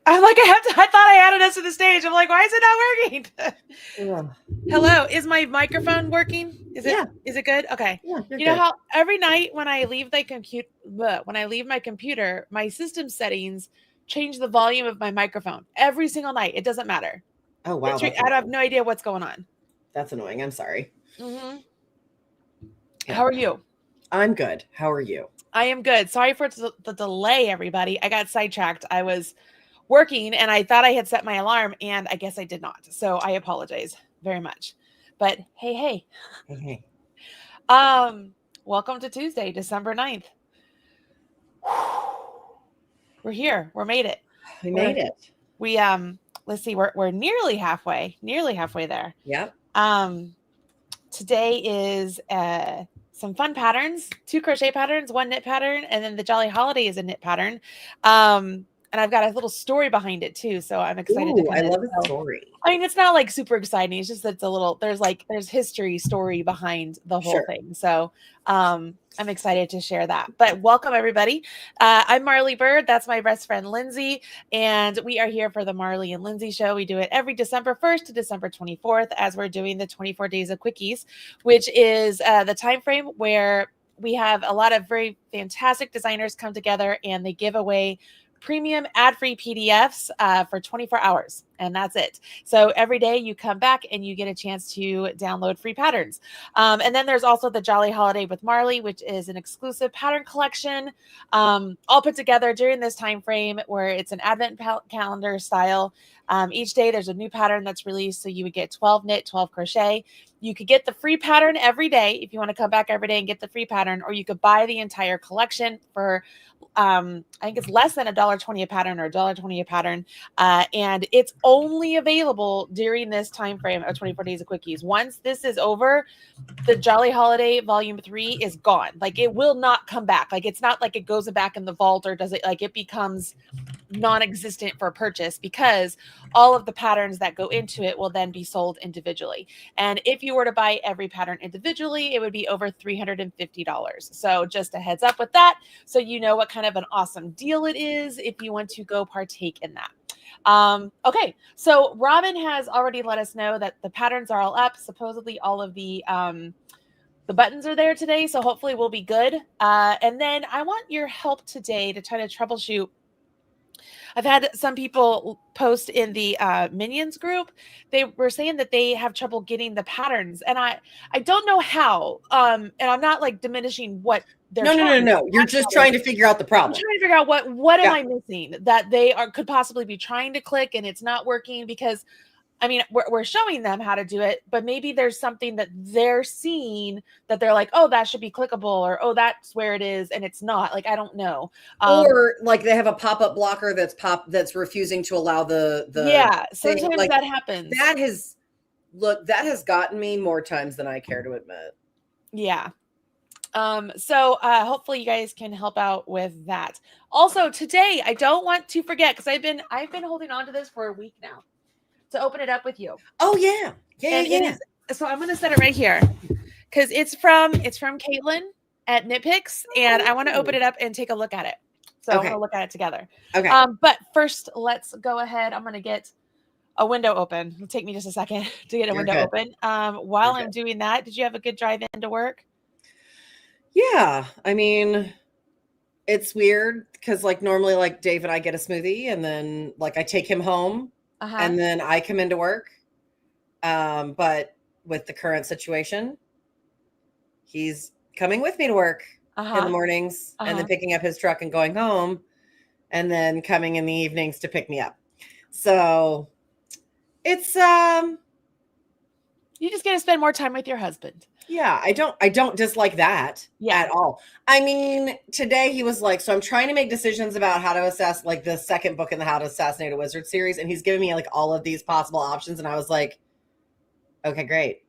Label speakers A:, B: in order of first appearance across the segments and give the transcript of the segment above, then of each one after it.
A: I'm like, I thought I added us to the stage. I'm like, why is it not working? Hello, is my microphone working? Is it good? Okay.
B: Yeah,
A: you know how every night when I leave my computer, my system settings change the volume of my microphone every single night. It doesn't matter.
B: Oh, wow.
A: I have no idea what's going on.
B: That's annoying. I'm sorry.
A: Mm-hmm. Yeah. How are you?
B: I'm good. How are you?
A: I am good. Sorry for the delay, everybody. I got sidetracked. I was working and I thought I had set my alarm and I guess I did not. So I apologize very much. But hey. Welcome to Tuesday, December 9th. We're here. We made it.
B: We made it.
A: We let's see, we're nearly halfway there.
B: Yep.
A: Today is some fun patterns, 2 crochet patterns, 1 knit pattern, and then the Jolly Holiday is a knit pattern. And I've got a little story behind it too, so I'm excited.
B: I love a story.
A: I mean, it's not like super exciting. It's just it's a little. There's history story behind the whole thing. So I'm excited to share that. But welcome everybody. I'm Marley Bird. That's my best friend Lindsey, and we are here for the Marley and Lindsey show. We do it every December 1st to December 24th, as we're doing the 24 Days of Quickies, which is the time frame where we have a lot of very fantastic designers come together and they give away premium ad-free PDFs for 24 hours. And that's it. So every day you come back and you get a chance to download free patterns. And then there's also the Jolly Holiday with Marley, which is an exclusive pattern collection, all put together during this time frame where it's an advent calendar style. Each day there's a new pattern that's released. So you would get 12 knit, 12 crochet. You could get the free pattern every day if you want to come back every day and get the free pattern, or you could buy the entire collection for I think it's less than $1.20 a pattern or $1.20 a pattern. And it's only available during this time frame of 24 Days of Quickies. Once this is over, the Jolly Holiday Volume 3 is gone. Like, it will not come back. Like, it's not like it goes back in the vault, or does it, like, it becomes non-existent for purchase, because all of the patterns that go into it will then be sold individually. And if you were to buy every pattern individually, it would be over $350. So just a heads up with that, so you know what kind of an awesome deal it is if you want to go partake in that. Okay, so Robin has already let us know that the patterns are all up. Supposedly all of the buttons are there today, so hopefully we'll be good. And then I want your help today to try to troubleshoot. I've had some people post in the Minions group. They were saying that they have trouble getting the patterns, and I don't know how. And I'm not like diminishing what they're
B: No. You're just trying to figure out the problem.
A: I'm trying to figure out what am I missing that they could possibly be trying to click and it's not working, because I mean, we're showing them how to do it, but maybe there's something that they're seeing that they're like, oh, that should be clickable, or, oh, that's where it is. And it's not. Like, I don't know.
B: Or like they have a pop-up blocker that's refusing to allow the
A: sometimes
B: like,
A: that happens.
B: That has gotten me more times than I care to admit.
A: Yeah. So hopefully you guys can help out with that. Also today, I don't want to forget, because I've been holding on to this for a week now, to open it up with you.
B: Oh yeah.
A: So I'm going to set it right here, because it's from Caitlin at Knitpicks, and I want to open it up and take a look at it. So I'm going to look at it together.
B: Okay.
A: But first, let's go ahead. I'm going to get a window open. It'll take me just a second to get a window open. While I'm doing that, did you have a good drive into work?
B: Yeah. I mean, it's weird because like normally like Dave and I get a smoothie, and then like I take him home. And then I come into work. But with the current situation, he's coming with me to work in the mornings, and then picking up his truck and going home, and then coming in the evenings to pick me up. So it's
A: you just get to spend more time with your husband.
B: Yeah, I don't dislike that at all. I mean, today he was like, so I'm trying to make decisions about how to assess like the second book in the How to Assassinate a Wizard series. And he's giving me like all of these possible options. And I was like, okay, great.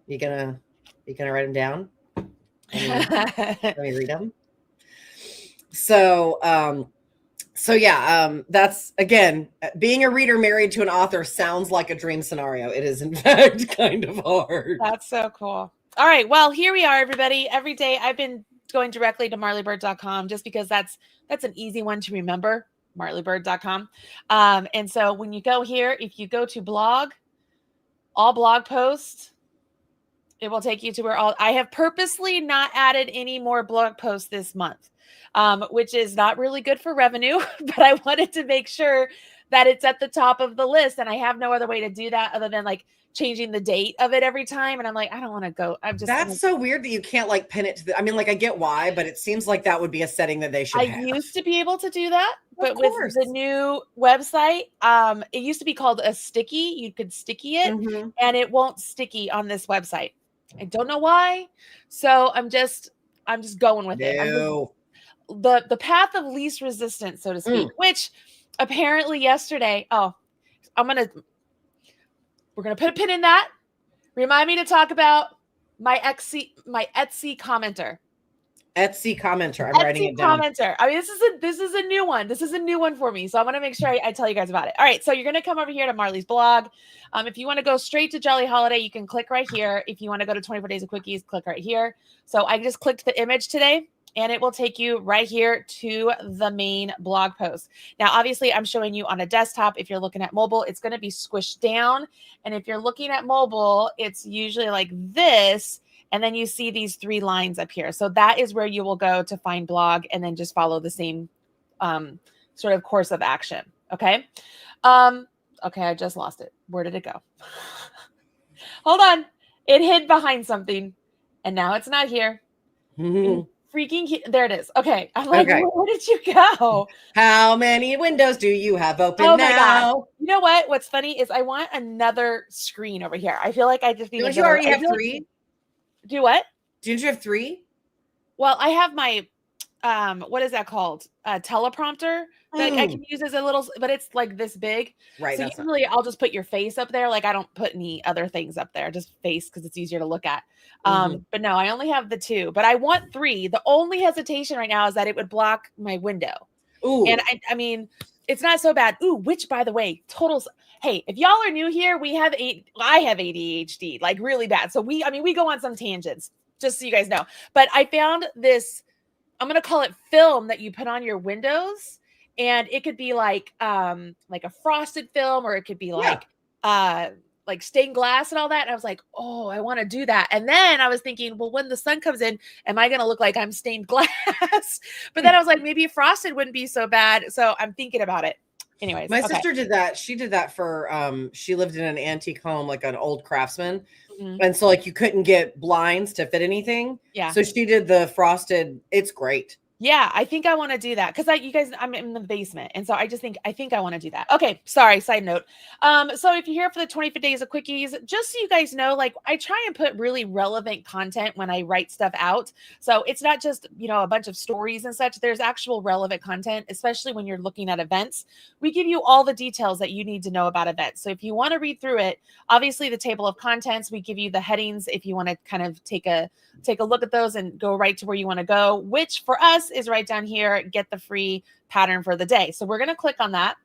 B: You gonna write them down? Let me read them. So yeah, that's, again, being a reader married to an author sounds like a dream scenario. It is, in fact, kind of hard.
A: That's so cool. All right. Well, here we are, everybody. Every day I've been going directly to marleybird.com just because that's an easy one to remember, marleybird.com. And so when you go here, if you go to blog, all blog posts, it will take you to where I have purposely not added any more blog posts this month, which is not really good for revenue, but I wanted to make sure that it's at the top of the list. And I have no other way to do that other than like changing the date of it every time. And I'm like, I don't want to go.
B: That's so weird that you can't like pin it to the, I mean, like I get why, but it seems like that would be a setting that they should have.
A: I used to be able to do that, but with the new website, it used to be called a sticky. You could sticky it and it won't sticky on this website. I don't know why. So I'm just going with it. The path of least resistance, so to speak, which apparently yesterday, we're going to put a pin in that. Remind me to talk about my Etsy commenter.
B: Etsy commenter. I'm writing it down.
A: Commenter. I mean, this is a new one. This is a new one for me. So I want to make sure I tell you guys about it. All right. So you're going to come over here to Marley's blog. If you want to go straight to Jolly Holiday, you can click right here. If you want to go to 24 Days of Quickies, click right here. So I just clicked the image today and it will take you right here to the main blog post. Now, obviously I'm showing you on a desktop. If you're looking at mobile, it's going to be squished down. And if you're looking at mobile, it's usually like this. And then you see these 3 lines up here. So that is where you will go to find blog and then just follow the same sort of course of action. Okay. Okay. I just lost it. Where did it go? Hold on. It hid behind something and now it's not here. There it is. Okay. I'm like, where did you go?
B: How many windows do you have open now?
A: My God. You know what? What's funny is I want another screen over here. I feel like I just need
B: Don't you already have 3?
A: Do what?
B: Didn't you have 3?
A: Well, I have my, what is that called? Teleprompter that I can use as a little, but it's like this big.
B: Right.
A: So usually I'll just put your face up there. Like I don't put any other things up there, just face because it's easier to look at. But no, I only have the 2, but I want 3. The only hesitation right now is that it would block my window. Ooh. And I mean, it's not so bad. Ooh, which by the way, hey, if y'all are new here, I have ADHD, like really bad. So we go on some tangents, just so you guys know. But I found this, I'm going to call it film that you put on your windows. And it could be like a frosted film, or it could be like stained glass and all that. And I was like, oh, I want to do that. And then I was thinking, well, when the sun comes in, am I going to look like I'm stained glass? But then I was like, maybe frosted wouldn't be so bad. So I'm thinking about it. Anyways,
B: my sister did that. She did that for, she lived in an antique home, like an old craftsman. And so like you couldn't get blinds to fit anything. Yeah. So she did the frosted. It's great.
A: Yeah, I think I want to do that because you guys, I'm in the basement. And so I think I want to do that. Okay. Sorry. Side note. So if you're here for the 25 Days of Quickies, just so you guys know, like I try and put really relevant content when I write stuff out. So it's not just, a bunch of stories and such. There's actual relevant content, especially when you're looking at events. We give you all the details that you need to know about events. So if you want to read through it, obviously the table of contents, we give you the headings if you want to kind of take a look at those and go right to where you want to go, which for us is right down here, get the free pattern for the day. So we're going to click on that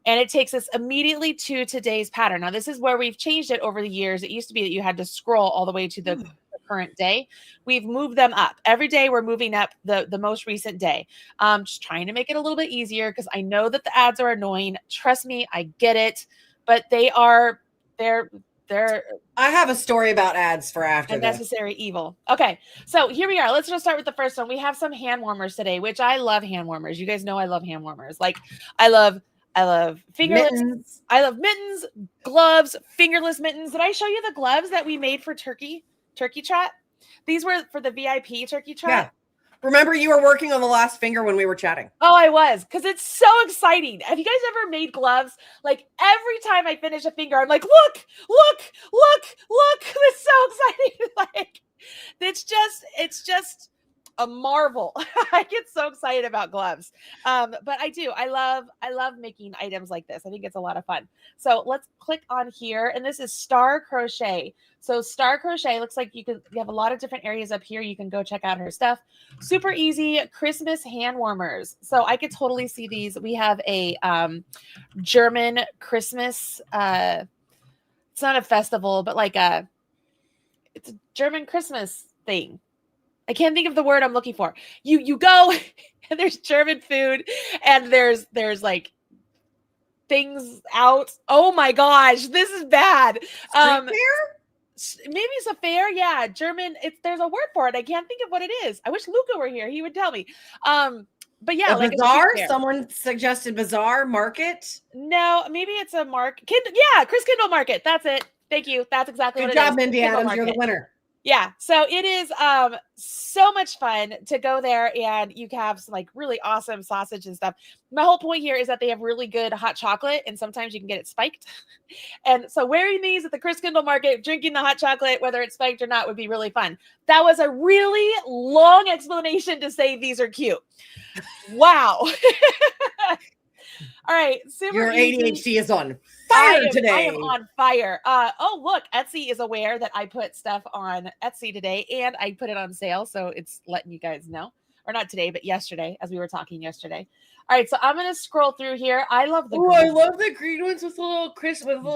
A: and it takes us immediately to today's pattern. Now this is where we've changed it over the years. It used to be that you had to scroll all the way to the current day. We've moved them up. Every day we're moving up the most recent day. Just trying to make it a little bit easier because I know that the ads are annoying. Trust me, I get it, but they're
B: I have a story about ads for after
A: unnecessary evil. Okay, so here we are. Let's just start with the first one. We have some hand warmers today, which I love hand warmers. You guys know I love hand warmers. Like I love fingerless. Mittens. I love mittens, gloves, fingerless mittens. Did I show you the gloves that we made for turkey trot? These were for the VIP turkey trot.
B: Yeah. Remember you were working on the last finger when we were chatting.
A: Oh, I was, because it's so exciting. Have you guys ever made gloves? Like every time I finish a finger, I'm like, look. It's so exciting. Like it's just a marvel. I get so excited about gloves. But I love making items like this. I think it's a lot of fun. So let's click on here. And this is Star Crochet. So Star Crochet looks like you have a lot of different areas up here. You can go check out her stuff. Super easy Christmas hand warmers. So I could totally see these. We have a German Christmas, it's not a festival, but like it's a German Christmas thing. I can't think of the word I'm looking for. You go and there's German food and there's like things out. Oh my gosh, this is bad.
B: Street fair?
A: Maybe it's a fair. Yeah. German. There's a word for it. I can't think of what it is. I wish Luca were here. He would tell me. But yeah,
B: a
A: like
B: bazaar. Someone suggested bazaar market.
A: No, maybe it's a market. Yeah, Chris Kindle Market. That's it. Thank you. That's exactly what it is.
B: Good job, Mindy Adams. You're the winner.
A: Yeah. So it is so much fun to go there, and you have some like really awesome sausage and stuff. My whole point here is that they have really good hot chocolate, and sometimes you can get it spiked. And so wearing these at the Chris Kindle Market, drinking the hot chocolate, whether it's spiked or not, would be really fun. That was a really long explanation to say these are cute. Wow. All right.
B: Your ADHD is on fire today.
A: I am on fire. Oh, look, Etsy is aware that I put stuff on Etsy today and I put it on sale. So it's letting you guys know. Or not today, but yesterday, as we were talking yesterday. All right, so I'm going to scroll through here. I love the green
B: ones. I love the green ones with a little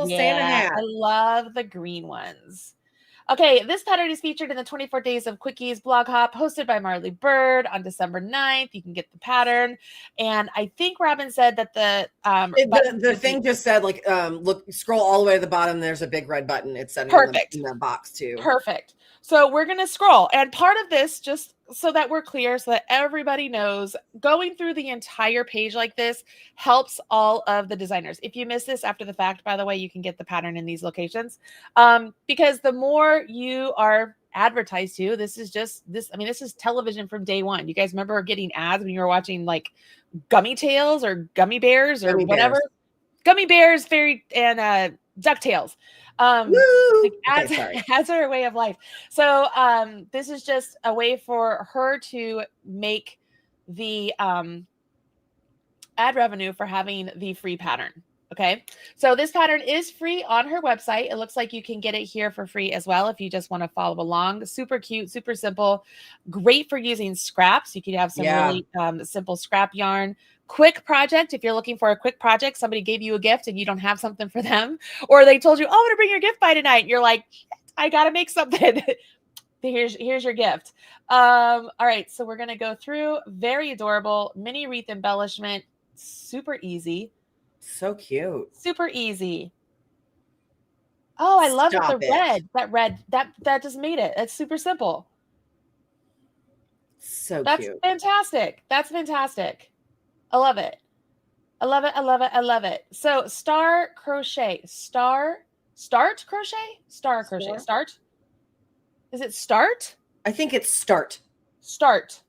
B: Santa hat.
A: I love the green ones. Okay, this pattern is featured in the 24 Days of Quickies blog hop hosted by Marley Bird on December 9th. You can get the pattern. And I think Robin said that
B: the thing just said, like, look, scroll all the way to the bottom. There's a big red button. It's set in the box too.
A: Perfect. So we're going to scroll. And part of this, just so that we're clear, so that everybody knows, going through the entire page like this helps all of the designers. If you miss this after the fact, by the way, you can get the pattern in these locations. Because the more you are advertised to, this is television from day one. You guys remember getting ads when you were watching like Gummy Tales or Gummy Bears or whatever? Gummy Bears, Fairy, and DuckTales. Like ads are a way of life. So this is just a way for her to make the ad revenue for having the free pattern. Okay, so this pattern is free on her website. It looks like you can get it here for free as well if you just want to follow along. Super cute, super simple, great for using scraps. You could have some really simple scrap yarn. Quick project. If you're looking for a quick project, somebody gave you a gift and you don't have something for them, or they told you, "Oh, I'm gonna bring your gift by tonight." And you're like, "I gotta make something." Here's your gift. All right, so we're gonna go through. Very adorable mini wreath embellishment. Super easy.
B: So cute.
A: Super easy. Oh, I love it. That red. That just made it. It's super simple.
B: So
A: that's
B: cute.
A: Fantastic. That's fantastic. I love it. I love it. I love it. I love it. So Start Crochet. Start? Is it Start?
B: I think it's Start.
A: Start.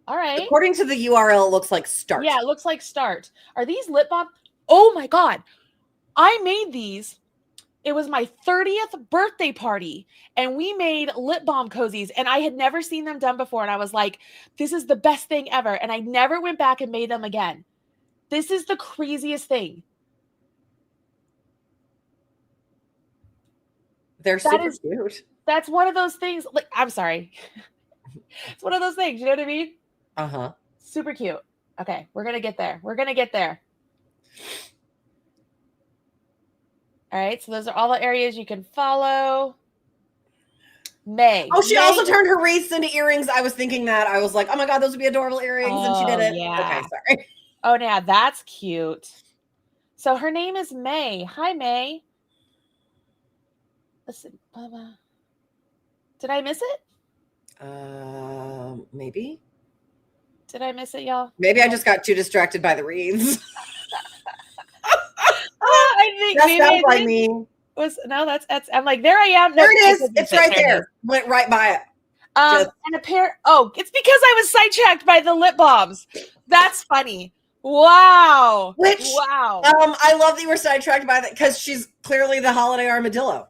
A: All right.
B: According to the URL, it looks like Start.
A: Yeah, it looks like Start. Are these lip balm? Oh my God. I made these. It was my 30th birthday party and we made lip balm cozies and I had never seen them done before. And I was like, this is the best thing ever. And I never went back and made them again. This is the craziest thing.
B: They're super cute.
A: That's one of those things. Like, I'm sorry. It's one of those things. You know what I mean?
B: Uh-huh.
A: Super cute. Okay. We're going to get there. We're going to get there. All right, so those are all the areas you can follow. May.
B: Oh, she also turned her wreaths into earrings. I was thinking that. I was like, oh my God, those would be adorable earrings. And she did it.
A: Yeah.
B: Okay, sorry.
A: Oh, yeah, that's cute. So her name is May. Hi, May. Listen, did I miss it?
B: Maybe.
A: Did I miss it, y'all?
B: Maybe I just got too distracted by the wreaths.
A: I think
B: that sounds like me.
A: That's I'm like, there I am.
B: There it is. It's right there. Went right by it.
A: And it's because I was sidetracked by the lip balms. That's funny. Wow. Wow.
B: I love that you were sidetracked by that because she's clearly the Holiday Armadillo.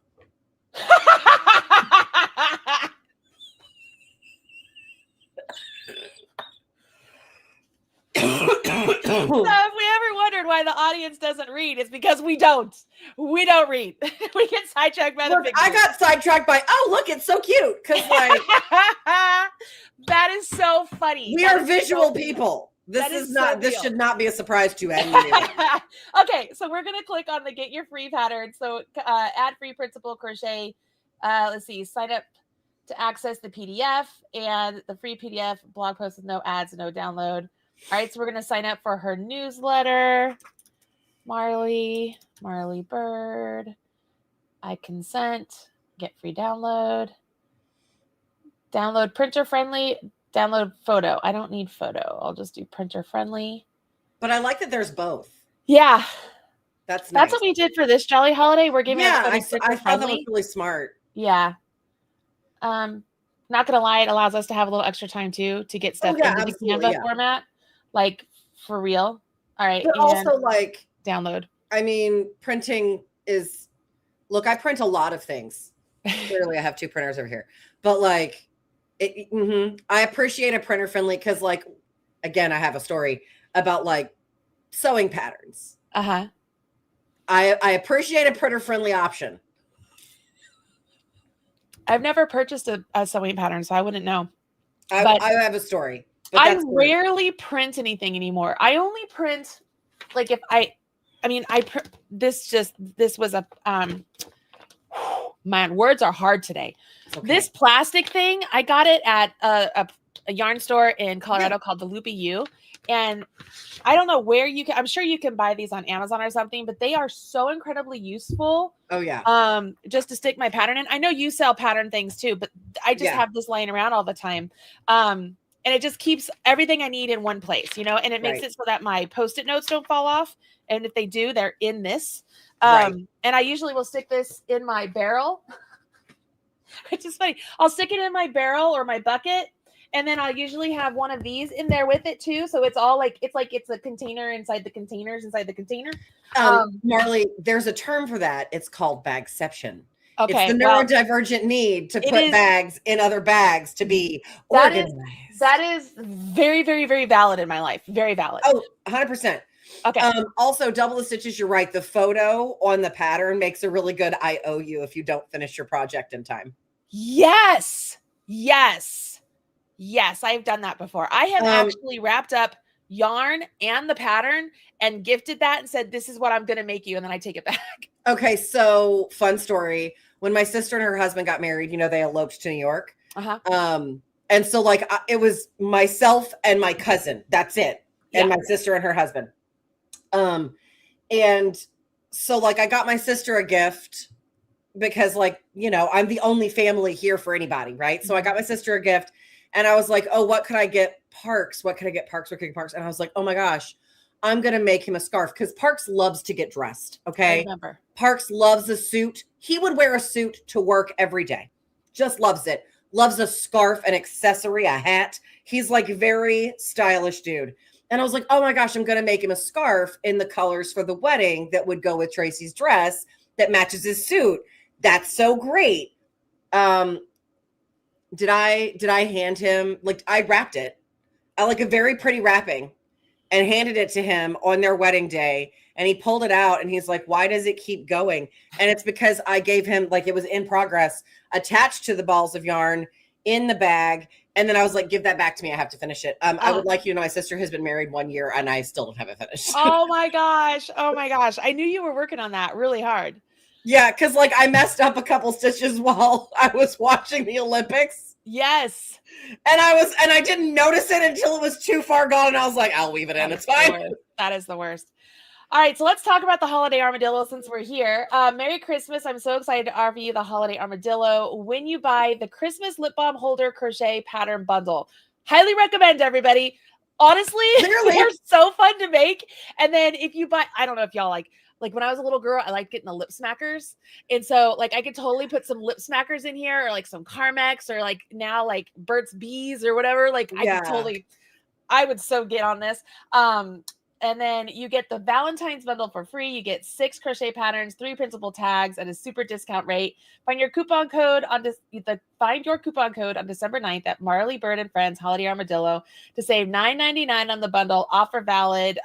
A: So if we ever wondered why the audience doesn't read, it's because we don't read. We get sidetracked by the pictures.
B: I got sidetracked by, oh, look, it's so cute. Because like
A: that is so funny.
B: We are visual people. This should not be a surprise to anyone.
A: Okay, so we're gonna click on the get your free pattern. So add free principal crochet. Let's see, sign up to access the PDF and the free PDF blog post with no ads, no download. All right, so we're going to sign up for her newsletter. Marley Bird. I consent. Get free download. Download printer friendly. Download photo. I don't need photo. I'll just do printer friendly.
B: But I like that there's both.
A: Yeah.
B: That's nice.
A: That's what we did for this Jolly Holiday. We're giving
B: I thought that was really smart.
A: Yeah. Not gonna lie, it allows us to have a little extra time too to get stuff into the Canva format, like for real. All right.
B: But also like
A: download.
B: I mean, printing is look, I print a lot of things. Clearly I have 2 printers over here. But like I appreciate a printer friendly because like again, I have a story about like sewing patterns.
A: Uh-huh.
B: I appreciate a printer friendly option.
A: I've never purchased a sewing pattern, so I wouldn't know.
B: I have a story.
A: I rarely print anything anymore. I only print like if this was a man, words are hard today. Okay. This plastic thing, I got it at a yarn store in Colorado called the Loopy U. And I don't know where I'm sure you can buy these on Amazon or something, but they are so incredibly useful.
B: Oh yeah.
A: Just to stick my pattern in. I know you sell pattern things too, but I just have this laying around all the time. And it just keeps everything I need in one place, and it makes it so that my Post-it notes don't fall off. And if they do, they're in this. And I usually will stick this in my barrel. It's just funny. I'll stick it in my barrel or my bucket. And then I'll usually have one of these in there with it too. So it's all like it's a container inside the containers inside the container.
B: Marley, there's a term for that. It's called bagception.
A: Okay.
B: It's the neurodivergent need to put bags in other bags to be organized.
A: That is very, very, very valid in my life. Very valid.
B: Oh, 100%.
A: Okay.
B: Also, double the stitches. You're right. The photo on the pattern makes a really good I owe you if you don't finish your project in time.
A: Yes. I've done that before. I have actually wrapped up yarn and the pattern and gifted that and said, this is what I'm going to make you. And then I take it back.
B: Okay. So fun story. When my sister and her husband got married, they eloped to New York.
A: Uh-huh.
B: And so like it was myself and my cousin. That's it. And my sister and her husband. And so like I got my sister a gift because like, I'm the only family here for anybody. Right. So I got my sister a gift. And I was like, oh, what could I get Parks? What could I get Parks? And I was like, oh my gosh, I'm going to make him a scarf because Parks loves to get dressed. Okay.
A: I remember.
B: Parks loves a suit. He would wear a suit to work every day. Just loves it. Loves a scarf, an accessory, a hat. He's like very stylish dude. And I was like, oh my gosh, I'm going to make him a scarf in the colors for the wedding that would go with Tracy's dress that matches his suit. That's so great. Did I hand him, like I wrapped it. I like a very pretty wrapping and handed it to him on their wedding day. And he pulled it out and he's like, why does it keep going? And it's because I gave him, like it was in progress, attached to the balls of yarn in the bag. And then I was like, give that back to me. I have to finish it. I would like you to know my sister has been married 1 year and I still don't have it finished.
A: Oh my gosh. I knew you were working on that really hard.
B: Yeah, because like I messed up a couple stitches while I was watching the Olympics.
A: Yes.
B: And I didn't notice it until it was too far gone. And I was like, I'll leave it in. It's fine.
A: That is the worst. All right. So let's talk about the Holiday Armadillo since we're here. Merry Christmas. I'm so excited to offer you the Holiday Armadillo when you buy the Christmas lip balm holder crochet pattern bundle. Highly recommend, everybody. Honestly, they're so fun to make. And then if you buy, I don't know if y'all like when I was a little girl, I liked getting the lip smackers. And so like I could totally put some lip smackers in here or like some Carmex or like now like Burt's Bees or whatever. Like I would so get on this. And then you get the Valentine's bundle for free. You get 6 crochet patterns, 3 printable tags at a super discount rate. Find your coupon code on December 9th at Marley Bird and Friends Holiday Armadillo to save $9.99 on the bundle. Offer valid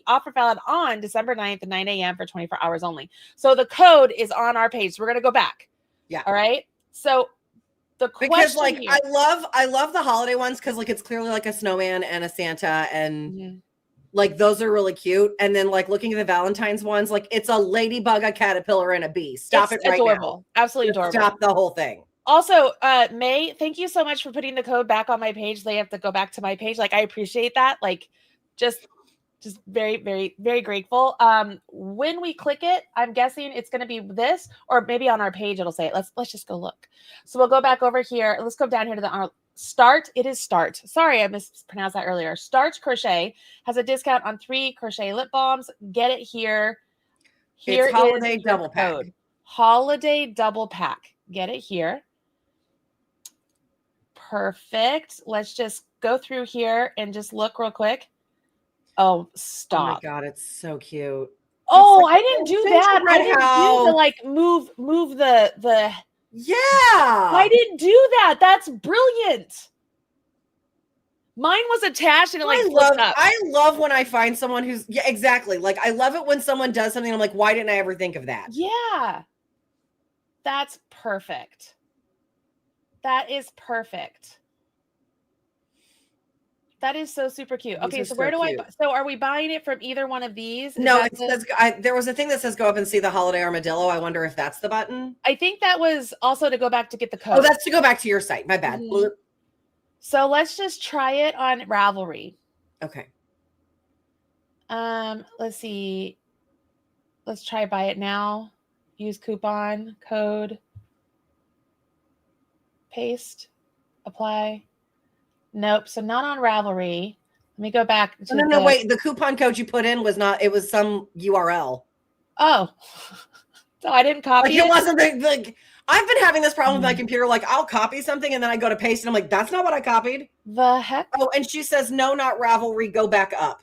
A: offer valid on December 9th at 9 a.m. for 24 hours only. So the code is on our page. So we're going to go back.
B: Yeah.
A: All right. So
B: because like I love the holiday ones because like it's clearly like a snowman and a Santa and Like those are really cute. And then like looking at the Valentine's ones, like it's a ladybug, a caterpillar, and a bee. Stop it right
A: adorable.
B: now.
A: Absolutely adorable.
B: Stop the whole thing.
A: Also, May, thank you so much for putting the code back on my page. They have to go back to my page. Like, I appreciate that. Like, just very, very, very grateful. When we click it, I'm guessing it's going to be this, or maybe on our page it'll say it. Let's just go look. So we'll go back over here. Let's go down here to the Start. It is Start. Sorry, I mispronounced that earlier. Start Crochet has a discount on 3 crochet lip balms. Get it here. Here
B: it's Holiday Double Pack.
A: Code. Holiday Double Pack. Get it here. Perfect. Let's just go through here and just look real quick. Oh, stop.
B: Oh my God, it's so cute.
A: Oh, like, I didn't do that. I didn't do the like move the
B: Yeah.
A: I didn't do that. That's brilliant. Mine was attached and it like flipped up.
B: I love when I find someone who's exactly. Like I love it when someone does something. I'm like, why didn't I ever think of that?
A: Yeah. That's perfect. That is perfect. That is so super cute. Okay, so where do I? So are we buying it from either one of these?
B: No, it says there was a thing that says go up and see the Holiday Armadillo. I wonder if that's the button.
A: I think that was also to go back to get the code.
B: Oh, that's to go back to your site. My bad. Mm-hmm.
A: So let's just try it on Ravelry.
B: Okay.
A: Let's see. Let's try buy it now. Use coupon code. Paste. Apply. Nope. So not on Ravelry. Let me go back.
B: No, wait. The coupon code you put in was not, it was some URL.
A: Oh, so I didn't copy
B: it. It wasn't the I've been having this problem with my computer. Like I'll copy something and then I go to paste and I'm like, that's not what I copied.
A: The heck?
B: Oh, and she says, no, not Ravelry. Go back up.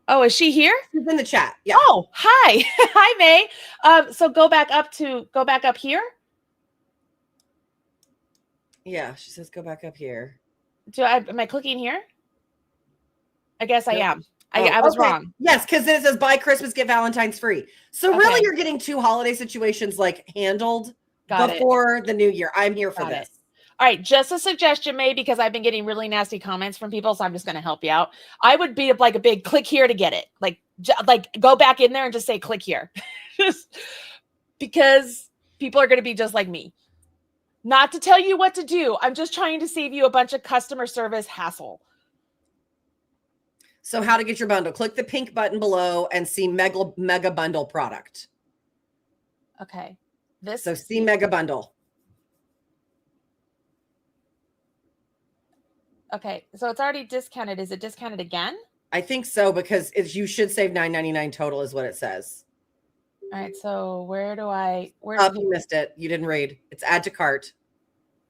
A: Oh, is she here?
B: She's in the chat. Yeah.
A: Oh, hi. Hi, May. So go back up here.
B: Yeah, she says go back up here.
A: Am I clicking here? I guess nope. I am. I was wrong.
B: Yes, because it says buy Christmas, get Valentine's free. So really you're getting 2 holiday situations like handled before the new year. I'm here for this.
A: All right, just a suggestion, May, because I've been getting really nasty comments from people, so I'm just going to help you out. I would be like a big click here to get it. Like go back in there and just say click here. Just because people are going to be just like me. Not to tell you what to do. I'm just trying to save you a bunch of customer service hassle.
B: So how to get your bundle. Click the pink button below and see mega bundle product.
A: Okay.
B: So see mega bundle.
A: Okay. So it's already discounted. Is it discounted again?
B: I think so, because you should save $9.99 total is what it says.
A: All right. So where
B: you missed it. You didn't read. It's add to cart.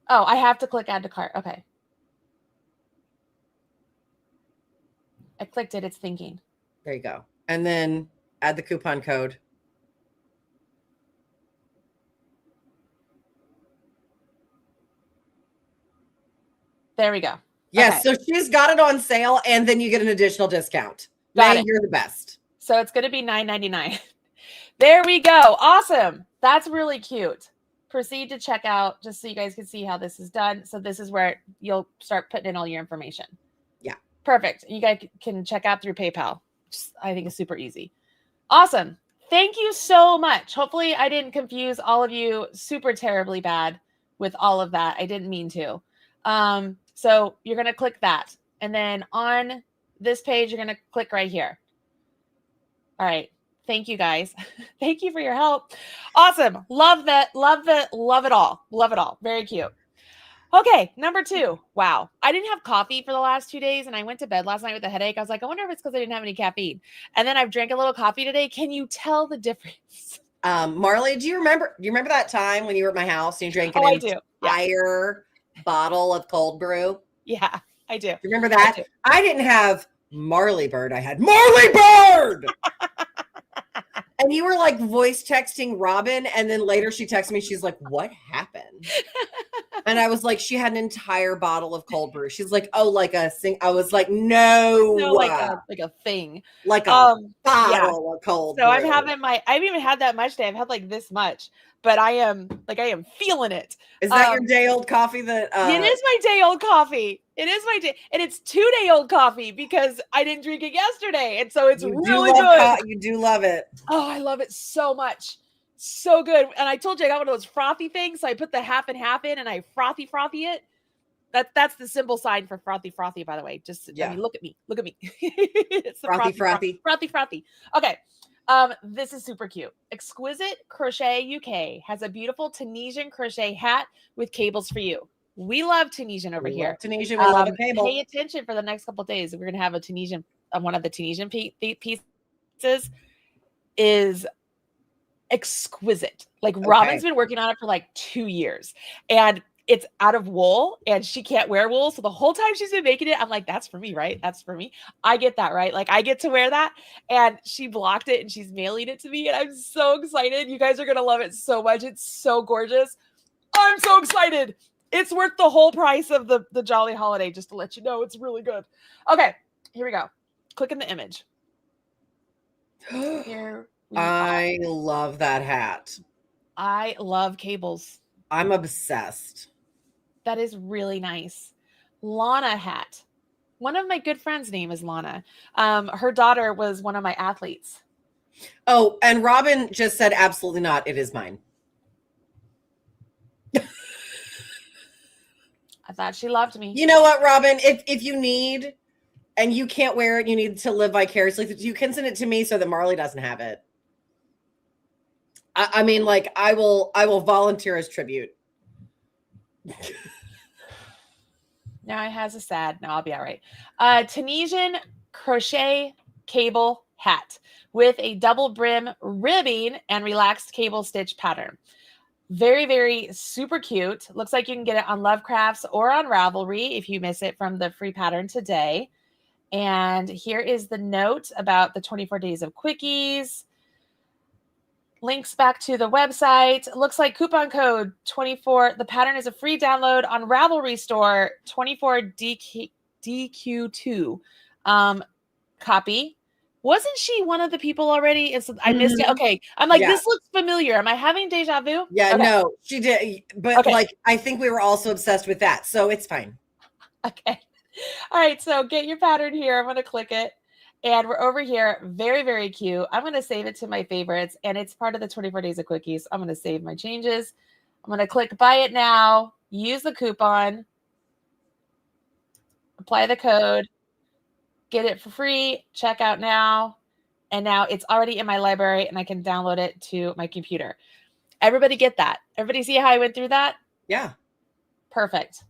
A: Oh, I have to click add to cart. Okay. I clicked it. It's thinking.
B: There you go. And then add the coupon code.
A: There we go.
B: Yes. Okay. So she's got it on sale and then you get an additional discount. May, you're the best.
A: So it's going to be $9.99. There we go. Awesome. That's really cute. Proceed to checkout just so you guys can see how this is done. So this is where you'll start putting in all your information.
B: Yeah.
A: Perfect. You guys can check out through PayPal. I think it's super easy. Awesome. Thank you so much. Hopefully I didn't confuse all of you super terribly bad with all of that. I didn't mean to. So you're going to click that. And then on this page, you're going to click right here. All right. Thank you guys. Thank you for your help. Awesome. Love that. Love it all. Love it all. Very cute. Okay. Number 2. Wow. I didn't have coffee for the last 2 days and I went to bed last night with a headache. I was like, I wonder if it's because I didn't have any caffeine. And then I've drank a little coffee today. Can you tell the difference?
B: Marley, do you remember that time when you were at my house and you drank an entire bottle of cold brew?
A: Yeah, I do.
B: You remember that? I didn't have Marley Bird. I had Marley Bird. And you were like voice texting Robin. And then later she texted me. She's like, what happened? And I was like, she had an entire bottle of cold brew. She's like, oh, like a thing. I was like, no,
A: like a thing.
B: Like a bottle of cold brew.
A: So I'm having I haven't even had that much today. I've had like this much, but I am feeling it.
B: Is that your day old coffee that
A: it is my day old coffee. It is my day, and it's 2-day-old coffee because I didn't drink it yesterday, and so it's really good.
B: You do love it.
A: Oh, I love it so much. So good. And I told you I got one of those frothy things, so I put the half and half in, and I frothy it. That's the symbol sign for frothy, by the way. Just I mean, look at me. It's the frothy. Okay. This is super cute. Exquisite Crochet UK has a beautiful Tunisian crochet hat with cables for you. We love Tunisian over here.
B: Tunisian, we love a cable.
A: Pay attention for the next couple of days. We're gonna have a Tunisian, one of the Tunisian pieces is exquisite. Like Robin's been working on it for like 2 years, and it's out of wool, and she can't wear wool. So the whole time she's been making it, I'm like, that's for me, right? That's for me. I get that, right? Like I get to wear that. And she blocked it and she's mailing it to me. And I'm so excited. You guys are going to love it so much. It's so gorgeous. I'm so excited. It's worth the whole price of the Jolly Holiday, just to let you know. It's really good. Okay, here we go. Click in the image. Here
B: I love that hat.
A: I love cables.
B: I'm obsessed.
A: That is really nice. Lana hat. One of my good friends' name is Lana. Her daughter was one of my athletes.
B: Oh, and Robin just said, absolutely not. It is mine.
A: I thought she loved me.
B: You know what, Robin? If you need, and you can't wear it, you need to live vicariously. You can send it to me so that Marley doesn't have it. I mean, like, I will volunteer as tribute.
A: Now it has a sad. No, I'll be all right. Tunisian crochet cable hat with a double brim ribbing and relaxed cable stitch pattern. Very, very super cute. Looks like you can get it on Lovecrafts or on Ravelry if you miss it from the free pattern today. And here is the note about the 24 Days of Quickies. Links back to the website. Looks like coupon code 24. The pattern is a free download on Ravelry store. 24DQ2 copy. Wasn't she one of the people already? I missed it. Okay. I'm like, this looks familiar. Am I having deja vu?
B: Yeah,
A: okay.
B: No, she did. But like, I think we were also obsessed with that. So it's fine.
A: Okay. All right. So get your pattern here. I'm going to click it. And we're over here. Very, very cute. I'm going to save it to my favorites. And it's part of the 24 Days of Quickies. I'm going to save my changes. I'm going to click buy it now. Use the coupon. Apply the code. Get it for free. Check out now. And now it's already in my library and I can download it to my computer. Everybody get that? Everybody see how I went through that?
B: Yeah.
A: Perfect.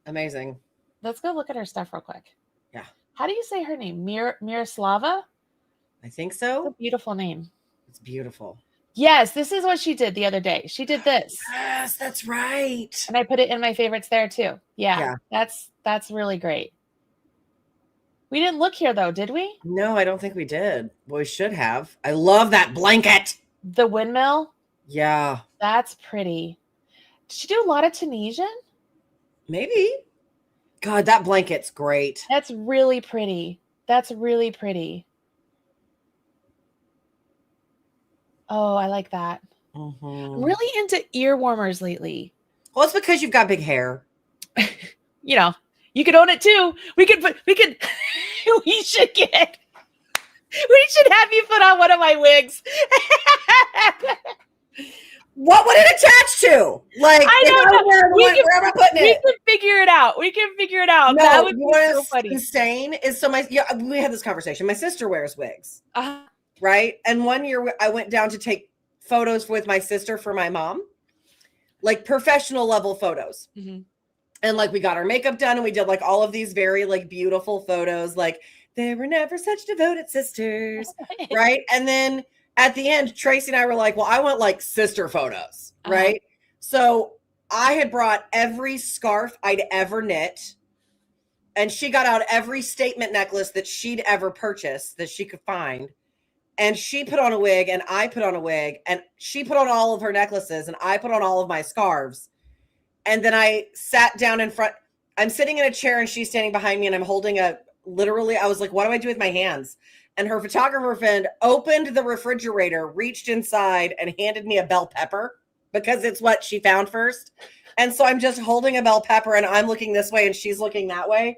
B: Amazing.
A: Let's go look at her stuff real quick.
B: Yeah.
A: How do you say her name? Miroslava?
B: I think so.
A: It's a beautiful name.
B: It's beautiful.
A: Yes, this is what she did the other day. She did this.
B: Yes, that's right.
A: And I put it in my favorites there too. Yeah. That's really great. We didn't look here though, did we?
B: No, I don't think we did. Well, we should have. I love that blanket.
A: The windmill?
B: Yeah.
A: That's pretty. Did she do a lot of Tunisian?
B: Maybe. God, that blanket's great.
A: That's really pretty. That's really pretty. Oh, I like that.
B: Mm-hmm.
A: I'm really into ear warmers lately.
B: Well, it's because you've got big hair.
A: You know, you could own it too. We should have you put on one of my wigs.
B: What would it attach to? Like,
A: I don't know.
B: Where am I putting it?
A: We can figure it out. No, that would be so funny.
B: Insane is we had this conversation. My sister wears wigs, right? And one year I went down to take photos with my sister for my mom, like professional level photos. Mm-hmm. And like we got our makeup done and we did like all of these very like beautiful photos. Like they were never such devoted sisters, right? And then at the end, Tracy and I were like, well, I want like sister photos, right? So I had brought every scarf I'd ever knit. And she got out every statement necklace that she'd ever purchased that she could find. And she put on a wig and I put on a wig. And she put on all of her necklaces and I put on all of my scarves. And then I sat down in front. I'm sitting in a chair and she's standing behind me and I'm holding I was like, what do I do with my hands? And her photographer friend opened the refrigerator, reached inside, and handed me a bell pepper because it's what she found first. And so I'm just holding a bell pepper and I'm looking this way and she's looking that way.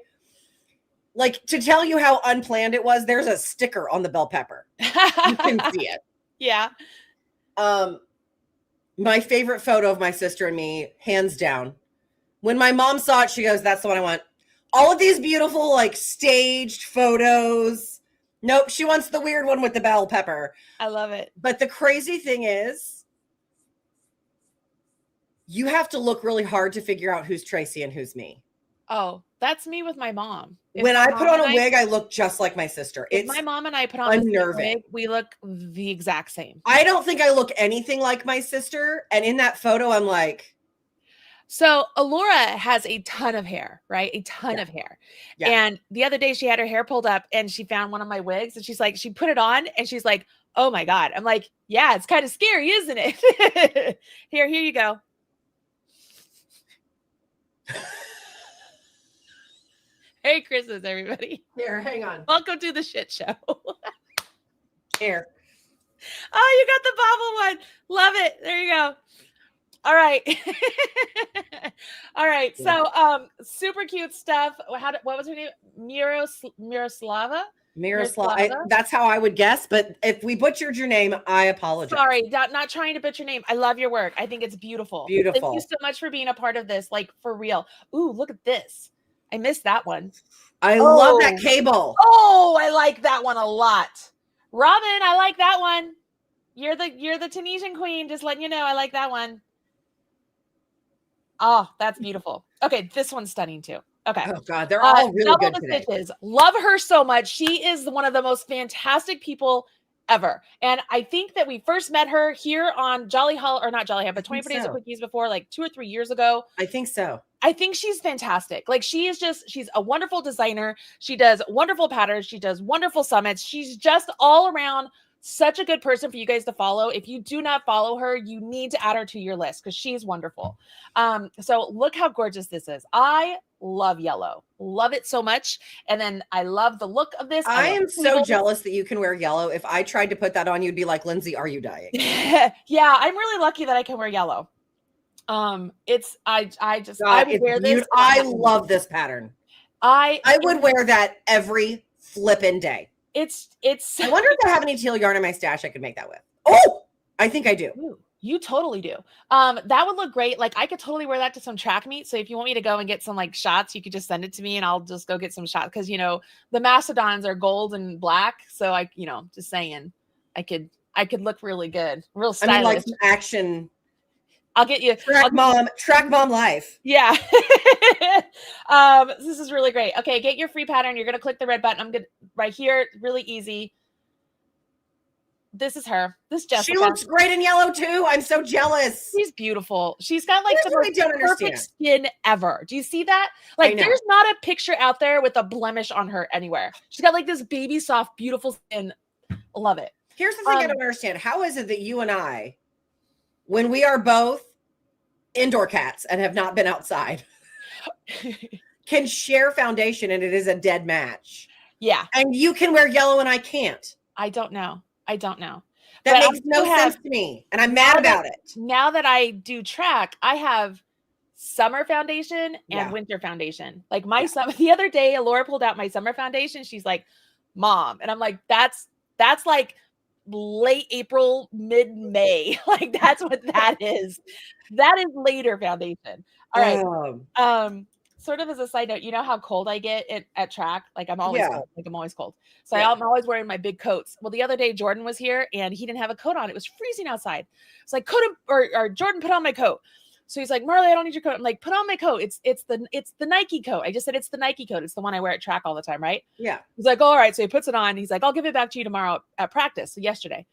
B: Like, to tell you how unplanned it was, there's a sticker on the bell pepper. You can see it.
A: Yeah.
B: My favorite photo of my sister and me, hands down. When my mom saw it, she goes, that's the one I want. All of these beautiful, like, staged photos. Nope, she wants the weird one with the bell pepper.
A: I love it.
B: But the crazy thing is, you have to look really hard to figure out who's Tracy and who's me.
A: Oh, that's me with my mom.
B: When I put on a wig, I look just like my sister.
A: If my mom and I put on a wig, we look the exact same.
B: I don't think I look anything like my sister. And in that photo, I'm like...
A: So Alora has a ton of hair, right? A ton of hair. Yeah. And the other day she had her hair pulled up and she found one of my wigs and she's like, she put it on and she's like, oh my God. I'm like, yeah, it's kind of scary, isn't it? Here you go. Hey, Christmas, everybody.
B: Here, hang on.
A: Welcome to the shit show.
B: Here.
A: Oh, you got the bobble one. Love it. There you go. All right. All right. So, super cute stuff. What was her name? Miroslava?
B: That's how I would guess. But if we butchered your name, I apologize.
A: Sorry, not trying to butcher your name. I love your work. I think it's beautiful.
B: Beautiful.
A: Thank you so much for being a part of this. Like, for real. Ooh, look at this. I missed that one.
B: I love that cable.
A: Oh, I like that one a lot. Robin, I like that one. You're the Tunisian queen. Just letting you know, I like that one. Oh, that's beautiful. Okay, this one's stunning too. Okay.
B: Oh God, they're all really good today.
A: Stitches. Love her so much. She is one of the most fantastic people ever. And I think that we first met her here on Jolly Hall, or not Jolly Hall, but 24 Days of Quickies before, like 2 or 3 years ago.
B: I think so.
A: I think she's fantastic. Like, she's a wonderful designer. She does wonderful patterns. She does wonderful summits. She's just all around such a good person for you guys to follow. If you do not follow her, you need to add her to your list because she's wonderful. So look how gorgeous this is. I love yellow. Love it so much. And then I love the look of this.
B: I am so jealous that you can wear yellow. If I tried to put that on, you'd be like, Lindsey, are you dying?
A: Yeah, I'm really lucky that I can wear yellow. I would wear this.
B: I love this pattern. I would wear that every flippin' day.
A: It's
B: I wonder if I have any teal yarn in my stash I could make that with. Oh, I think I do.
A: You totally do. That would look great. Like, I could totally wear that to some track meet. So if you want me to go and get some like shots, you could just send it to me and I'll just go get some shots. Cause you know, the Mastodons are gold and black. So just saying I could look really good. Real stylish. I mean, like some
B: action.
A: I'll get you
B: track mom life.
A: Yeah. This is really great. Okay. Get your free pattern. You're going to click the red button. I'm good right here. Really easy. This is her. This Jessica.
B: She looks great in yellow too. I'm so jealous.
A: She's beautiful. She's got like the most perfect skin ever. Do you see that? Like, there's not a picture out there with a blemish on her anywhere. She's got like this baby soft, beautiful skin. Love it.
B: Here's the thing I don't understand. How is it that you and I, when we are both indoor cats and have not been outside, can share foundation and it is a dead match?
A: Yeah.
B: And you can wear yellow and I can't.
A: I don't know.
B: That makes no sense to me. And I'm mad about it.
A: Now that I do track, I have summer foundation and winter foundation. Like the other day, Laura pulled out my summer foundation. She's like, Mom. And I'm like, that's like late April, mid-May. Like, that's what that is. That is later foundation. All right. Sort of as a side note, you know how cold I get at track? Like, I'm always cold. Like, I'm always cold. So I'm always wearing my big coats. Well, the other day Jordan was here and he didn't have a coat on. It was freezing outside. It's like, Jordan, put on my coat. So he's like, Marley, I don't need your coat. I'm like, put on my coat. It's the Nike coat. I just said it's the Nike coat. It's the one I wear at track all the time, right?
B: Yeah.
A: He's like, all right. So he puts it on. He's like, I'll give it back to you tomorrow at practice. So yesterday,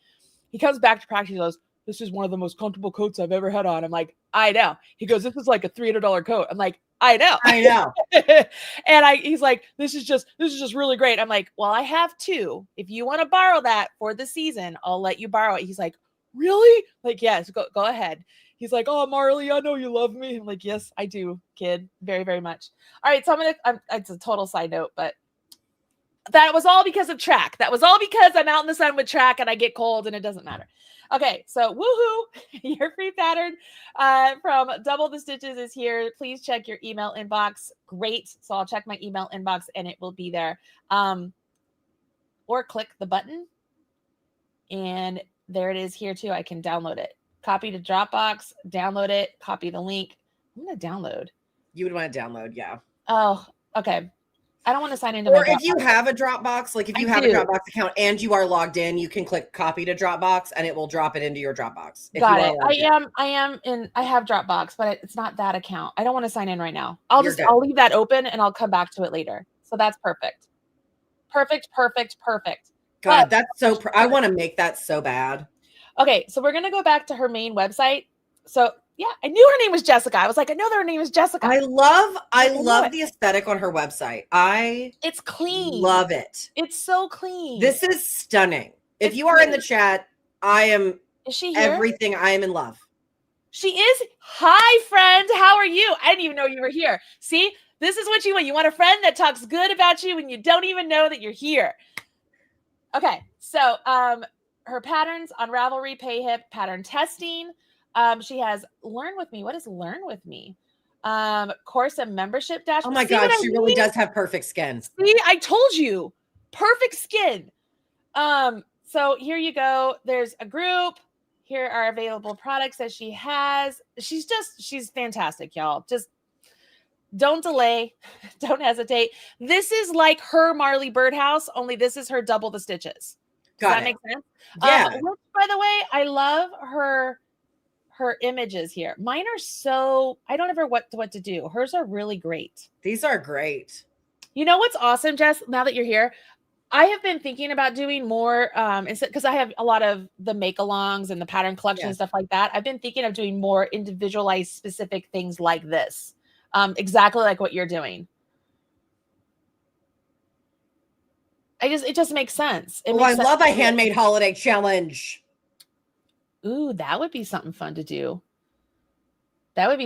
A: he comes back to practice. He goes, this is one of the most comfortable coats I've ever had on. I'm like, I know. He goes, this is like a $300 coat. I'm like, I know. And he's like, this is just really great. I'm like, well, I have two. If you want to borrow that for the season, I'll let you borrow it. He's like, really? Like, yes, go ahead. He's like, oh, Marley, I know you love me. I'm like, yes, I do, kid. Very, very much. All right. So it's a total side note, but That was all because of track. That was all because I'm out in the sun with track and I get cold and it doesn't matter. Okay, so woohoo, your free pattern from Double the Stitches is here. Please check your email inbox. Great. So I'll check my email inbox and it will be there. Or click the button and there it is here too. I can download it. Copy to Dropbox, download it, copy the link. I'm going to download.
B: You would want to download, yeah.
A: Oh, okay. I don't want to sign into
B: or
A: my Dropbox.
B: If you have a Dropbox, like if you have a Dropbox account and you are logged in, you can click copy to Dropbox and it will drop it into your Dropbox.
A: Got it. I have Dropbox, but it's not that account. I don't want to sign in right now. I'll leave that open and I'll come back to it later. So that's perfect. Perfect.
B: God, that's so, I want to make that so bad.
A: Okay. So we're going to go back to her main website. So yeah, I knew her name was Jessica. I was like, I know her name is Jessica.
B: I love the aesthetic on her website.
A: It's clean.
B: Love it.
A: It's so clean.
B: This is stunning. If you are in the chat, is
A: she here?
B: Everything. I am in love.
A: She is. Hi, friend. How are you? I didn't even know you were here. See, this is what you want. You want a friend that talks good about you when you don't even know that you're here. Okay. So, her patterns on Ravelry, Payhip, pattern testing. She has Learn With Me. What is Learn With Me? Course and membership dashboard.
B: Oh my God, she really does have perfect skin.
A: See, I told you, perfect skin. So here you go. There's a group. Here are available products that she has. She's fantastic, y'all. Just don't delay. Don't hesitate. This is like her Marley Birdhouse, only this is her Double the Stitches. Does that make sense?
B: Yeah.
A: Which, by the way, I love her images here. Mine are so, I don't ever what to do. Hers are really great.
B: These are great.
A: You know what's awesome, Jess? Now that you're here, I have been thinking about doing more, because I have a lot of the make-alongs and the pattern collection and stuff like that. I've been thinking of doing more individualized specific things like this. Exactly like what you're doing. It just makes sense.
B: I love a handmade holiday challenge.
A: Ooh, that would be something fun to do. That's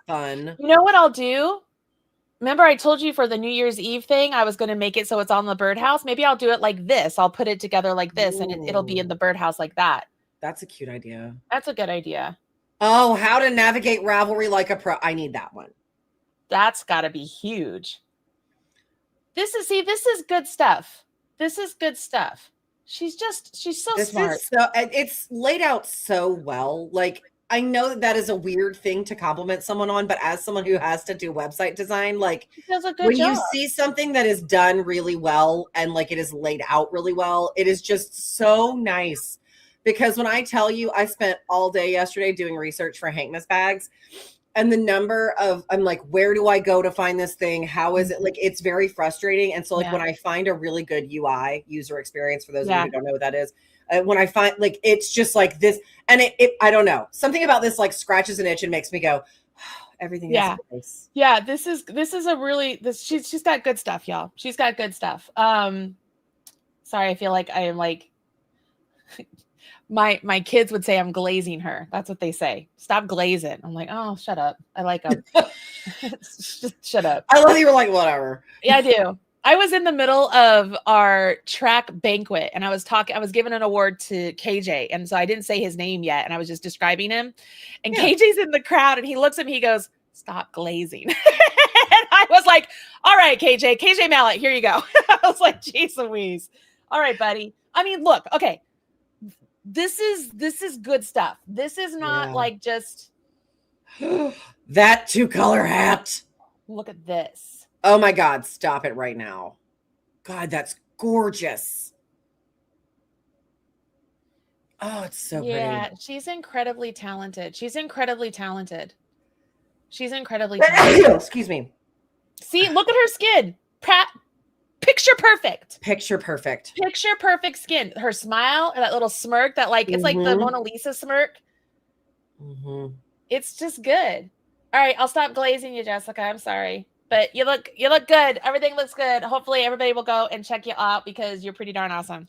B: fun.
A: You know what I'll do? Remember I told you for the New Year's Eve thing, I was going to make it so it's on the birdhouse. Maybe I'll do it like this. I'll put it together like this. Ooh. And it'll be in the birdhouse like that.
B: That's a cute idea.
A: That's a good idea.
B: Oh, how to navigate Ravelry like a pro. I need that one.
A: That's got to be huge. This is good stuff. She's so smart.
B: It's laid out so well. Like, I know that is a weird thing to compliment someone on, but as someone who has to do website design, like when you see something that is done really well and like it is laid out really well, it is just so nice. Because when I tell you, I spent all day yesterday doing research for Hankmas bags. And the number of, I'm like, where do I go to find this thing? How is it? Like, it's very frustrating. And so like when I find a really good UI, user experience, for those of you who don't know what that is, when I find like, it's just like this, and it I don't know, something about this like scratches an itch and makes me go, oh, everything is nice.
A: Yeah. This is a really, she's got good stuff, y'all. She's got good stuff. Sorry. I feel like I am like, my kids would say I'm glazing her. That's what they say. Stop glazing. I'm like, oh, shut up. I like them. Just shut up.
B: I love that you were like, whatever.
A: Yeah, I do. I was in the middle of our track banquet and I was giving an award to KJ. And so I didn't say his name yet. And I was just describing him. And KJ's in the crowd and he looks at me, he goes, stop glazing. And I was like, all right, KJ Mallet, here you go. I was like, geez Louise. All right, buddy. I mean, look, okay. This is good stuff. This is not like just
B: that 2-color hat.
A: Look at this.
B: Oh my God, stop it right now. God, that's gorgeous. Oh, it's so pretty. Yeah,
A: she's incredibly talented.
B: Excuse me.
A: See, look at her skin. Picture perfect skin. Her smile, that little smirk that like, it's like the Mona Lisa smirk. Mm-hmm. It's just good. All right. I'll stop glazing you, Jessica. I'm sorry, but you look good. Everything looks good. Hopefully everybody will go and check you out because you're pretty darn awesome.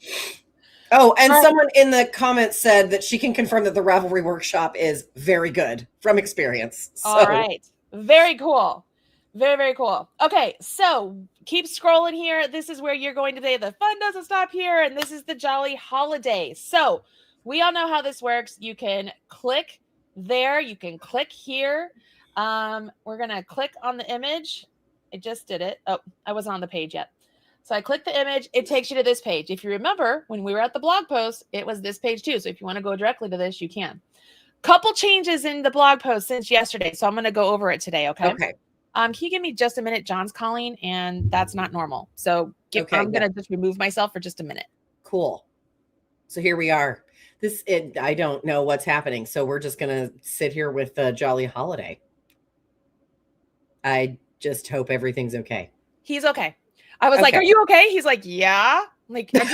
B: Oh, and someone in the comments said that she can confirm that the Ravelry workshop is very good from experience. So.
A: All right. Very cool. Very, very cool. Okay, so keep scrolling here. This is where you're going today. The fun doesn't stop here, and this is the Jolly Holiday. So we all know how this works. You can click there. You can click here. We're going to click on the image. I just did it. Oh, I wasn't on the page yet. So I click the image. It takes you to this page. If you remember, when we were at the blog post, it was this page too. So if you want to go directly to this, you can. Couple changes in the blog post since yesterday. So I'm going to go over it today, okay?
B: Okay.
A: Can you give me just a minute? John's calling, and that's not normal. So I'm going to just remove myself for just a minute.
B: Cool. So here we are. I don't know what's happening. So we're just going to sit here with the Jolly Holiday. I just hope everything's okay.
A: He's okay. I was like, are you okay? He's like, yeah. Like, I'm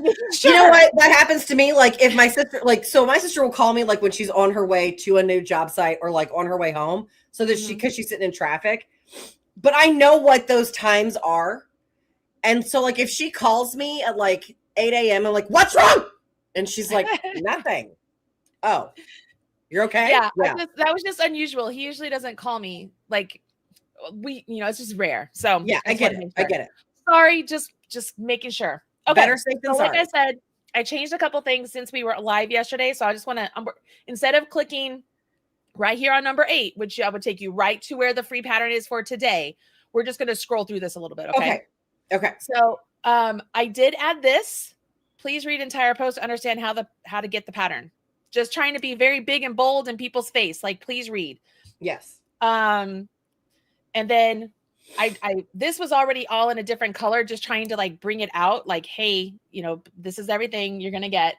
A: just
B: sure. You know what? That happens to me. Like if my sister, so my sister will call me like when she's on her way to a new job site or like on her way home. So that because she's sitting in traffic, but I know what those times are. And so like, if she calls me at like 8 a.m. I'm like, what's wrong? And she's like, nothing. Oh, you're okay.
A: Yeah. That was just unusual. He usually doesn't call me like it's just rare. So
B: yeah, I get it. I get it.
A: Sorry. Just making sure. Okay.
B: Better safe than sorry.
A: Like I said, I changed a couple things since we were live yesterday. So I just want to, instead of clicking right here on number 8, which I would take you right to where the free pattern is for today, we're just going to scroll through this a little bit.
B: Okay.
A: So I did add this. Please read entire post to understand how to get the pattern. Just trying to be very big and bold in people's face. Like, please read.
B: Yes.
A: And then this was already all in a different color, just trying to like bring it out. Like, hey, this is everything you're going to get.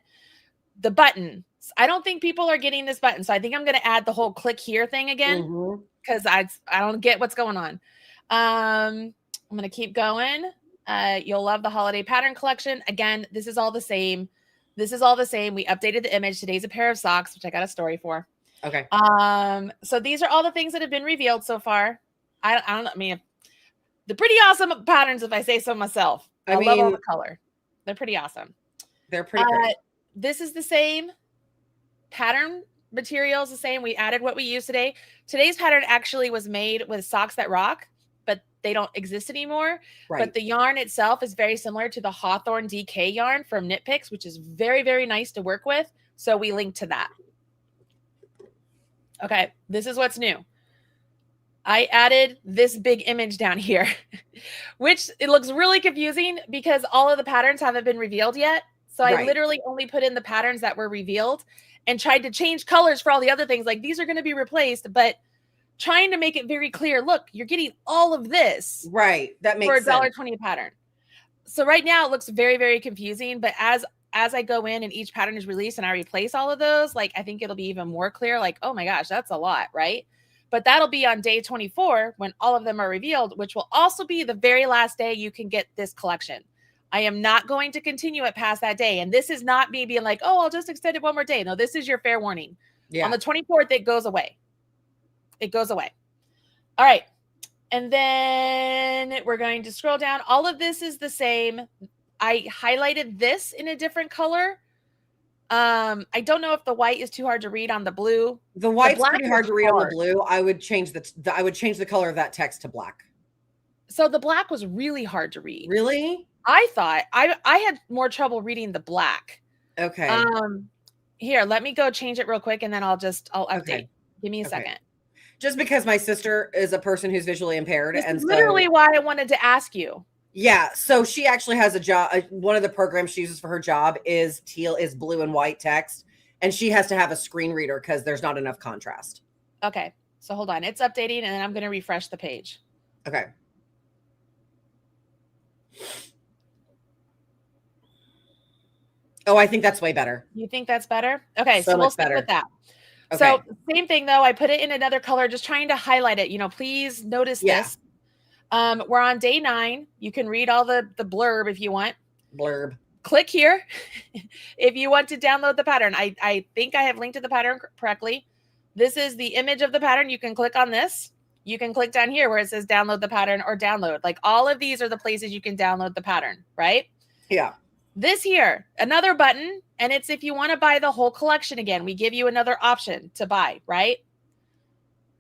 A: The button. I don't think people are getting this button. So I think I'm going to add the whole click here thing again because I don't get what's going on. I'm going to keep going. You'll love the holiday pattern collection. Again, this is all the same. We updated the image. Today's a pair of socks, which I got a story for.
B: Okay.
A: So these are all the things that have been revealed so far. I don't know. I mean, the pretty awesome patterns, if I say so myself. I love all the color. They're pretty awesome.
B: They're pretty great.
A: This is the same. Pattern material is the same. We added what we used today. Today's pattern actually was made with socks that rock, but they don't exist anymore. Right. But the yarn itself is very similar to the Hawthorne DK yarn from Knit Picks, which is very, very nice to work with. So we linked to that. Okay, this is what's new. I added this big image down here, which it looks really confusing because all of the patterns haven't been revealed yet. So I literally only put in the patterns that were revealed and tried to change colors for all the other things. Like, these are going to be replaced, but trying to make it very clear. Look, you're getting all of this.
B: Right. That makes sense.
A: For $1.20 a pattern. So right now it looks very, very confusing, but as I go in and each pattern is released and I replace all of those, like, I think it'll be even more clear. Like, oh my gosh, that's a lot. Right. But that'll be on day 24 when all of them are revealed, which will also be the very last day you can get this collection. I am not going to continue it past that day. And this is not me being like, oh, I'll just extend it one more day. No, this is your fair warning. Yeah. On the 24th, it goes away. It goes away. All right. And then we're going to scroll down. All of this is the same. I highlighted this in a different color. I don't know if the white is too hard to read on the blue.
B: The white's pretty hard to read on the blue. I would change the color of that text to black.
A: So the black was really hard to read.
B: Really?
A: I thought I had more trouble reading the black.
B: Okay.
A: Here, let me go change it real quick and then I'll update. Okay. Give me a second.
B: Just because my sister is a person who's visually impaired.
A: This is literally why I wanted to ask you.
B: Yeah. So she actually has a job. One of the programs she uses for her job is blue and white text. And she has to have a screen reader because there's not enough contrast.
A: Okay. So hold on. It's updating and then I'm going to refresh the page.
B: Okay. Oh, I think that's way better.
A: You think that's better? Okay. So we'll stick with that. Okay. So same thing though. I put it in another color, just trying to highlight it. Please notice this. We're on day 9. You can read all the blurb if you want.
B: Blurb.
A: Click here if you want to download the pattern. I think I have linked to the pattern correctly. This is the image of the pattern. You can click on this. You can click down here where it says download the pattern or download. Like, all of these are the places you can download the pattern, right?
B: Yeah.
A: This here, another button, and it's if you want to buy the whole collection again, we give you another option to buy, right?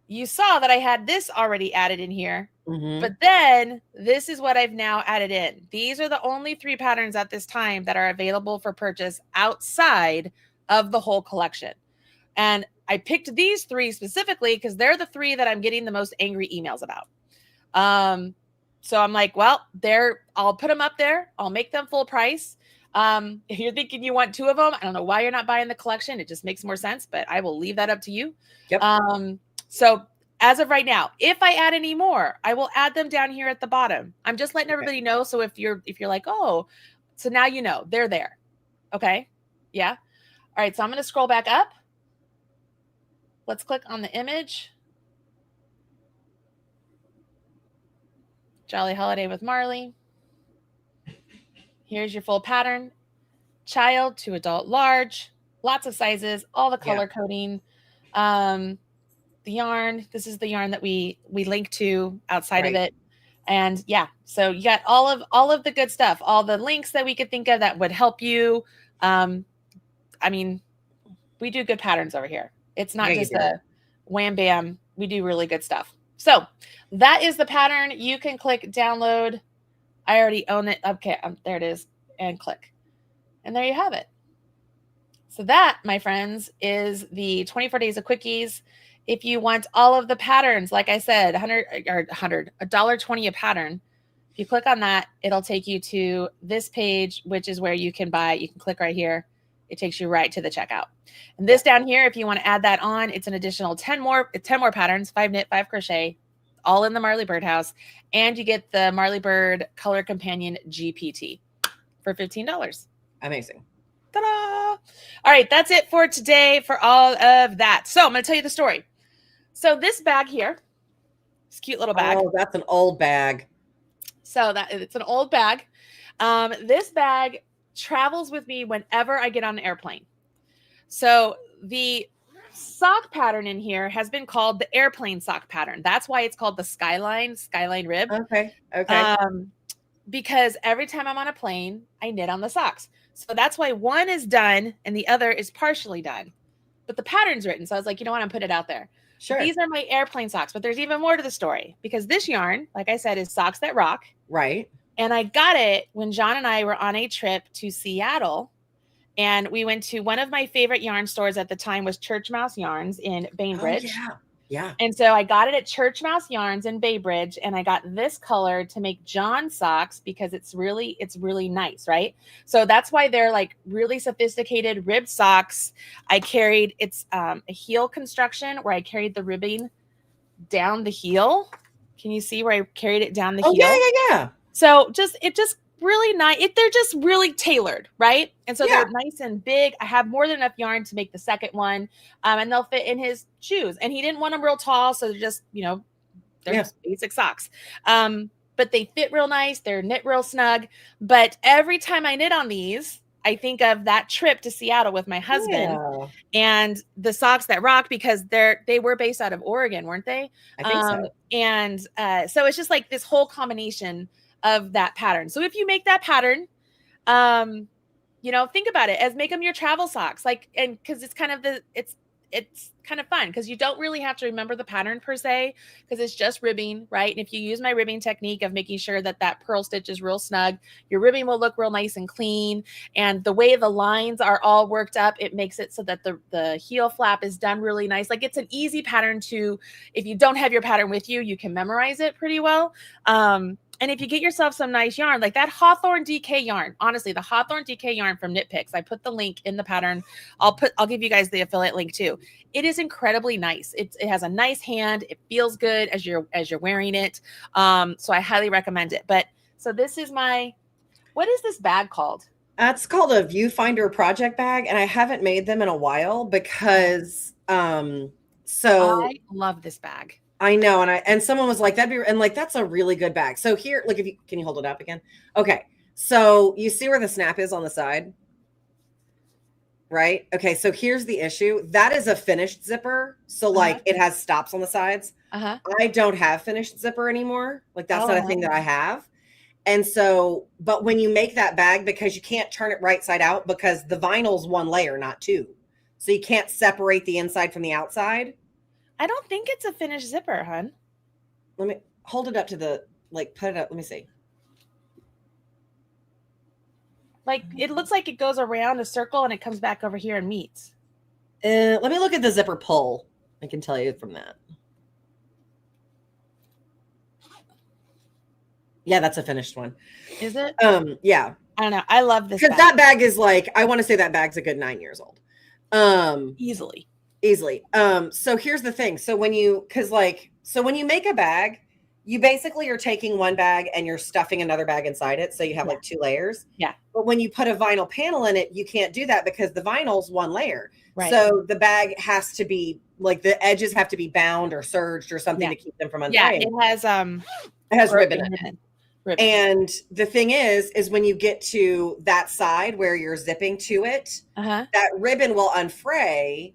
A: You saw that I had this already added in here. But then this is what I've now added in. These are the only 3 patterns at this time that are available for purchase outside of the whole collection. And I picked these 3 specifically because they're the 3 that I'm getting the most angry emails about. So I'm like, well, I'll put them up there. I'll make them full price. If you're thinking you want 2 of them, I don't know why you're not buying the collection. It just makes more sense, but I will leave that up to you.
B: Yep.
A: So as of right now, if I add any more, I will add them down here at the bottom. I'm just letting everybody know. So if you're like, oh, so now you know they're there. Okay. Yeah. All right. So I'm going to scroll back up. Let's click on the image. Jolly Holiday with Marley. Here's your full pattern. Child to adult large. Lots of sizes. All the color coding. The yarn. This is the yarn that we link to outside of it. And yeah, so you got all of the good stuff. All the links that we could think of that would help you. I mean, we do good patterns over here. It's not just a wham bam. We do really good stuff. So that is the pattern. You can click download. I already own it. Okay, there it is. And click. And there you have it. So that, my friends, is the 24 Days of Quickies. If you want all of the patterns, like I said, $1.20 a pattern. If you click on that, it'll take you to this page, which is where you can buy. You can click right here. It takes you right to the checkout. And this down here, if you want to add that on, it's an additional 10 more patterns, 5 knit, 5 crochet, all in the Marley Bird house. And you get the Marley Bird Color Companion GPT for $15.
B: Amazing.
A: Ta-da! All right, that's it for today for all of that. So I'm going to tell you the story. So this bag here, this cute little bag.
B: Oh, that's an old bag.
A: So it's an old bag. This bag travels with me whenever I get on an airplane. So the sock pattern in here has been called the airplane sock pattern. That's why it's called the skyline rib.
B: Okay.
A: Because every time I'm on a plane, I knit on the socks. So that's why one is done and the other is partially done. But the pattern's written. So I was like, you know what? I'm putting it out there. Sure. These are my airplane socks, but there's even more to the story because this yarn, like I said, is Socks That Rock.
B: Right.
A: And I got it when John and I were on a trip to Seattle. And we went to one of my favorite yarn stores at the time was Church Mouse Yarns in Bainbridge.
B: Oh, yeah.
A: And so I got it at Church Mouse Yarns in Baybridge, and I got this color to make John socks because it's really nice, right? So that's why they're like really sophisticated ribbed socks. I carried it's a heel construction where I carried the ribbing down the heel. Can you see where I carried it down the heel?
B: Yeah.
A: So it just really nice. They're just really tailored, right? And so they're nice and big. I have more than enough yarn to make the second one, and they'll fit in his shoes. And he didn't want them real tall, so they're just, they're just basic socks. But they fit real nice. They're knit real snug. But every time I knit on these, I think of that trip to Seattle with my husband and the Socks That Rock because they were based out of Oregon, weren't they?
B: I think so.
A: And so it's just like this whole combination of that pattern. So if you make that pattern, think about it as make them your travel socks, and because it's kind of it's kind of fun because you don't really have to remember the pattern per se because it's just ribbing, right? And if you use my ribbing technique of making sure that pearl stitch is real snug, your ribbing will look real nice and clean. And the way the lines are all worked up, it makes it so that the heel flap is done really nice. Like it's an easy pattern to, if you don't have your pattern with you, you can memorize it pretty well. And if you get yourself some nice yarn, like that Hawthorne DK yarn, honestly, the Hawthorne DK yarn from Knit Picks, I put the link in the pattern. I'll give you guys the affiliate link too. It is incredibly nice. It has a nice hand. It feels good as you're wearing it. So I highly recommend it. But so this is what is this bag called?
B: It's called a Viewfinder project bag, and I haven't made them in a while because I
A: love this bag.
B: I know. And someone was like, that's a really good bag. So here, can you hold it up again? Okay. So you see where the snap is on the side, right? Okay. So here's the issue. That is a finished zipper. So it has stops on the sides. I don't have finished zipper anymore. Like that's not a thing that I have. And so, but when you make that bag, because you can't turn it right side out because the vinyl's one layer, not two. So you can't separate the inside from the outside.
A: I don't think it's a finished zipper, hon.
B: hold it up to the, like, put it up. Let me see.
A: Like, it looks like it goes around a circle and it comes back over here and meets.
B: Let me look at the zipper pull. I can tell you from that. Yeah, that's a finished one.
A: Is it?
B: Yeah.
A: I don't know. I love this
B: because that bag is like, I want to say that bag's a good 9 years old.
A: Easily.
B: So here's the thing. So when you make a bag, you basically are taking one bag and you're stuffing another bag inside it. So you have like 2 layers.
A: Yeah.
B: But when you put a vinyl panel in it, you can't do that because the vinyl's one layer.
A: Right.
B: So the bag has to be like, the edges have to be bound or serged or something to keep them from untying.
A: Yeah, it has
B: ribbon in it. And the thing is when you get to that side where you're zipping to it, that ribbon will unfray,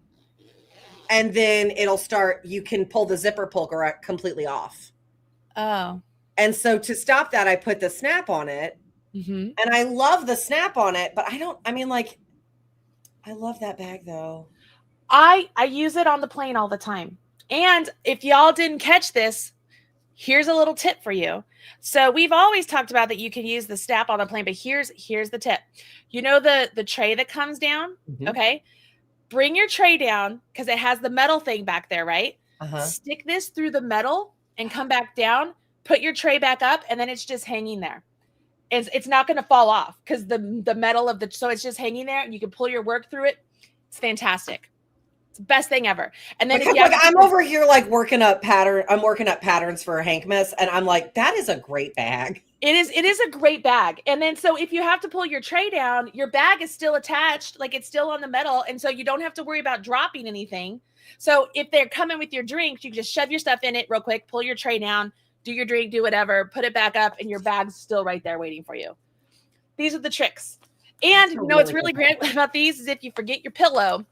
B: and then it'll start, you can pull the zipper pull completely off.
A: Oh.
B: And so to stop that, I put the snap on it. And I love the snap on it, but I love that bag though.
A: I use it on the plane all the time. And if y'all didn't catch this, here's a little tip for you. So we've always talked about that you can use the snap on the plane, but here's the tip. You know the tray that comes down? Okay. Bring your tray down because it has the metal thing back there, right? Stick this through the metal and come back down, put your tray back up, and then it's just hanging there. It's not going to fall off because the metal so it's just hanging there and you can pull your work through it. It's fantastic. It's the best thing ever. And then
B: I'm over here like working up patterns for Hank Miss, and I'm like, that is a great bag.
A: It is a great bag. And then so if you have to pull your tray down, your bag is still attached, like it's still on the metal, and so you don't have to worry about dropping anything. So if they're coming with your drinks, you can just shove your stuff in it real quick, pull your tray down, do your drink, do whatever, put it back up, and your bag's still right there waiting for you. These are the tricks. And you know what's really great about these is if you forget your pillow,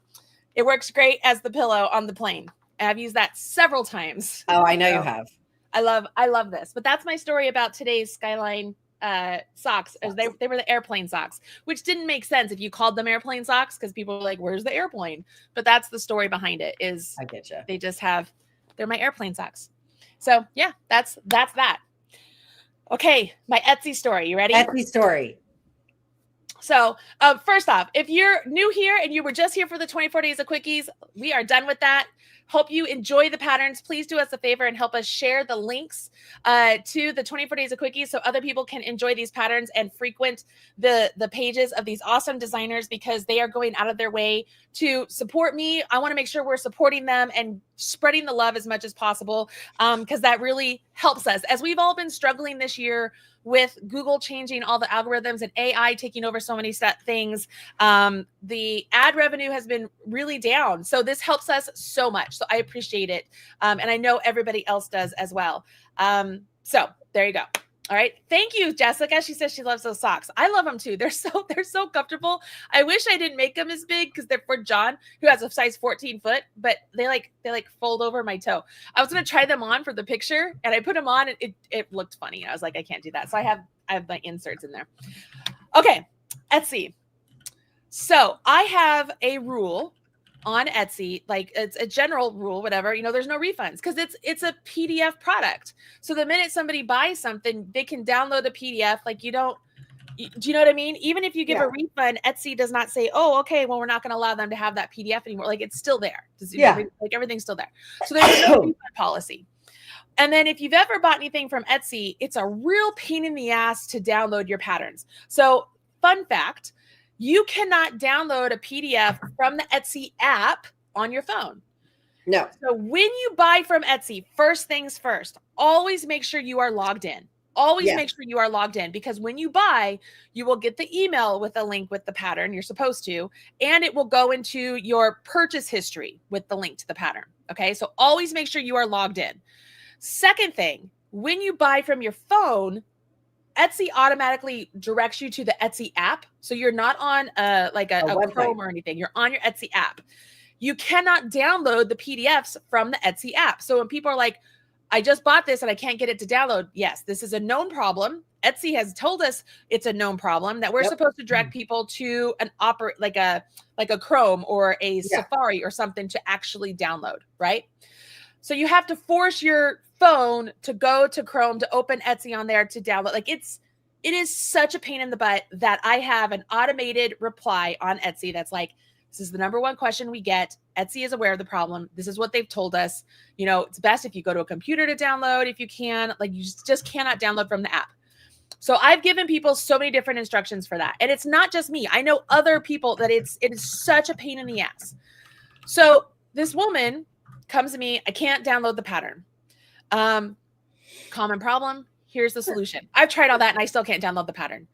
A: it works great as the pillow on the plane. And I've used that several times.
B: Oh, I know you have.
A: I love this. But that's my story about today's Skyline socks. As they were the airplane socks, which didn't make sense if you called them airplane socks because people were like, where's the airplane? But that's the story behind it. Is
B: I get you.
A: They're my airplane socks. So yeah, that's that. Okay, my Etsy story. You ready?
B: Etsy story.
A: So first off, if you're new here and you were just here for the 24 Days of Quickies, we are done with that. Hope you enjoy the patterns. Please do us a favor and help us share the links to the 24 Days of Quickies so other people can enjoy these patterns and frequent the pages of these awesome designers because they are going out of their way to support me. I want to make sure we're supporting them and spreading the love as much as possible because that really helps us. As we've all been struggling this year with Google changing all the algorithms and AI taking over so many things, the ad revenue has been really down. So this helps us so much. So I appreciate it. And I know everybody else does as well. So there you go. All right. Thank you, Jessica. She says she loves those socks. I love them too. They're so comfortable. I wish I didn't make them as big because they're for John, who has a size 14 foot, but they fold over my toe. I was going to try them on for the picture and I put them on and it looked funny. I was like, I can't do that. So I have my inserts in there. Okay. Etsy. So I have a rule on Etsy, like it's a general rule, whatever, there's no refunds because it's a PDF product. So the minute somebody buys something, they can download a PDF. Like do you know what I mean? Even if you give a refund, Etsy does not say, oh, okay, well, we're not going to allow them to have that PDF anymore. Like it's still there. Like everything's still there. So there's no refund policy. And then if you've ever bought anything from Etsy, it's a real pain in the ass to download your patterns. So fun fact, you cannot download a PDF from the Etsy app on your phone.
B: No.
A: So when you buy from Etsy, first things first, always make sure you are logged in. Always make sure you are logged in because when you buy, you will get the email with a link with the pattern you're supposed to, and it will go into your purchase history with the link to the pattern. Okay. So always make sure you are logged in. Second thing, when you buy from your phone, Etsy automatically directs you to the Etsy app. So you're not on a Chrome or anything. You're on your Etsy app. You cannot download the PDFs from the Etsy app. So when people are like, I just bought this and I can't get it to download. Yes, this is a known problem. Etsy has told us it's a known problem that we're supposed to direct people to an like a Chrome or a Safari or something to actually download, right? So you have to force your phone to go to Chrome to open Etsy on there to download. Like it is such a pain in the butt that I have an automated reply on Etsy that's like, this is the number one question we get. Etsy is aware of the problem. This is what they've told us. You know, it's best if you go to a computer to download if you can. Like you just cannot download from the app. So I've given people so many different instructions for that. And it's not just me. I know other people that it is such a pain in the ass. So this woman comes to me. I can't download the pattern. Common problem. Here's the solution. I've tried all that and I still can't download the pattern.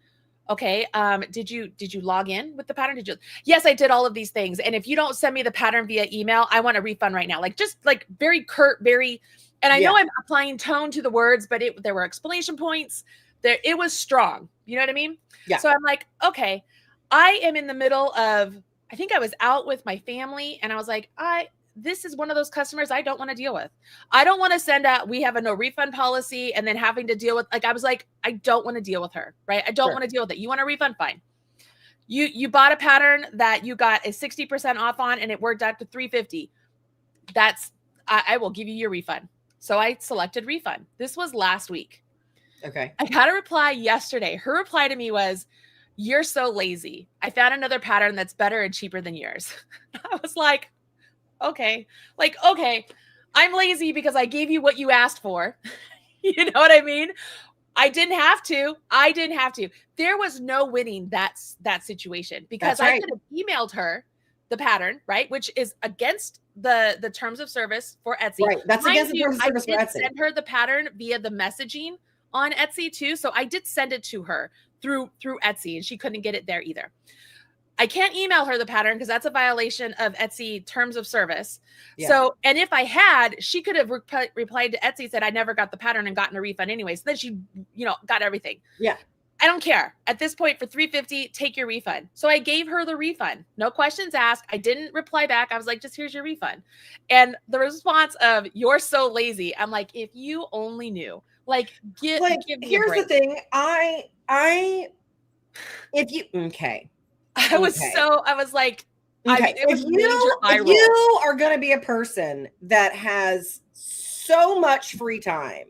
A: Okay. Did you log in with the pattern? Yes, I did all of these things. And if you don't send me the pattern via email, I want a refund right now. Like just like very curt, and I know I'm applying tone to the words, but there were exclamation points there. It was strong. You know what I mean? Yeah. So I'm like, okay, I am in the middle of, I think I was out with my family and I was like, this is one of those customers I don't want to deal with. I don't want to send out, we have a no refund policy and then having to deal with, like, I was like, I don't want to deal with her, right? I don't want to deal with it. You want a refund? Fine. You bought a pattern that you got a 60% off on and it worked out to $350. I will give you your refund. So I selected refund. This was last week. Okay. I got a reply yesterday. Her reply to me was, you're so lazy. I found another pattern that's better and cheaper than yours. I was like, okay, I'm lazy because I gave you what you asked for. You know what I mean? I didn't have to. There was no winning that situation because I could have emailed her the pattern, right? Which is against the terms of service for Etsy. Right. That's against the terms of service for Etsy. I did send her the pattern via the messaging on Etsy too. So I did send it to her through Etsy and she couldn't get it there either. I can't email her the pattern because that's a violation of Etsy terms of service. Yeah. So, and if I had, she could have replied to Etsy, said, I never got the pattern and gotten a refund anyway. So then she, got everything. Yeah. I don't care. At this point for $350, take your refund. So I gave her the refund. No questions asked. I didn't reply back. I was like, just here's your refund. And the response of, you're so lazy. I'm like, if you only knew, give me here's the thing.
B: Okay.
A: I was like,
B: okay. If you are going to be a person that has so much free time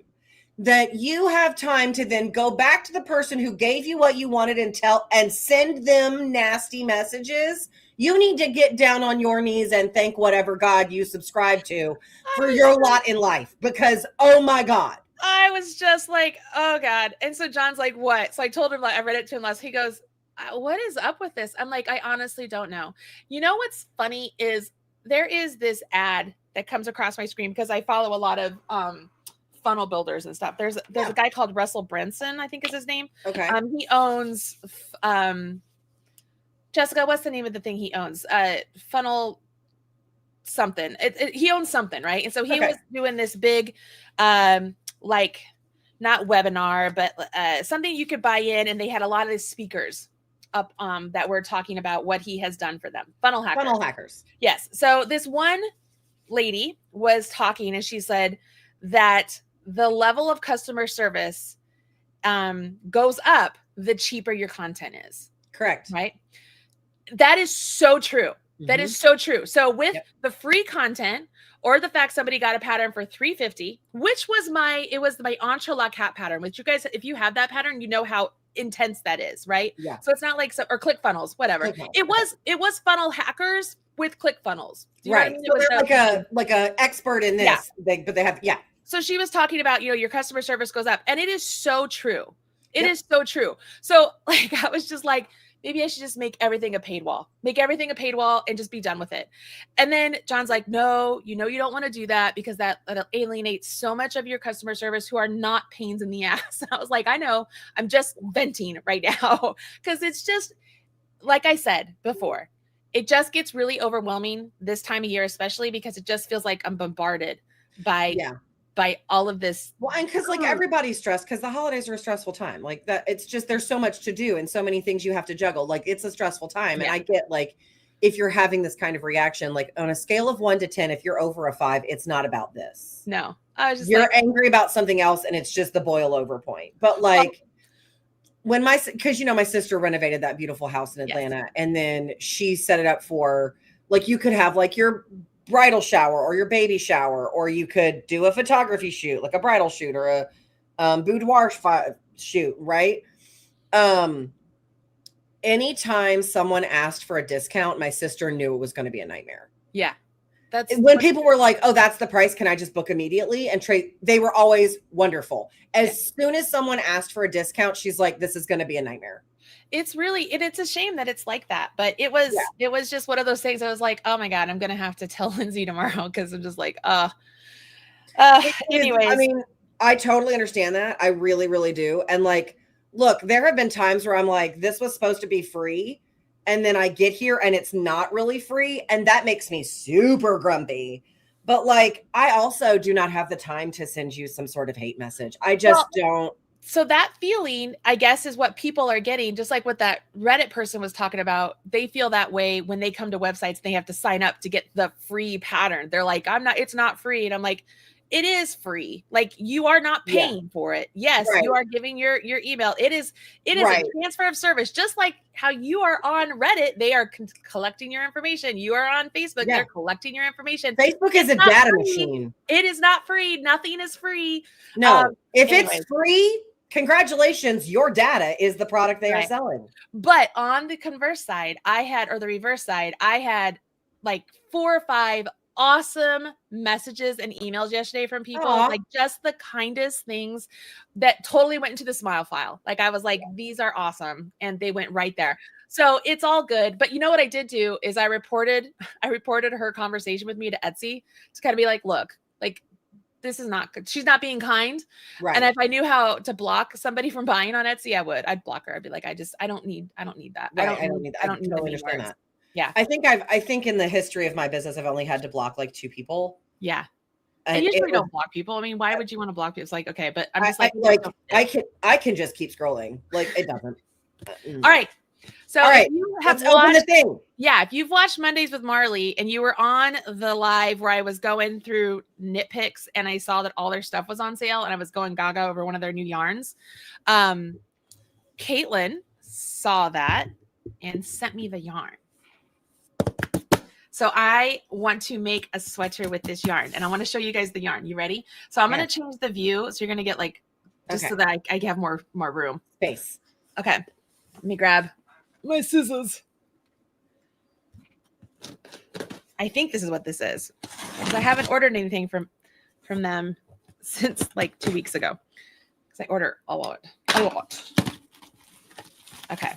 B: that you have time to then go back to the person who gave you what you wanted and send them nasty messages, you need to get down on your knees and thank whatever God you subscribe to for your lot in life, because, oh my God.
A: I was just like, oh God. And so John's like, what? So I told him, I read it to him last, he goes, what is up with this? I'm like, I honestly don't know. You know, what's funny is there is this ad that comes across my screen because I follow a lot of funnel builders and stuff. There's a guy called Russell Brunson, I think is his name. Okay. He owns, Jessica, what's the name of the thing he owns? Funnel something. He owns something, right? And so he was doing this big, not webinar, but something you could buy in, and they had a lot of these speakers up that were talking about what he has done for them. Funnel hackers. Yes. So this one lady was talking and she said that the level of customer service goes up the cheaper your content is.
B: Correct.
A: Right. That is so true. Mm-hmm. That is so true. So with the free content, or the fact somebody got a pattern for $350, which was my Entre-La Cat pattern, which you guys, if you have that pattern, you know how intense that is, right? Yeah. So it's not like or ClickFunnels, whatever. It was funnel hackers with ClickFunnels.
B: Right. I mean? So they're like a expert in this, but they have,
A: So she was talking about, your customer service goes up, and it is so true. It is so true. So I was just like, maybe I should just make everything a paid wall. Make everything a paid wall and just be done with it. And then John's like, no, you don't want to do that because that'll alienate so much of your customer service who are not pains in the ass. And I was like, I know, I'm just venting right now because it's just, like I said before, it just gets really overwhelming this time of year, especially because it just feels like I'm bombarded by all of this.
B: Well, and because everybody's stressed because the holidays are a stressful time. It's just, there's so much to do and so many things you have to juggle. It's a stressful time. And I get if you're having this kind of reaction, on a scale of 1 to 10, if you're over a 5, it's not about this.
A: No, I was just
B: you're angry about something else and it's just the boil over point. But when because my sister renovated that beautiful house in Atlanta, and then she set it up for you could have your bridal shower or your baby shower, or you could do a photography shoot, like a bridal shoot or a boudoir shoot, right? Anytime someone asked for a discount, my sister knew it was going to be a nightmare.
A: Yeah. That's
B: when people were like, oh, that's the price, can I just book immediately? And they were always wonderful. As soon as someone asked for a discount, she's like, this is going to be a nightmare.
A: It's really, and it's a shame that it's like that, but it was just one of those things. I was like, oh my God, I'm going to have to tell Lindsey tomorrow. Cause I'm just like, anyways.
B: I mean, I totally understand that. I really, really do. And like, look, there have been times where I'm like, this was supposed to be free. And then I get here and it's not really free. And that makes me super grumpy. But like, I also do not have the time to send you some sort of hate message. I just don't.
A: So that feeling, I guess, is what people are getting, just like what that Reddit person was talking about. They feel that way when they come to websites, they have to sign up to get the free pattern. They're like, it's not free. And I'm like, it is free. Like, you are not paying for it. Yes, you are giving your email. It is a transfer of service, just like how you are on Reddit. They are collecting your information. You are on Facebook. They're collecting your information.
B: Facebook is a data machine.
A: It is not free. Nothing is free.
B: No, if it's free, congratulations, your data is the product they are selling.
A: But on the converse side, the reverse side, I had like 4 or 5 awesome messages and emails yesterday from people. Like, just the kindest things that totally went into the smile file. Like, I was like, these are awesome. And they went right there. So it's all good. But you know what I did do is I reported her conversation with me to Etsy to kind of be like, look, like, this is not good. She's not being kind. Right. And if I knew how to block somebody from buying on Etsy, I would. I'd block her. I'd be like, I don't need that.
B: Right. I don't need that. I don't totally understand that. Yeah. I think in the history of my business, I've only had to block like 2 people.
A: Yeah. And usually don't block people. I mean, why would you want to block people? It's like, okay, but I'm just
B: I can just keep scrolling. Like, it doesn't.
A: All right. So if you have
B: open the thing.
A: Yeah, if you've watched Mondays with Marley and you were on the live where I was going through nitpicks and I saw that all their stuff was on sale and I was going gaga over one of their new yarns, Caitlin saw that and sent me the yarn. So I want to make a sweater with this yarn and I want to show you guys the yarn. You ready? So I'm going to change the view. So you're going to get like, just so that I have more room.
B: Space.
A: Okay. Let me grab my scissors. I think this is what this is because I haven't ordered anything from them since like 2 weeks ago because I order a lot. Okay.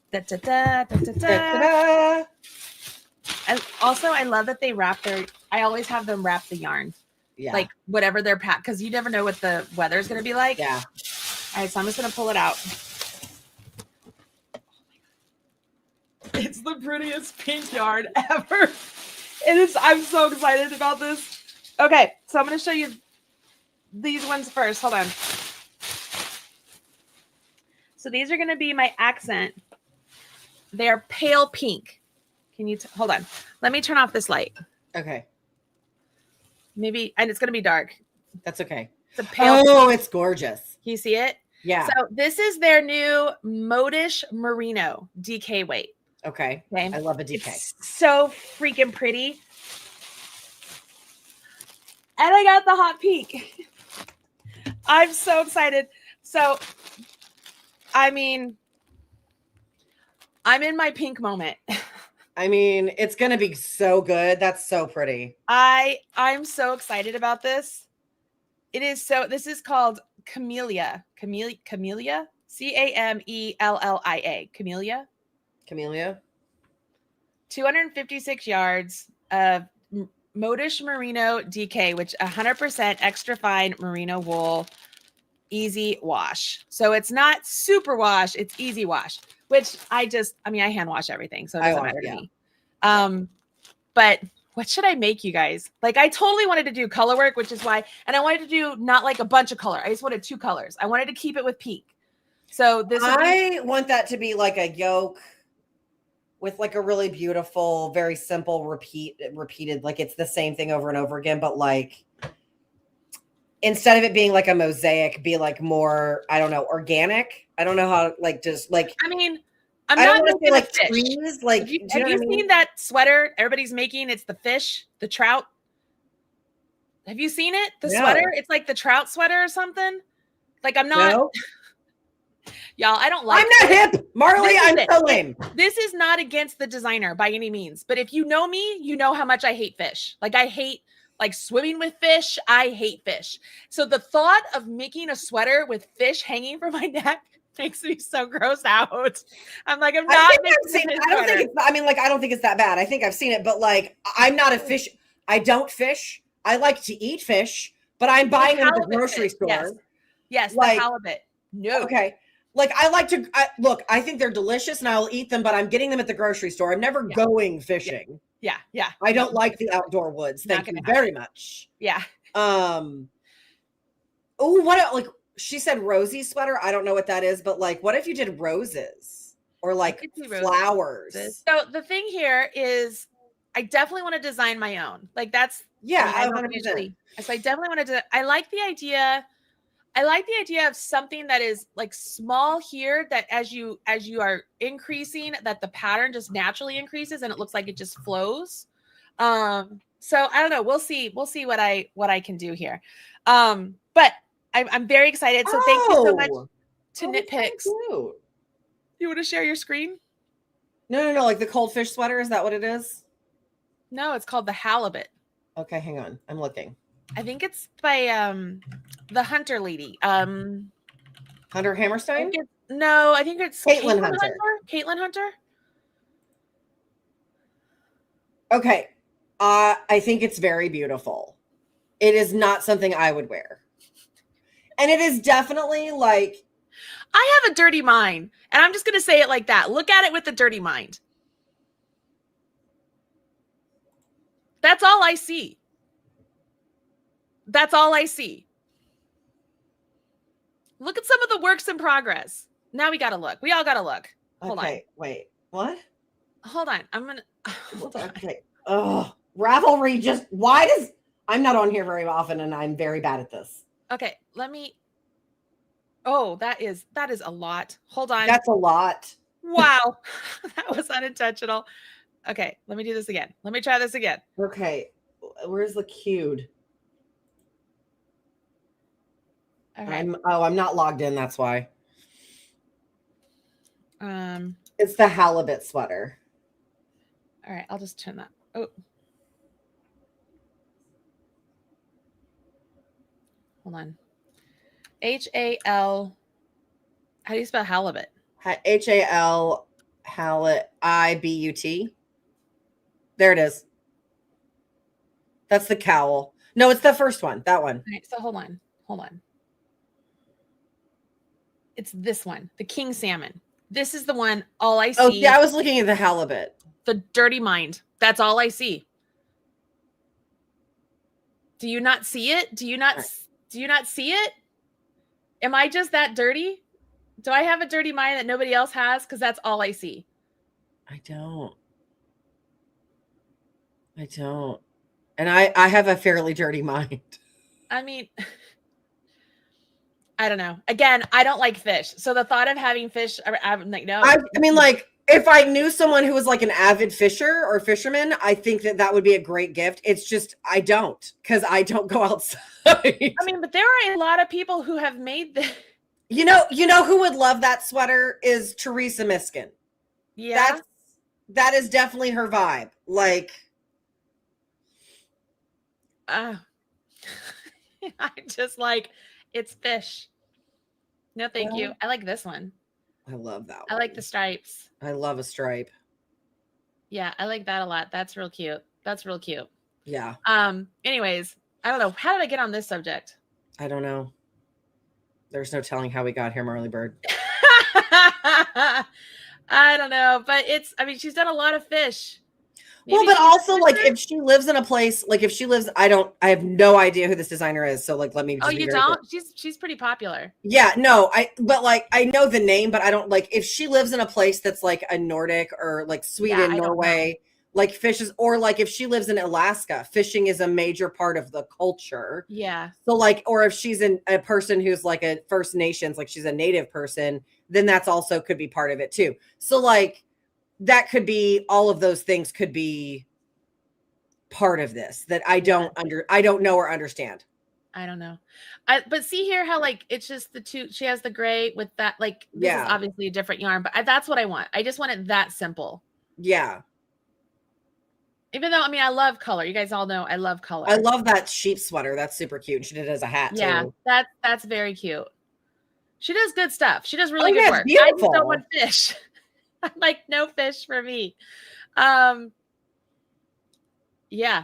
A: Da, da, da, da, da, da. And also, I love that they I always have them wrap the yarn. Yeah. Like whatever they're packed, because you never know what the weather is going to be like.
B: Yeah.
A: All right, so I'm just going to pull it out. It's the prettiest pink yarn ever. I'm so excited about this. Okay, so I'm going to show you these ones first. Hold on. So these are going to be my accent. They're pale pink. Can you hold on? Let me turn off this light.
B: Okay.
A: Maybe, and it's going to be dark.
B: That's okay.
A: It's a pale
B: pink. It's gorgeous.
A: Can you see it?
B: Yeah.
A: So this is their new modish merino DK weight.
B: Okay. I love a DK.
A: It's so freaking pretty. And I got the hot pink. I'm so excited. So, I mean, I'm in my pink moment.
B: I mean, it's going to be so good. That's so pretty.
A: I'm so excited about this. This is called Camellia. Camellia? Camellia.
B: Camellia.
A: 256 yards of modish merino DK, which 100% extra fine merino wool, easy wash. So it's not super wash, it's easy wash, which I hand wash everything. So it doesn't matter to me. But what should I make, you guys? Like, I totally wanted to do color work, which is why, and I wanted to do not like a bunch of color. I just wanted 2 colors. I wanted to keep it with pink. So I
B: want that to be like a yoke with like a really beautiful, very simple repeated, like it's the same thing over and over again, but like instead of it being like a mosaic, be like more, I don't know, organic. I don't know how, like, just like,
A: I mean, I'm
B: I
A: not
B: don't want to say like
A: fish.
B: trees. Like,
A: have you seen that sweater everybody's making? It's the fish, the trout. Have you seen it? The sweater? It's like the trout sweater or something. Like, I'm not. No. Y'all, I don't like.
B: I'm not hip, Marley. I'm so lame.
A: This is not against the designer by any means, but if you know me, you know how much I hate fish. Like, I hate like swimming with fish. I hate fish. So the thought of making a sweater with fish hanging from my neck makes me so gross out. I'm like, I'm not.
B: I don't think it's that bad. I think I've seen it, but like, I'm not a fish. I don't fish. I like to eat fish, but I'm buying them at the grocery store.
A: Yes, like, the halibut. No.
B: Okay. Like, I like to look, I think they're delicious and I'll eat them, but I'm getting them at the grocery store. I'm never going fishing.
A: Yeah.
B: I don't like the outdoor woods. Thank you very much.
A: Yeah.
B: Oh, like she said rosy sweater. I don't know what that is, but like, what if you did roses or like flowers?
A: So the thing here is I definitely want to design my own. Like, that's
B: so
A: I definitely want to I like the idea of something that is like small here, that as you are increasing, that the pattern just naturally increases and it looks like it just flows. So I don't know. We'll see what I can do here. But I'm very excited. So thank you so much to Nitpicks. You want to share your screen?
B: No. Like the cold fish sweater. Is that what it is?
A: No, it's called the halibut.
B: Okay, hang on. I'm looking.
A: I think it's by the Hunter lady.
B: Hunter Hammerstein?
A: I think it's
B: Caitlin Hunter.
A: Caitlin Hunter.
B: Okay. I think it's very beautiful. It is not something I would wear. And it is definitely like,
A: I have a dirty mind, and I'm just going to say it like that. Look at it with a dirty mind. That's all I see. That's all I see. Look at some of the works in progress. Now we got to look. We all got to look. Hold on.
B: Wait. What?
A: Hold on. I'm going to.
B: Okay. Oh, Ravelry I'm not on here very often and I'm very bad at this.
A: Okay. Let me. Oh, that is a lot. Hold on.
B: That's a lot.
A: Wow. That was unintentional. Okay. Let me do this again. Let me try this again.
B: Okay. Where's the cued?
A: Okay.
B: I'm not logged in. That's why.
A: It's
B: the halibut sweater.
A: All right. I'll just turn that. Oh, hold on. HAL. How do you spell halibut?
B: HAL halibut IBUT. There it is. That's the cowl. No, it's the first one. That one.
A: All right, so hold on. It's this one, the king salmon. This is the one. All I see.
B: Oh, yeah, I was looking at the halibut.
A: The dirty mind. That's all I see. Do you not see it? Do you not see it? Am I just that dirty? Do I have a dirty mind that nobody else has? Because that's all I see.
B: I don't. And I have a fairly dirty mind.
A: I mean, I don't know. Again, I don't like fish. So the thought of having fish, I'm like, no.
B: I mean, like, if I knew someone who was like an avid fisher or fisherman, I think that would be a great gift. It's just, I don't, because I don't go outside. I
A: mean, but there are a lot of people who have made this.
B: You know who would love that sweater is Teresa Miskin.
A: Yeah.
B: That is definitely her vibe. Like,
A: I just like, it's fish. No, thank you. I like this one.
B: I love that one.
A: I like the stripes.
B: I love a stripe.
A: Yeah, I like that a lot. That's real cute.
B: Yeah.
A: Anyways, I don't know. How did I get on this subject?
B: I don't know. There's no telling how we got here, Marley Bird.
A: I don't know, but she's done a lot of fish.
B: Maybe but also like if she lives in a place, like if she lives, I have no idea who this designer is. So like, let me.
A: Oh, you don't? She's pretty popular.
B: Yeah, no, but like, I know the name, but I don't like if she lives in a place that's like a Nordic or like Sweden, Norway, Like fishes, or like if she lives in Alaska, fishing is a major part of the culture.
A: Yeah.
B: So like, or if she's a person who's like a First Nations, like she's a native person, then that's also could be part of it too. So like that could be, all of those things could be part of this that I don't know or understand.
A: I don't know. But see here how like it's just the two, she has the gray with that, like this is obviously a different yarn, but that's what I want. I just want it that simple.
B: Yeah.
A: Even though, I mean, I love color. You guys all know I love color.
B: I love that sheep sweater. That's super cute. She did it as a hat too.
A: That's very cute. She does good stuff. She does really good work.
B: Beautiful.
A: I just don't want fish. I'm like, no fish for me. Yeah.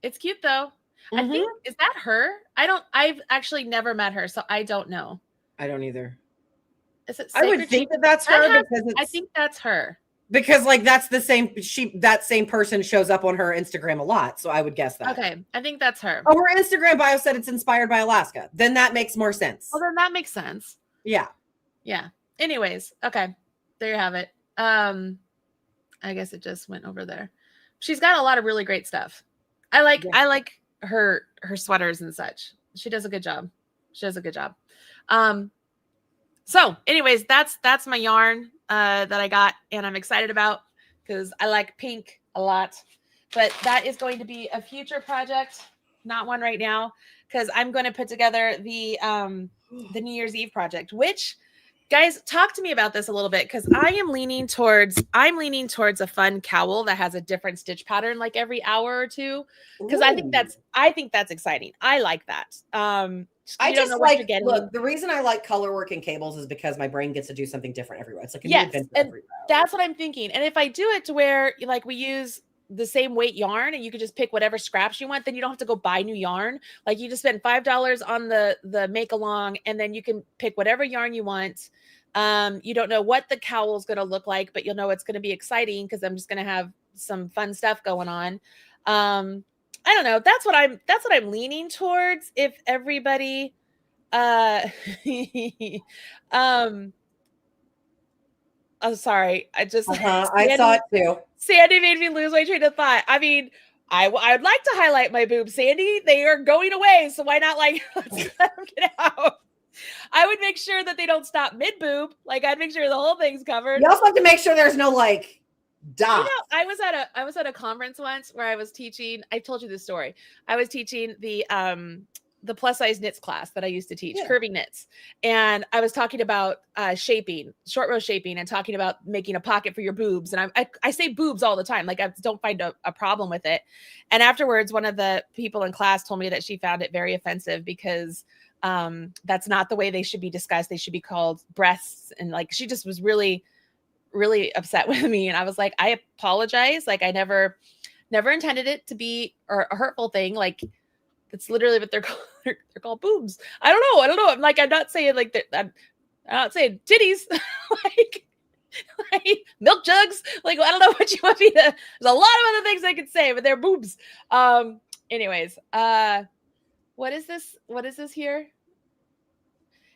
A: It's cute though. I think, is that her? I've actually never met her, so I don't know.
B: I don't either.
A: Is it
B: I would think that that's her because
A: I think that's her.
B: Because like that's the same, that same person shows up on her Instagram a lot. So I would guess that.
A: Okay. I think that's her.
B: Oh, her Instagram bio said it's inspired by Alaska. Then that makes more sense.
A: Well, then that makes sense.
B: Yeah.
A: Yeah. Anyways. Okay. There you have it. I guess it just went over there. She's got a lot of really great stuff. I like her sweaters and such. She does a good job. So anyways, that's my yarn that I got and I'm excited about because I like pink a lot. But that is going to be a future project, not one right now, because I'm going to put together the New Year's Eve project, which, guys, talk to me about this a little bit because I'm leaning towards a fun cowl that has a different stitch pattern like every hour or two because I think that's exciting. I like that.
B: I just like, look, the reason I like color work and cables is because my brain gets to do something different everywhere. It's like a new adventure everywhere.
A: That's what I'm thinking. And if I do it to where like we use the same weight yarn and you could just pick whatever scraps you want, then you don't have to go buy new yarn. Like you just spend $5 on the make along and then you can pick whatever yarn you want. You don't know what the cowl is going to look like, but you'll know it's going to be exciting because I'm just going to have some fun stuff going on. I don't know. That's what I'm leaning towards. If everybody, oh, sorry. I
B: saw it too.
A: Sandy made me lose my train of thought. I mean, I would like to highlight my boobs, Sandy. They are going away. So why not let's let them get out? I would make sure that they don't stop mid boob. Like I'd make sure the whole thing's covered.
B: You also have to make sure there's no dot.
A: I was at a conference once where I was teaching. I told you this story. I was teaching the plus size knits class that I used to teach, curving knits, and I was talking about shaping, short row shaping, and talking about making a pocket for your boobs. And I say boobs all the time. Like I don't find a problem with it. And afterwards, one of the people in class told me that she found it very offensive because that's not the way they should be discussed. They should be called breasts. And like she just was really upset with me. And I was like, I apologize. Like I never intended it to be a hurtful thing. Like that's literally what they're called. They're called boobs. I don't know. I'm like, I'm not saying I'm not saying titties, like milk jugs. Like, I don't know what you want me to, there's a lot of other things I could say, but they're boobs. Anyways, what is this? What is this here?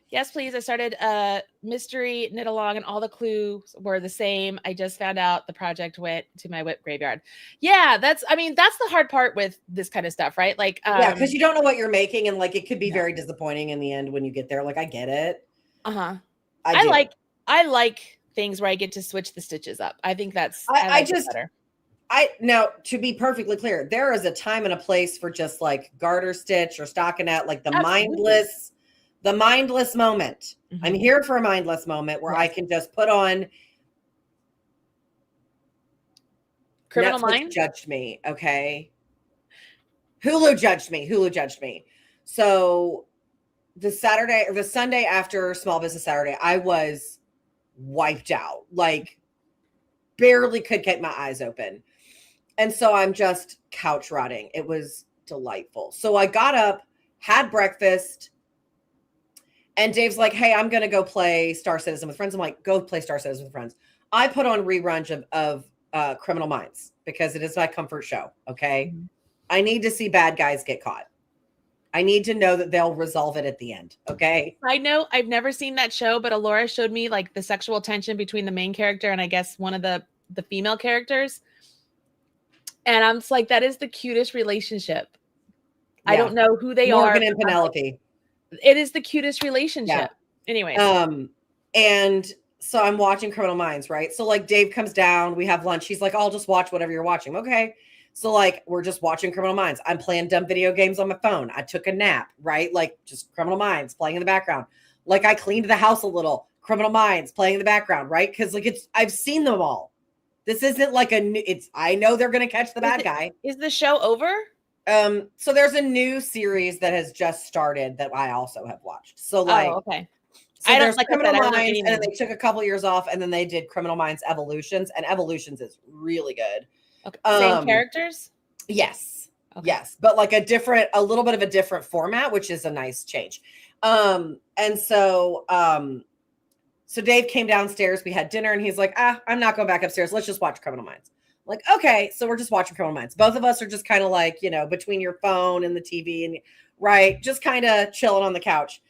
A: Yes, please. I started a mystery knit along and all the clues were the same. I just found out the project went to my whip graveyard. Yeah, that's the hard part with this kind of stuff, right? Like,
B: because you don't know what you're making and like, it could be very disappointing in the end when you get there. Like, I get it.
A: Uh-huh. I like things where I get to switch the stitches up. I think that's, better.
B: Now to be perfectly clear, there is a time and a place for just like garter stitch or stockinette, like the mindless moment. Mm-hmm. I'm here for a mindless moment where I can just put on
A: Criminal
B: Netflix
A: Minds
B: judged me. Okay. Hulu judged me. So the Sunday after Small Business Saturday, I was wiped out, like barely could keep my eyes open. And so I'm just couch rotting. It was delightful. So I got up, had breakfast, and Dave's like, hey, I'm going to go play Star Citizen with friends. I'm like, go play Star Citizen with friends. I put on reruns of Criminal Minds because it is my comfort show. Okay. Mm-hmm. I need to see bad guys get caught. I need to know that they'll resolve it at the end. Okay.
A: I know I've never seen that show, but Alora showed me like the sexual tension between the main character and I guess one of the female characters. And I'm just like, that is the cutest relationship. Yeah. I don't know who they are.
B: Morgan and Penelope.
A: It is the cutest relationship. Yeah. Anyways.
B: And so I'm watching Criminal Minds, right? So like Dave comes down, we have lunch. He's like, I'll just watch whatever you're watching. Okay. So like, we're just watching Criminal Minds. I'm playing dumb video games on my phone. I took a nap, right? Like just Criminal Minds playing in the background. Like I cleaned the house a little, Criminal Minds playing in the background, right? Cause like I've seen them all. This isn't like I know they're going to catch the bad guy.
A: Is the show over?
B: So there's a new series that has just started that I also have watched. So like,
A: okay.
B: So I there's Criminal Minds, and then they took a couple years off, and then they did Criminal Minds Evolutions, and Evolutions is really good.
A: Okay. Same characters?
B: Yes. Okay. Yes. But like a little bit of a different format, which is a nice change. And so Dave came downstairs, we had dinner, and he's like, I'm not going back upstairs. Let's just watch Criminal Minds. I'm like, okay. So we're just watching Criminal Minds. Both of us are just kind of like, between your phone and the TV and right. Just kind of chilling on the couch.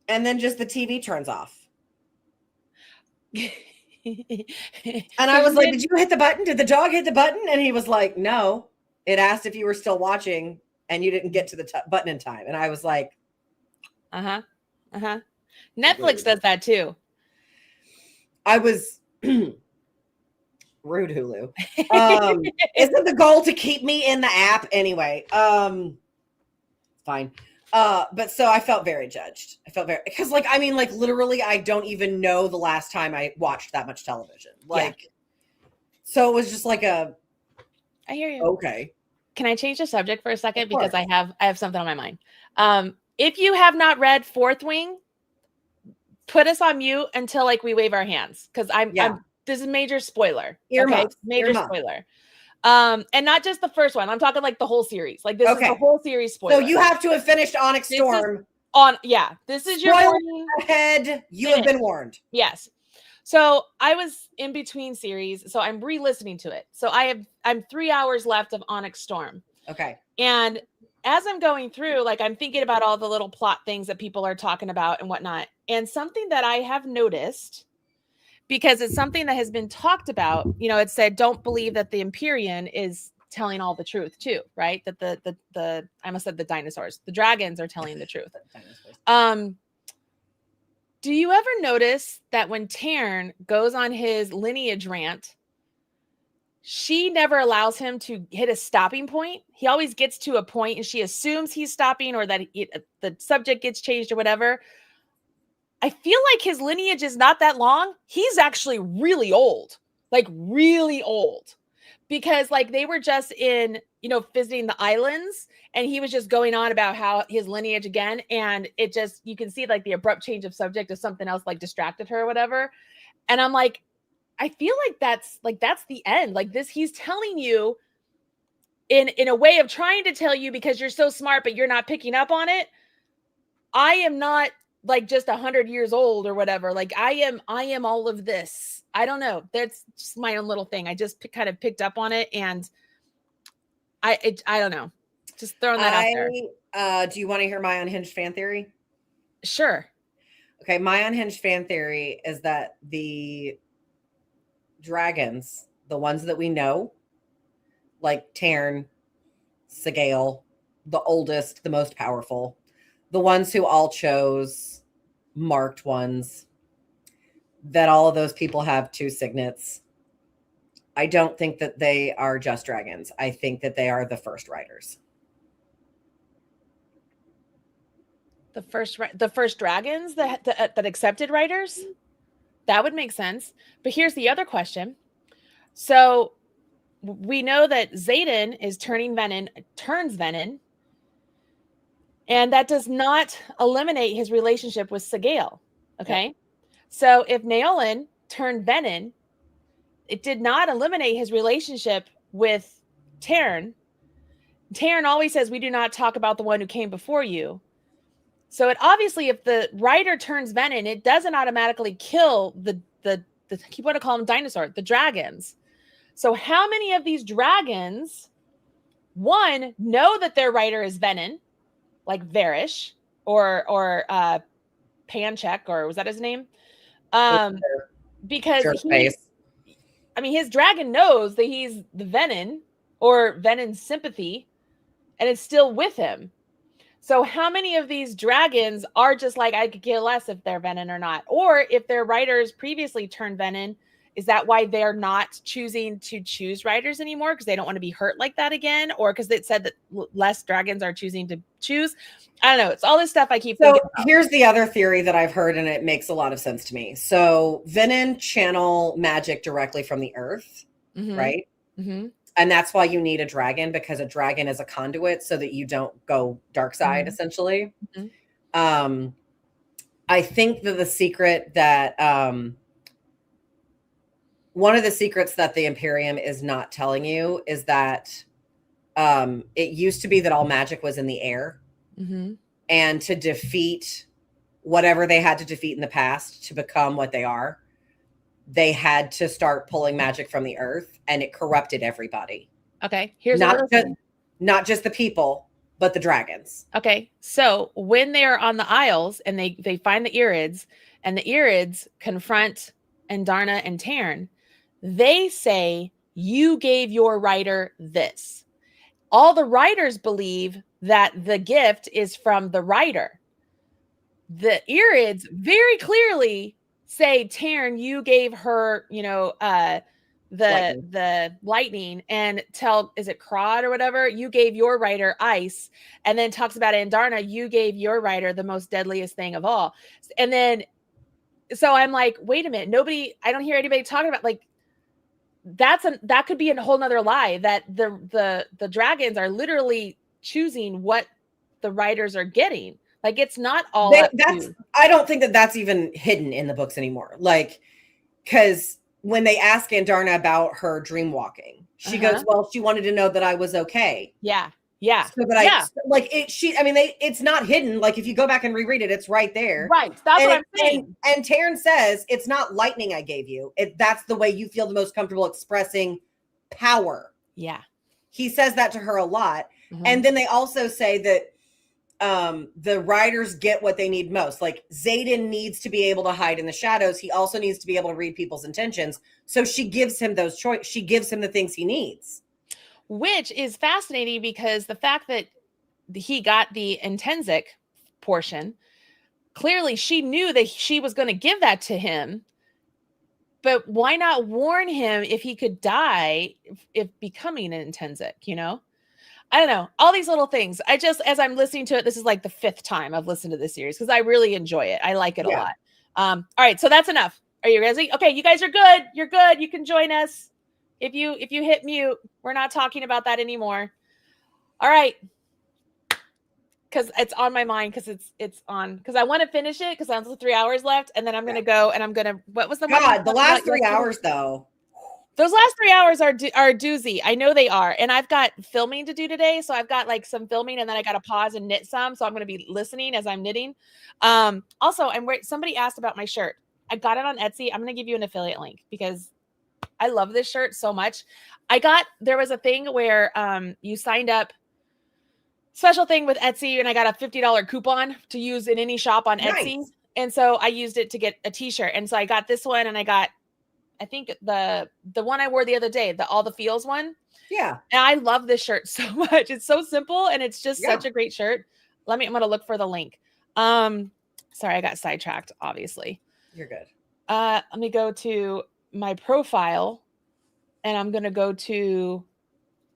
B: And then just the TV turns off. And I was like, did you hit the button? Did the dog hit the button? And he was like, no. It asked if you were still watching and you didn't get to the button in time. And I was like,
A: Netflix does that too.
B: I was rude Hulu. Isn't the goal to keep me in the app anyway? Fine. But so I felt very judged. Because literally I don't even know the last time I watched that much television. So it was just like I
A: hear you.
B: Okay.
A: Can I change the subject for a second? Because I have something on my mind. If you have not read Fourth Wing, put us on mute until we wave our hands. Cause this is major spoiler.
B: Earmuffs.
A: Okay. Major spoiler. And not just the first one. I'm talking the whole series. This is the whole series spoiler.
B: So you have to have finished Onyx Storm.
A: This is your warning.
B: Ahead. You have been warned.
A: Yes. So I was in between series, so I'm re-listening to it. So I'm 3 hours left of Onyx Storm.
B: Okay.
A: And as I'm going through, I'm thinking about all the little plot things that people are talking about and whatnot. And something that I have noticed, because it's something that has been talked about, it said, don't believe that the Empyrean is telling all the truth too, right? That the I almost said the dinosaurs, the dragons are telling the truth. Do you ever notice that when Taryn goes on his lineage rant, she never allows him to hit a stopping point? He always gets to a point and she assumes he's stopping, or that the subject gets changed or whatever. I feel like his lineage is not that long. He's actually really old, really old, because they were just in, visiting the islands, and he was just going on about how his lineage again. And it just, you can see the abrupt change of subject of something else distracted her or whatever. And I'm like, I feel like that's the end. He's telling you in a way of trying to tell you, because you're so smart, but you're not picking up on it. I am not just 100 years old or whatever. I am all of this. I don't know. That's just my own little thing. I just kind of picked up on it, and I don't know. Just throwing that out there.
B: Do you want to hear my unhinged fan theory?
A: Sure.
B: Okay. My unhinged fan theory is that the dragons, the ones that we know, like Taryn, Sigale, the oldest, the most powerful, the ones who all chose marked ones, that all of those people have 2 signets. I don't think that they are just dragons. I think that they are the first riders.
A: The first dragons that accepted riders? That would make sense. But here's the other question. So we know that Xaden turns Venin. And that does not eliminate his relationship with Sigale. Okay. Yep. So if Naolan turned Venin, it did not eliminate his relationship with Taryn. Taryn always says, we do not talk about the one who came before you. So it obviously, if the rider turns Venin, it doesn't automatically kill the you want to call them dinosaur, the dragons. So how many of these dragons, one, know that their rider is Venin, like Varish or Panchek, or was that his name? Because I mean, his dragon knows that he's the Venin or Venin sympathy, and it's still with him. So how many of these dragons are just like, I could care less if they're Venin or not? Or if their riders previously turned Venin, is that why they're not choosing to choose riders anymore? Because they don't want to be hurt like that again? Or because it said that less dragons are choosing to choose? I don't know. It's all this stuff I keep thinking about.
B: Here's the other theory that I've heard, and it makes a lot of sense to me. So Venin channel magic directly from the earth, right? And that's why you need a dragon, because a dragon is a conduit so that you don't go dark side, essentially. I think that the secret that one of the secrets that the Imperium is not telling you is that it used to be that all magic was in the air. And to defeat whatever they had to defeat in the past to become what they are, they had to start pulling magic from the earth, and it corrupted everybody.
A: Okay. Here's
B: not just the people, but the dragons.
A: Okay. So when they're on the Isles and they find the Irids, and the Irids confront Andarna and Tarn, they say, you gave your rider this. All the riders believe that the gift is from the rider. The Irids very clearly say, Tarn, you gave her, the lightning, and is it Crod or whatever, you gave your rider ice, and then talks about Andarna, you gave your rider the most deadliest thing of all. And then, so I'm like, wait a minute, I don't hear anybody talking about, like, that could be a whole nother lie, that the dragons are literally choosing what the riders are getting. Like, it's not all
B: I don't think that that's even hidden in the books anymore. Like, because when they ask Andarna about her dream walking, she goes, well, she wanted to know that I was okay.
A: Yeah.
B: So that it's not hidden. Like, if you go back and reread it, it's right there.
A: Right. That's what I'm saying.
B: And Taryn says, it's not lightning I gave you. That's the way you feel the most comfortable expressing power.
A: Yeah.
B: He says that to her a lot. And then they also say that the riders get what they need most. Like, Xaden needs to be able to hide in the shadows. He also needs to be able to read people's intentions. So she gives him those choices. She gives him the things he needs.
A: Which is fascinating, because the fact that he got the Intensic portion, clearly she knew that she was going to give that to him. But why not warn him if he could die if becoming an Intensic, I don't know. All these little things. As I'm listening to it, this is like the 5th time I've listened to this series, because I really enjoy it. I like it a lot. All right. So that's enough. Are you ready? Okay. You guys are good. You're good. You can join us. If you hit mute, we're not talking about that anymore. All right. Because it's on my mind, because it's on, because I want to finish it, because I have 3 hours left, and then I'm going to go, and I'm going to, what was the
B: last 3 hours though?
A: Those last 3 hours are doozy. I know they are. And I've got filming to do today. So I've got like some filming, and then I got to pause and knit some. So I'm going to be listening as I'm knitting. Also, somebody asked about my shirt. I got it on Etsy. I'm going to give you an affiliate link, because I love this shirt so much. There was a thing where you signed up, special thing with Etsy, and I got a $50 coupon to use in any shop on Etsy. And so I used it to get a t-shirt. And so I got this one, and I got, I think the one I wore the other day, the All the Feels one.
B: Yeah.
A: And I love this shirt so much. It's so simple, and it's just such a great shirt. I'm going to look for the link. Sorry, I got sidetracked, obviously.
B: You're good.
A: Let me go to my profile, and I'm going to go to,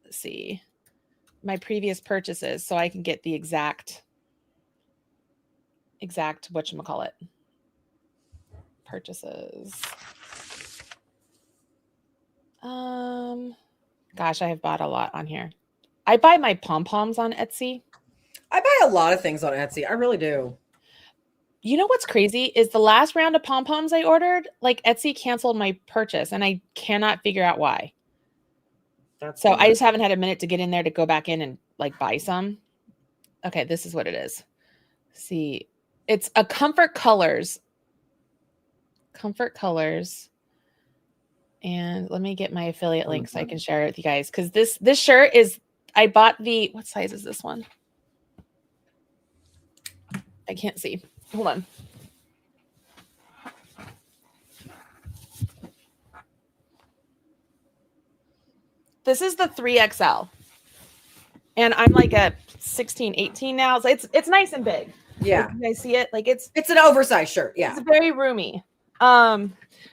A: let's see, my previous purchases, so I can get the exact whatchamacallit purchases. Gosh, I have bought a lot on here. I buy my pom-poms on Etsy.
B: I buy a lot of things on Etsy. I really do.
A: You know what's crazy is the last round of pom-poms I ordered, like, Etsy canceled my purchase, and I cannot figure out why. That's so weird. I just haven't had a minute to get in there to go back in and like buy some. Okay, this is what it is. See, it's a Comfort Colors. And let me get my affiliate link so I can share it with you guys. Because this shirt is, I bought what size is this one? I can't see. Hold on. This is the 3XL. And I'm like a 16, 18 now. So it's nice and big.
B: Yeah.
A: You guys see it? Like it's
B: an oversized shirt. Yeah.
A: It's very roomy.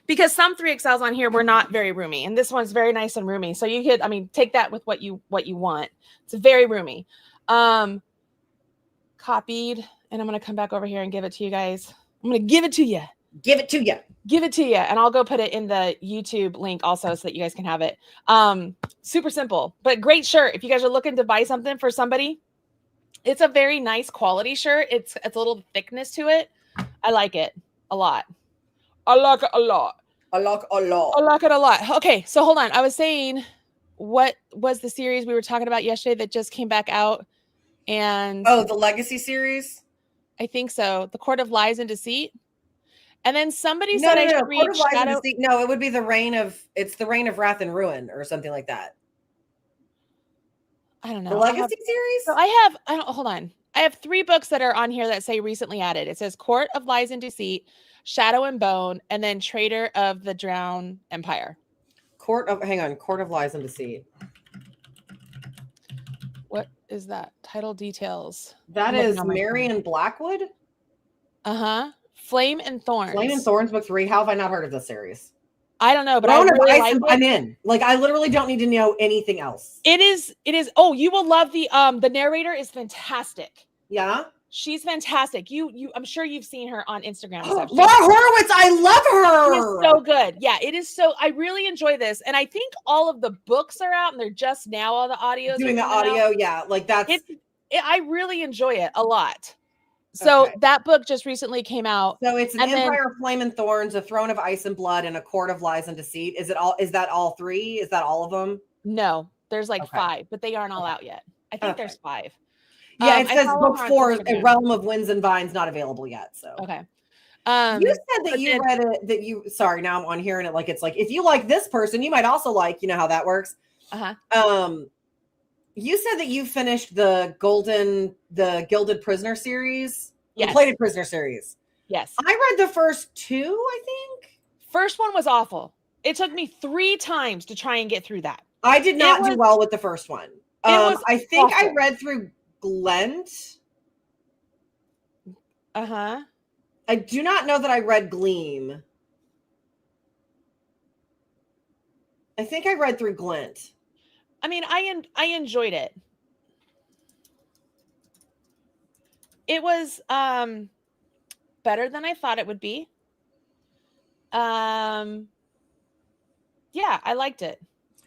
A: Because some 3XLs on here were not very roomy. And this one's very nice and roomy. So you could, I mean, take that with what you want. It's very roomy. Copied. And I'm going to come back over here and give it to you guys. I'm going to give it to you.
B: Give it to you.
A: Give it to you. And I'll go put it in the YouTube link also so that you guys can have it. Super simple, but great shirt. If you guys are looking to buy something for somebody, it's a very nice quality shirt. It's a little thickness to it. I like it a lot. I like it a lot.
B: I like a lot.
A: I like it a lot. Okay, so hold on. I was saying, what was the series we were talking about yesterday that just came back out? And
B: the Legacy series?
A: I think so. The Court of Lies and Deceit. And then somebody said I should read
B: Court of Lies
A: Shadow.
B: and Deceit. No, it would be the Reign of Wrath and Ruin or something like that.
A: I don't know.
B: The Legacy series?
A: So hold on. I have 3 books that are on here that say recently added. It says Court of Lies and Deceit, Shadow and Bone, and then Traitor of the Drowned Empire.
B: Court of Lies and Deceit.
A: What is that? Title details.
B: That is Marion Blackwood?
A: Uh-huh. Flame and Thorns.
B: Flame and Thorns, book 3. How have I not heard of this series?
A: I don't know, but I really like it.
B: I'm in. Like, I literally don't need to know anything else.
A: It is. Oh, you will love the narrator is fantastic.
B: Yeah.
A: She's fantastic. I'm sure you've seen her on Instagram and stuff.
B: Laura Horowitz, I love her.
A: She is so good. Yeah, it is so. I really enjoy this, and I think all of the books are out, and they're just now all the audios
B: doing the audio. Out. Yeah, like that's.
A: I really enjoy it a lot. So that book just recently came out.
B: So it's an Empire of Flame and Thorns, a Throne of Ice and Blood, and a Court of Lies and Deceit. Is that all 3? Is that all of them?
A: No, there's like 5, but they aren't all out yet. I think there's 5.
B: Yeah, it says book 4, A Realm of Winds and Vines, not available yet. So
A: okay.
B: You said that you read it. Sorry, now I'm on hearing it like it's like if you like this person, you might also like. You know how that works. You said that you finished the Gilded Prisoner series, the Plated Prisoner series.
A: Yes.
B: I read the first 2, I think.
A: First one was awful. It took me 3 times to try and get through that.
B: I did not do well with the first one. I think awful. I read through Glent.
A: Uh-huh.
B: I do not know that I read Gleam. I think I read through Glent.
A: I mean, I enjoyed it. It was better than I thought it would be. Yeah, I liked it.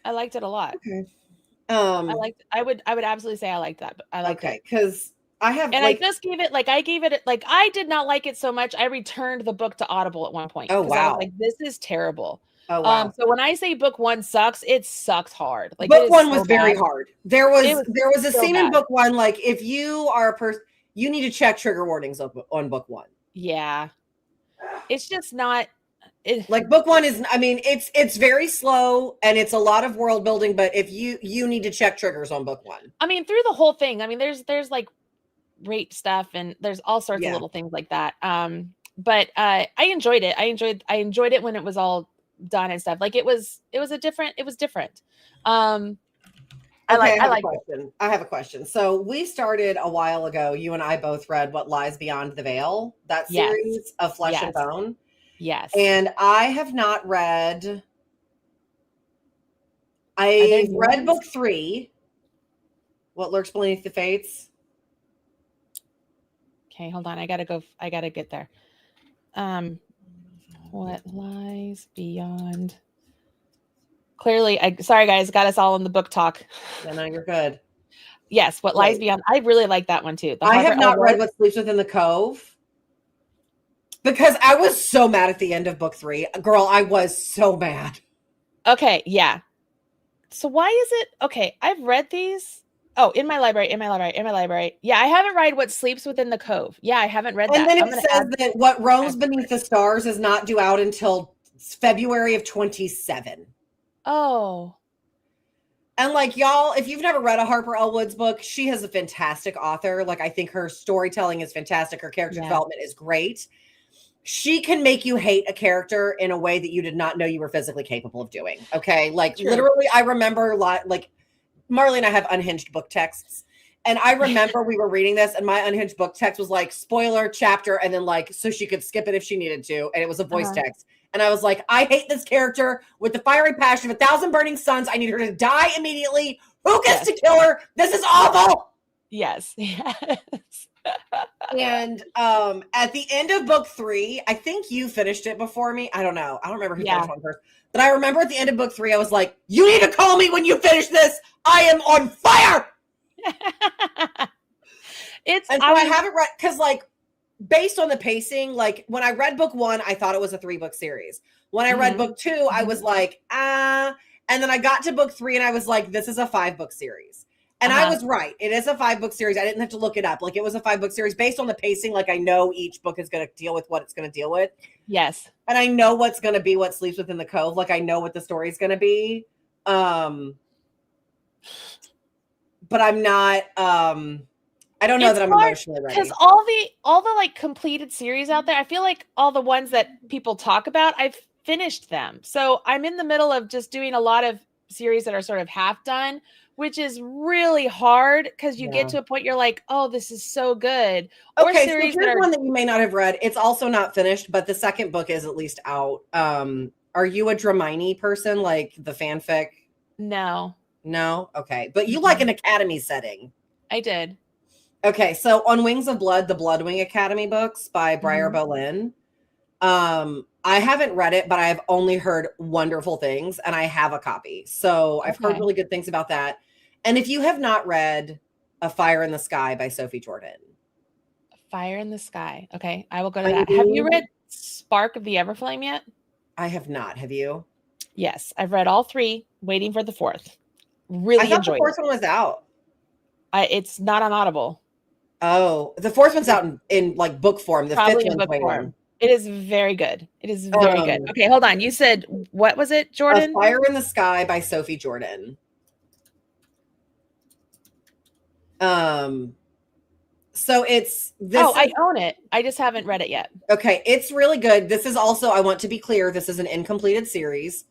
A: I liked it a lot.
B: Okay.
A: I would absolutely say I liked that. But I liked it
B: because I have,
A: and I just gave it I did not like it so much. I returned the book to Audible at one point.
B: Oh wow!
A: I was like, this is terrible.
B: Oh wow!
A: So when I say book 1 sucks, it sucks hard. Like
B: book 1 was very hard. There was a scene in book 1. Like if you are a person, you need to check trigger warnings on book 1.
A: Yeah, it's just not.
B: Like book 1 is. I mean, it's very slow and it's a lot of world building. But if you need to check triggers on book 1.
A: I mean, through the whole thing. I mean, there's like rape stuff and there's all sorts of little things like that. But I enjoyed it. I enjoyed it when it was all done and stuff. Like it was different. I
B: have a question. So we started a while ago. You and I both read What Lies Beyond the Veil, that series of Flesh and Bone.
A: Yes.
B: And I have not read. I read book 3, What Lurks Beneath the Fates.
A: Okay, hold on. I gotta get there. What Lies Beyond? Clearly, sorry guys, got us all in the book talk.
B: No, you're good.
A: Yes, What Lies Beyond. I really like that one too.
B: I have not read What Sleeps Within the Cove because I was so mad at the end of book 3. Girl, I was so mad.
A: Okay, yeah. So why is it okay? I've read these. Oh, in my library. Yeah, I haven't read What Sleeps Within the Cove. Yeah, I haven't read that.
B: And then it says that What Roams Beneath the Stars is not due out until February of 2027.
A: Oh.
B: And like y'all, if you've never read a Harper L. Woods book, she is a fantastic author. Like I think her storytelling is fantastic. Her character development is great. she can make you hate a character in a way that you did not know you were physically capable of doing. Okay. Like literally, I remember like Marley and I have unhinged book texts. And I remember we were reading this and my unhinged book text was like spoiler chapter. And then like, so she could skip it if she needed to. And it was a voice text. And I was like, I hate this character with the fiery passion of 1,000 burning suns. I need her to die immediately. Who gets to kill her? This is awful.
A: Yes.
B: And at the end of book 3, I think you finished it before me. I don't know. I don't remember who finished one first. But I remember at the end of book 3, I was like, you need to call me when you finish this. I am on fire. I haven't read, because like based on the pacing, like when I read book 1, I thought it was a 3-book series. When I read book 2, I was like, and then I got to book 3 and I was like, this is a 5-book series. And I was right. It is a 5-book series. I didn't have to look it up. Like it was a 5-book series based on the pacing. Like I know each book is going to deal with what it's going to deal with.
A: Yes.
B: And I know what's going to be what sleeps within the cove. Like I know what the story is going to be. But I'm not, I don't know that I'm emotionally ready.
A: Because all the like completed series out there, I feel like all the ones that people talk about, I've finished them. So I'm in the middle of just doing a lot of series that are sort of half done, which is really hard because you get to a point you're like, oh, this is so good.
B: Okay, so here's one that you may not have read. It's also not finished, but the second book is at least out. Are you a Dramini person, like the fanfic?
A: No.
B: No? Okay. But you like an academy setting.
A: I did.
B: Okay, so on Wings of Blood, the Bloodwing Academy books by Briar Bolin. I haven't read it, but I've only heard wonderful things, and I have a copy. So I've heard really good things about that. And if you have not read A Fire in the Sky by Sophie Jordan.
A: A Fire in the Sky. Okay, I will go to that. Have you read Spark of the Everflame yet?
B: I have not. Have you?
A: Yes, I've read all 3, waiting for the 4th. Really enjoyed it.
B: The 4th one was out.
A: It's not on Audible.
B: Oh, the 4th one's out in like book form. The 5th one's book form.
A: It is very good. It is very good. Okay, hold on. You said, what was it, Jordan?
B: A Fire in the Sky by Sophie Jordan. So it's this.
A: Oh, I own it. I just haven't read it yet.
B: Okay, it's really good. This is also, I want to be clear, this is an incompleted series.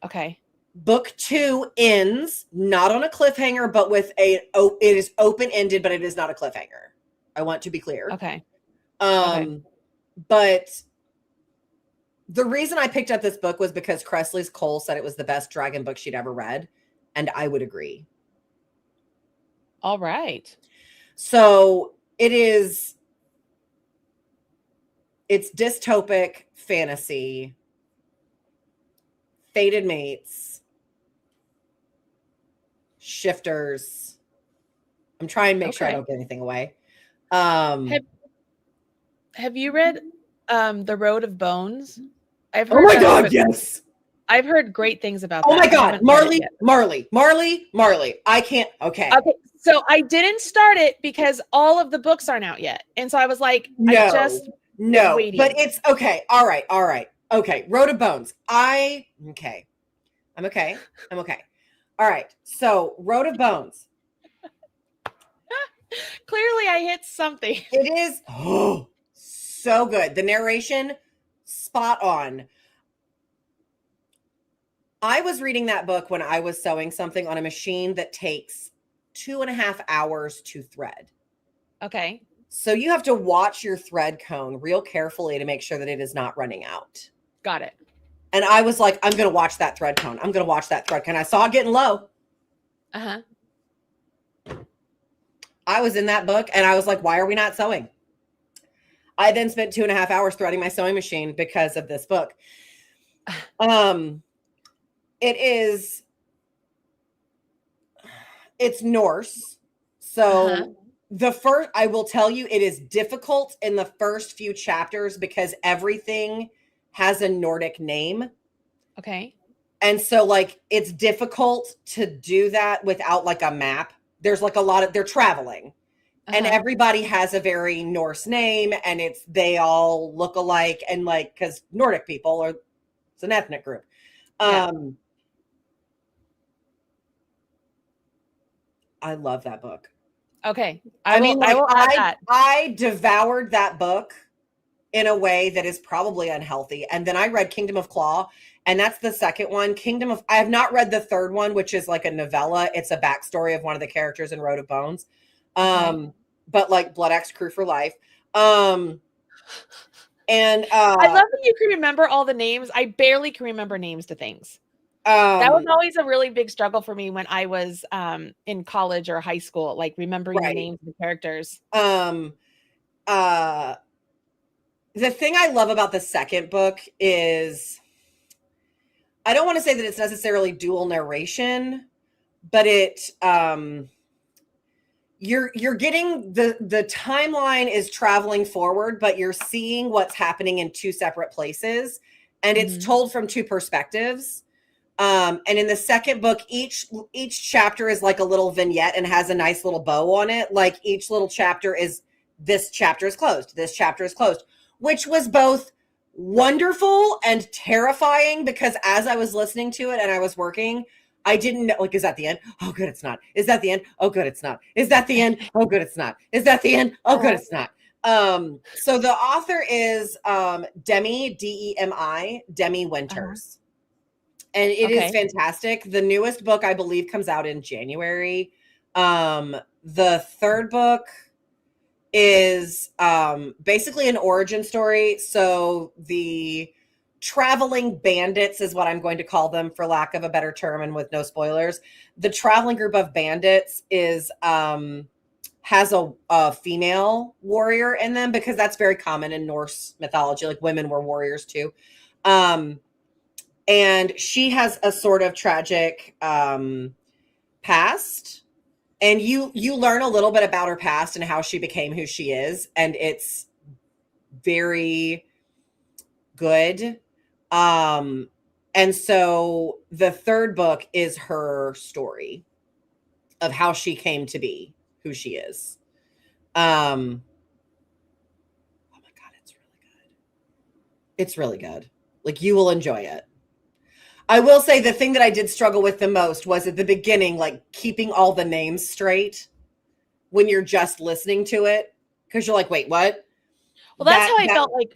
A: Okay.
B: Book 2 ends not on a cliffhanger, but with it is open-ended, but it is not a cliffhanger. I want to be clear.
A: Okay.
B: But the reason I picked up this book was because Kresley's Cole said it was the best dragon book she'd ever read, and I would agree.
A: All right.
B: So it's dystopic fantasy, fated mates, shifters. I'm trying to make sure I don't give anything away.
A: Have you read The Road of Bones?
B: I've heard. Oh my God, yes.
A: I've heard great things about
B: that. Oh my God, Marley. I can't. Okay.
A: So I didn't start it because all of the books aren't out yet. And so I was like,
B: no, but it's okay. All right. Okay. Road of Bones. I'm okay. All right. So Road of Bones.
A: Clearly I hit something.
B: It is so good. The narration, spot on. I was reading that book when I was sewing something on a machine that takes 2.5 hours to thread.
A: Okay.
B: So you have to watch your thread cone real carefully to make sure that it is not running out.
A: Got it.
B: And I was like, I'm going to watch that thread cone. I saw it getting low.
A: Uh-huh.
B: I was in that book and I was like, why are we not sewing? I then spent 2.5 hours threading my sewing machine because of this book. It's Norse. So I will tell you, it is difficult in the first few chapters because everything has a Nordic name.
A: Okay.
B: And so like, it's difficult to do that without like a map. There's like they're traveling and everybody has a very Norse name and they all look alike. And like, cause Nordic people it's an ethnic group. I love that book.
A: Okay.
B: I devoured that book in a way that is probably unhealthy. And then I read Kingdom of Claw, and that's the second one. I have not read the third one, which is like a novella. It's a backstory of one of the characters in Road of Bones. But like Blood Axe Crew for life. And
A: I love that you can remember all the names. I barely can remember names to things. That was always a really big struggle for me when I was in college or high school, like remembering the names of the characters.
B: The thing I love about the second book is, I don't want to say that it's necessarily dual narration, but you're getting the timeline is traveling forward, but you're seeing what's happening in two separate places, and it's told from two perspectives. And in the second book, each chapter is like a little vignette and has a nice little bow on it. Like each little chapter is, this chapter is closed, this chapter is closed, which was both wonderful and terrifying, because as I was listening to it and I was working, I didn't know, like, is that the end? Oh, good, it's not. Is that the end? Oh, good, it's not. Is that the end? Oh, good, it's not. Is that the end? Oh, good, it's not. So the author is Demi, Demi, Demi Winters. And it is fantastic. The newest book, I believe, comes out in January. The third book is basically an origin story. So the traveling bandits is what I'm going to call them, for lack of a better term and with no spoilers. The traveling group of bandits is has a female warrior in them, because that's very common in Norse mythology. Like, women were warriors too. And she has a sort of tragic past. And you learn a little bit about her past and how she became who she is. And it's very good. And so the third book is her story of how she came to be who she is. Oh my God, it's really good. It's really good. Like, you will enjoy it. I will say the thing that I did struggle with the most was at the beginning, like keeping all the names straight when you're just listening to it, because you're like, wait, what?
A: Well, that's how I felt like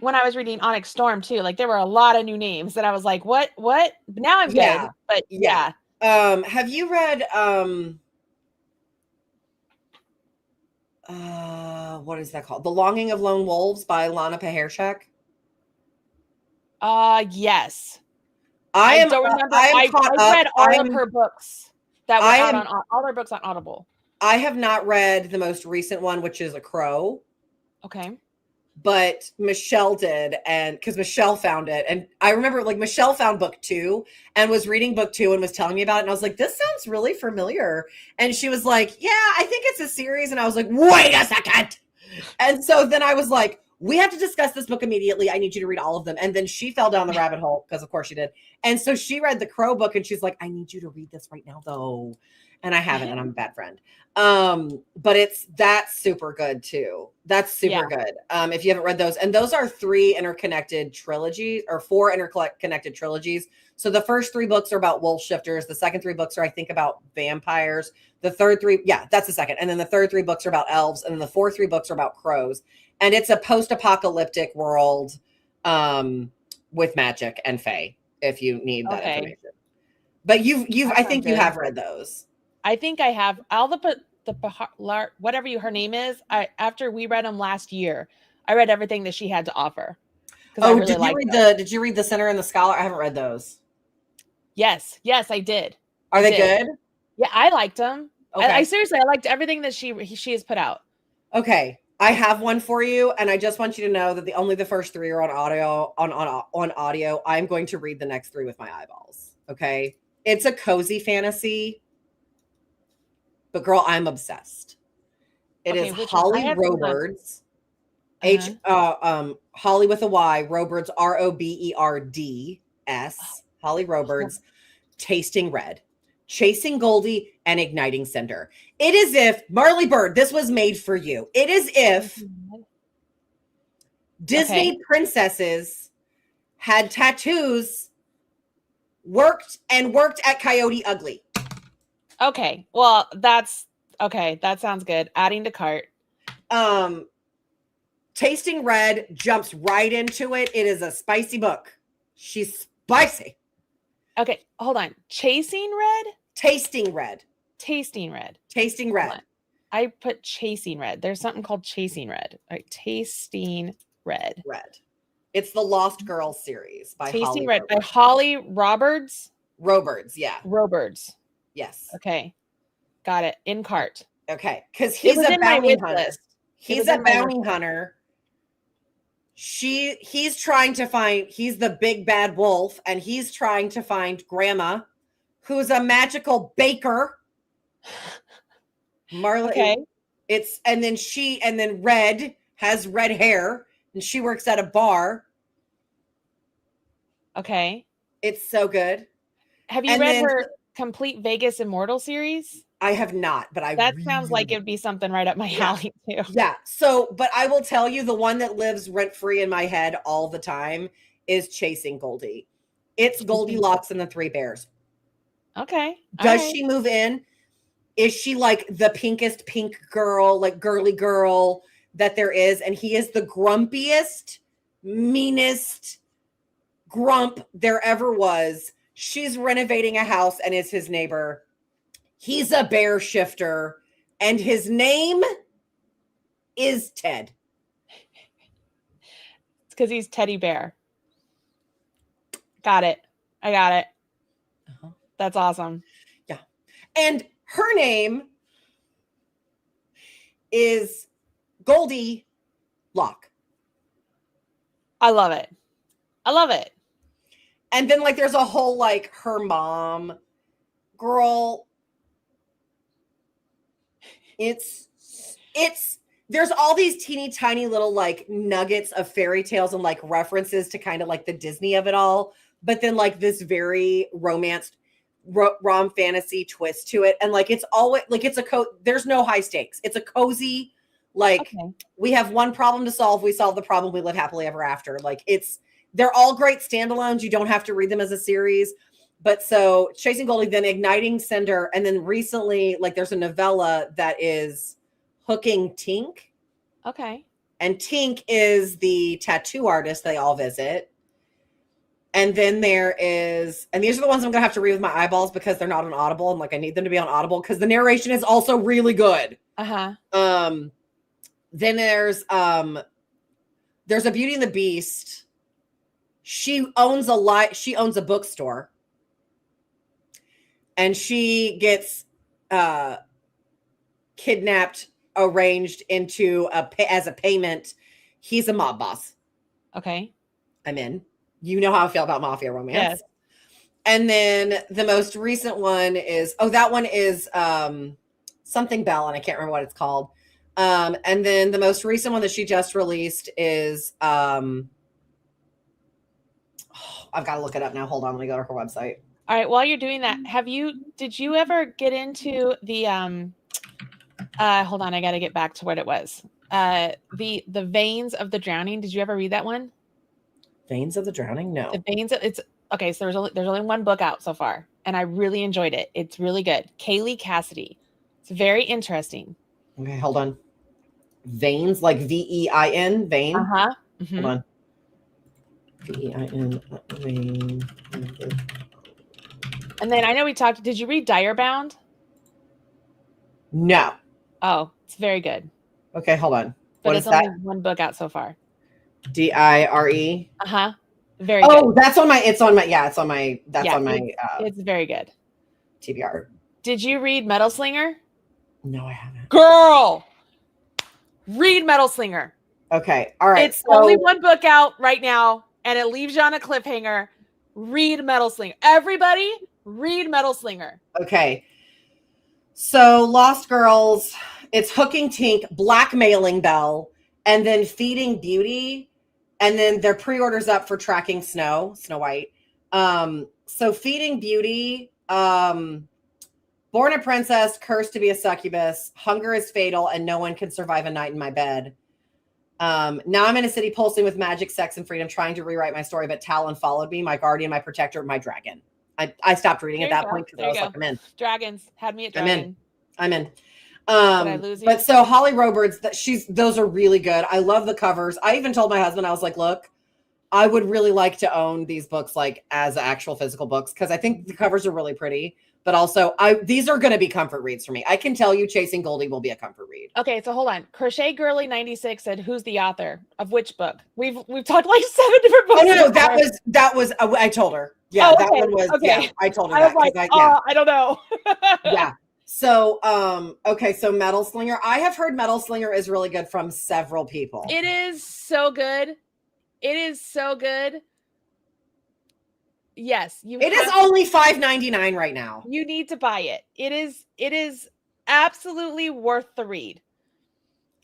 A: when I was reading Onyx Storm too. Like, there were a lot of new names that I was like, what? Now I'm good. But yeah.
B: Have you read what is that called? The Longing of Lone Wolves by Lana Paherchek?
A: Yes. I don't remember. I read all of her books that were out on all her books on Audible.
B: I have not read the most recent one, which is A Crow.
A: Okay.
B: But Michelle did, and because Michelle found it. And I remember, like, Michelle found book 2 and was reading book 2 and was telling me about it. And I was like, this sounds really familiar. And she was like, yeah, I think it's a series. And I was like, wait a second. And so then I was like, we have to discuss this book immediately. I need you to read all of them. And then she fell down the rabbit hole, because of course she did. And so she read the Crow book, and she's like, I need you to read this right now, though. And I haven't, and I'm a bad friend. But that's super good too. That's super good. If you haven't read those, and those are 3 interconnected trilogies, or 4 interconnected trilogies. So the first 3 books are about wolf shifters. The second 3 books are, I think, about vampires. The third 3, that's the second. And then the third 3 books are about elves. And then the fourth 3 books are about crows. And it's a post-apocalyptic world with magic and fae, if you need that information. But I think you have read those.
A: I think I have. All whatever her name is. After we read them last year, I read everything that she had to offer.
B: Oh, did you read The Sinner and the Scholar? I haven't read those.
A: Yes, I did.
B: Are they good?
A: Yeah, I liked them. Okay. I seriously, I liked everything that she has put out.
B: Okay, I have one for you, and I just want you to know that only the first 3 are on audio. On audio, I'm going to read the next 3 with my eyeballs. Okay, it's a cozy fantasy, but girl, I'm obsessed. It is Holly Roberts. Holly with a Y, Roberts, Roberds, Holly Roberts, Tasting Red, Chasing Goldie, and Igniting Cinder. It is if, Marley Bird, this was made for you. It is if Disney princesses had tattoos, worked at Coyote Ugly.
A: Okay. Well, that's okay. That sounds good. Adding to cart.
B: Tasting Red jumps right into it. It is a spicy book. She's spicy.
A: Okay, hold on. Chasing Red?
B: Tasting Red.
A: Tasting Red.
B: Tasting Red.
A: I put Chasing Red. There's something called Chasing Red. All right, Tasting Red.
B: It's the Lost Girls series by
A: Tasting Red by Holly Roberts.
B: Yeah.
A: Roberts.
B: Yes.
A: Okay. Got it. In cart.
B: Okay. Because he's a bounty hunter. He's a bounty hunter. He's trying to find, he's the big bad wolf, and he's trying to find Grandma, who's a magical baker. Marley. Okay. And then Red has red hair, and she works at a bar.
A: Okay.
B: It's so good.
A: Have you read her complete Vegas Immortal series?
B: I have not, but
A: that sounds like it'd be something right up my alley too.
B: Yeah. So, but I will tell you, the one that lives rent free in my head all the time is Chasing Goldie. It's Goldilocks and the Three Bears.
A: Okay.
B: Does she move in? Is she like the pinkest pink girl, like girly girl that there is? And he is the grumpiest, meanest grump there ever was. She's renovating a house and is his neighbor. He's a bear shifter, and his name is Ted.
A: It's because he's Teddy Bear. Got it. I got it. That's awesome.
B: Yeah. And her name is Goldie Lock.
A: I love it. I love it.
B: And then, like, there's a whole, like, her mom, girl. There's all these teeny tiny little, like, nuggets of fairy tales and, like, references to kind of like the Disney of it all. But then, like, this very romanced rom fantasy twist to it. And, like, it's always like, there's no high stakes. It's a cozy, like, we have one problem to solve. We solve the problem. We live happily ever after. Like, they're all great standalones. You don't have to read them as a series. But so Chasing Goldie, then Igniting Cinder. And then recently, like, there's a novella that is Hooking Tink.
A: Okay.
B: And Tink is the tattoo artist they all visit. And then there is, and these are the ones I'm going to have to read with my eyeballs because they're not on Audible. And like, I need them to be on Audible because the narration is also really good. Then there's a Beauty and the Beast. She owns a bookstore. And she gets kidnapped, arranged into as a payment. He's a mob boss.
A: Okay.
B: I'm in. You know how I feel about mafia romance.
A: Yes.
B: And then the most recent one is, that one is something Bell, and I can't remember what it's called. And then the most recent one that she just released is, I've got to look it up now. Hold on. Let me go to her website.
A: All right. While you're doing that, did you ever get into the, hold on, I got to get back to what it was. The Veins of the Drowning. Did you ever read that one?
B: Veins of the Drowning? No.
A: The Veins of, it's okay. So there's only one book out so far, and I really enjoyed it. It's really good. Kaylee Cassidy. It's very interesting.
B: Okay. Hold on. Veins, like Vein, vein.
A: Mm-hmm.
B: Hold on. Vein, vein.
A: And then I know we talked. Did you read Direbound?
B: No.
A: Oh, it's very good.
B: Okay, hold on.
A: But it's only one book out so far.
B: Dire.
A: Very good.
B: Oh, it's on my. It's on my.
A: It's very good.
B: TBR.
A: Did you read Metal Slinger?
B: No, I haven't.
A: Girl, read Metal Slinger.
B: Okay, all right.
A: It's only one book out right now, and it leaves you on a cliffhanger. Read Metal Slinger. Everybody, read Metal Slinger.
B: Okay. So Lost Girls, it's Hooking Tink, Blackmailing Belle, and then Feeding Beauty, and then their pre-orders up for Tracking Snow White. So Feeding Beauty, Born a Princess, Cursed to be a Succubus, Hunger is Fatal, and No One Can Survive a Night in My Bed. Now I'm in a city pulsing with magic, sex, and freedom, trying to rewrite my story, but Talon followed me, my guardian, my protector, my dragon. I stopped reading at that point because I was like, I'm in.
A: Dragons had me at dragon.
B: I'm in.
A: I lose you?
B: But so Holly Roberts, those are really good. I love the covers. I even told my husband, I was like, look, I would really like to own these books like as actual physical books because I think the covers are really pretty. But also, these are going to be comfort reads for me. I can tell you, Chasing Goldie will be a comfort read.
A: Okay, so hold on. Crochet Girly 96 said, "Who's the author of which book?" We've talked like 7 different books.
B: Oh no, that was. I told her. Yeah, that one was. Okay. Yeah, I told her.
A: I was like, I don't know.
B: Yeah. So, okay, so Metal Slinger. I have heard Metal Slinger is really good from several people.
A: It is so good. It is so good. Yes,
B: it is only $5.99 right now.
A: You need to buy it. It is absolutely worth the read.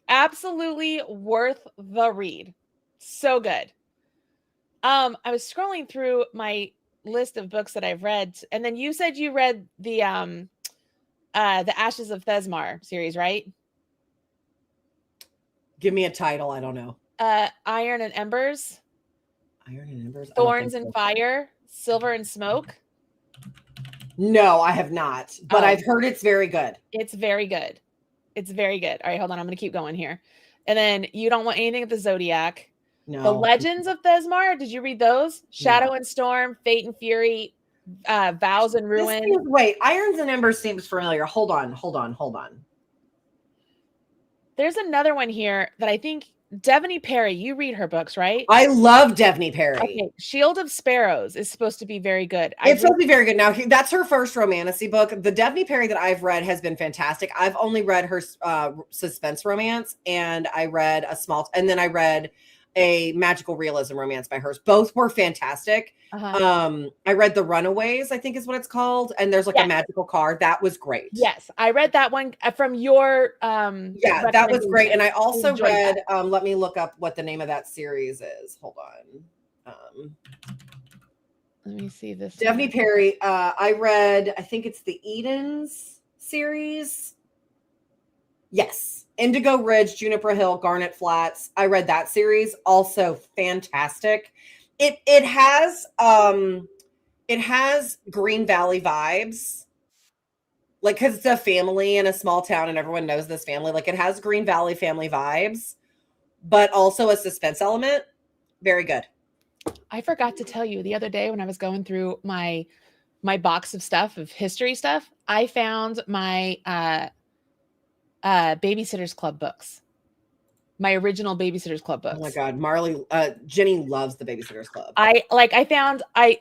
A: Absolutely worth the read. So good. I was scrolling through my list of books that I've read, and then you said you read the Ashes of Thesmar series, right?
B: Give me a title. I don't know.
A: Iron and Embers.
B: Iron and Embers.
A: Thorns and Fire. Silver and Smoke.
B: No, I have not, but I've heard it's very good.
A: It's very good. It's very good. All right, hold on. I'm going to keep going here. And then You Don't Want Anything of the Zodiac.
B: No.
A: The Legends of Thesmar. Did you read those? Shadow and Storm, Fate and Fury, Vows and Ruin.
B: Wait, Irons and Embers seems familiar. Hold on.
A: There's another one here that I think Devney Perry, you read her books, right?
B: I love Devney Perry.
A: Okay. Shield of Sparrows is supposed to be very good.
B: It's supposed to be very good. Now, that's her first romantasy book. The Devney Perry that I've read has been fantastic. I've only read her suspense romance, and I read I read a magical realism romance by hers. Both were fantastic. I read The Runaways, I think is what it's called. And there's like a magical car. That was great.
A: Yes. I read that one from your
B: yeah, that was great. And I also read let me look up what the name of that series is. Hold on.
A: Let me see this.
B: Devney Perry. I read, I think it's the Edens series. Yes. Indigo Ridge, Juniper Hill, Garnet Flats. I read that series. Also fantastic. It has Green Valley vibes. Like, because it's a family in a small town and everyone knows this family. Like, it has Green Valley family vibes, but also a suspense element. Very good.
A: I forgot to tell you the other day when I was going through my box of stuff, of history stuff, I found my Babysitter's Club books. My original Babysitter's Club books.
B: Oh my God. Marley, Jenny loves the Babysitter's Club.
A: I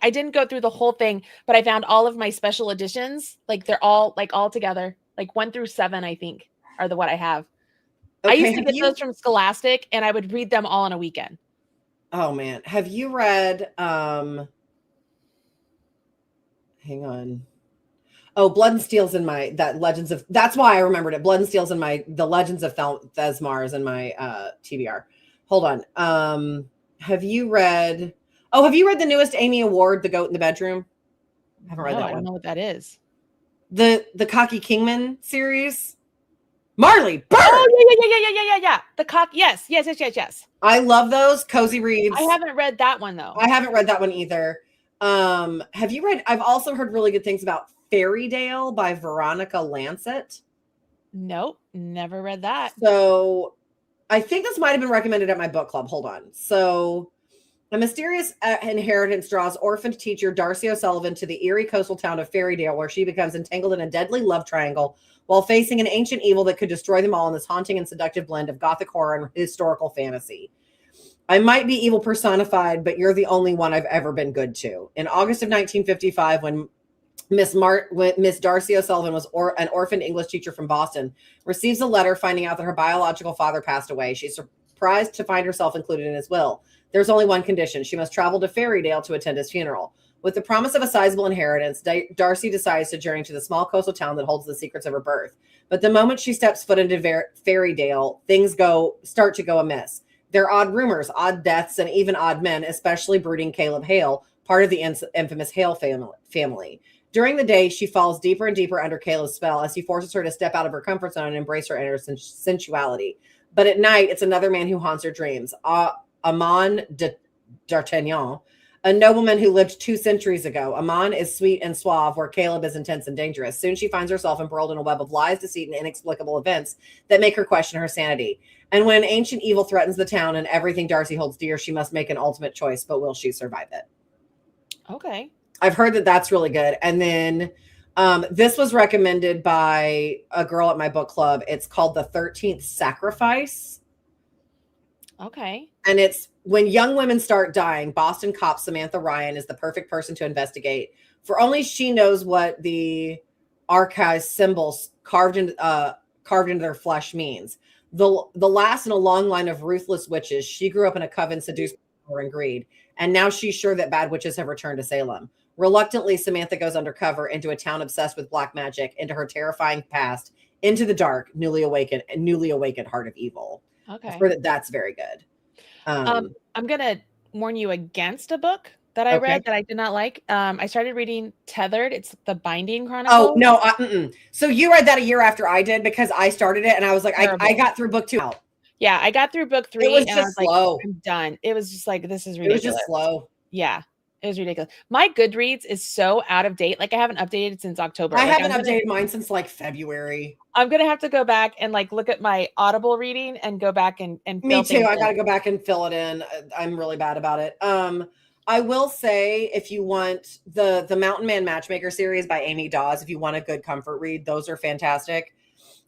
A: didn't go through the whole thing, but I found all of my special editions. Like they're all together, like 1 through 7, I think are what I have. Okay, I used to get those from Scholastic and I would read them all in a weekend.
B: Oh man. Have you read, hang on. Oh, Blood and Steel's in my, that's why I remembered it. Blood and Steel's in the Legends of Thesmar is in my TBR. Hold on. Have you read the newest Amy Award, The Goat in the Bedroom? I haven't read that one.
A: I don't know what that is.
B: The Cocky Kingman series. Marley Bird.
A: Oh, yeah. The cock. Yes.
B: I love those cozy reads.
A: I haven't read that one though.
B: I haven't read that one either. Have you read, I've also heard really good things about Fairydale by Veronica Lancet.
A: Nope, never read that.
B: So I think this might have been recommended at my book club. Hold on. So a mysterious inheritance draws orphaned teacher Darcy O'Sullivan to the eerie coastal town of Fairydale, where she becomes entangled in a deadly love triangle while facing an ancient evil that could destroy them all in this haunting and seductive blend of gothic horror and historical fantasy. I might be evil personified, but you're the only one I've ever been good to. In August of 1955, when Miss Darcy O'Sullivan was an orphaned English teacher from Boston, receives a letter finding out that her biological father passed away. She's surprised to find herself included in his will. There's only one condition. She must travel to Fairydale to attend his funeral. With the promise of a sizable inheritance, Darcy decides to journey to the small coastal town that holds the secrets of her birth. But the moment she steps foot into Fairydale, things start to go amiss. There are odd rumors, odd deaths, and even odd men, especially brooding Caleb Hale, part of the infamous Hale family. During the day, she falls deeper and deeper under Caleb's spell as he forces her to step out of her comfort zone and embrace her inner sensuality. But at night, it's another man who haunts her dreams. Amon d'Artagnan, A nobleman who lived 2 centuries ago. Amon is sweet and suave, where Caleb is intense and dangerous. Soon she finds herself embroiled in a web of lies, deceit, and inexplicable events that make her question her sanity. And when ancient evil threatens the town and everything Darcy holds dear, she must make an ultimate choice. But will she survive it?
A: Okay.
B: I've heard that that's really good. And then this was recommended by a girl at my book club. It's called The 13th Sacrifice.
A: Okay.
B: And it's when young women start dying, Boston cop Samantha Ryan is the perfect person to investigate. For only she knows what the archive symbols carved into their flesh means. The last in a long line of ruthless witches. She grew up in a coven seduced by power and greed, and now she's sure that bad witches have returned to Salem. Reluctantly, Samantha goes undercover into a town obsessed with black magic, into her terrifying past, into the dark, newly awakened heart of evil.
A: Okay.
B: I've heard that's very good.
A: I'm gonna warn you against a book that I read that I did not like. I started reading Tethered. It's the Binding Chronicles.
B: Oh no! So you read that a year after I did, because I started it and I was like, I got through book 2 out.
A: Yeah, I got through book 3.
B: It was just slow.
A: Like, I'm done. It was just like, this is ridiculous.
B: It was just slow.
A: Yeah, it was ridiculous. My Goodreads is so out of date. Like, I haven't updated since October.
B: I haven't updated mine since like February.
A: I'm gonna have to go back and like look at my Audible reading and go back and
B: me too. I gotta go back and fill it in. I'm really bad about it. I will say, if you want the Mountain Man Matchmaker series by Amy Dawes, if you want a good comfort read, those are fantastic.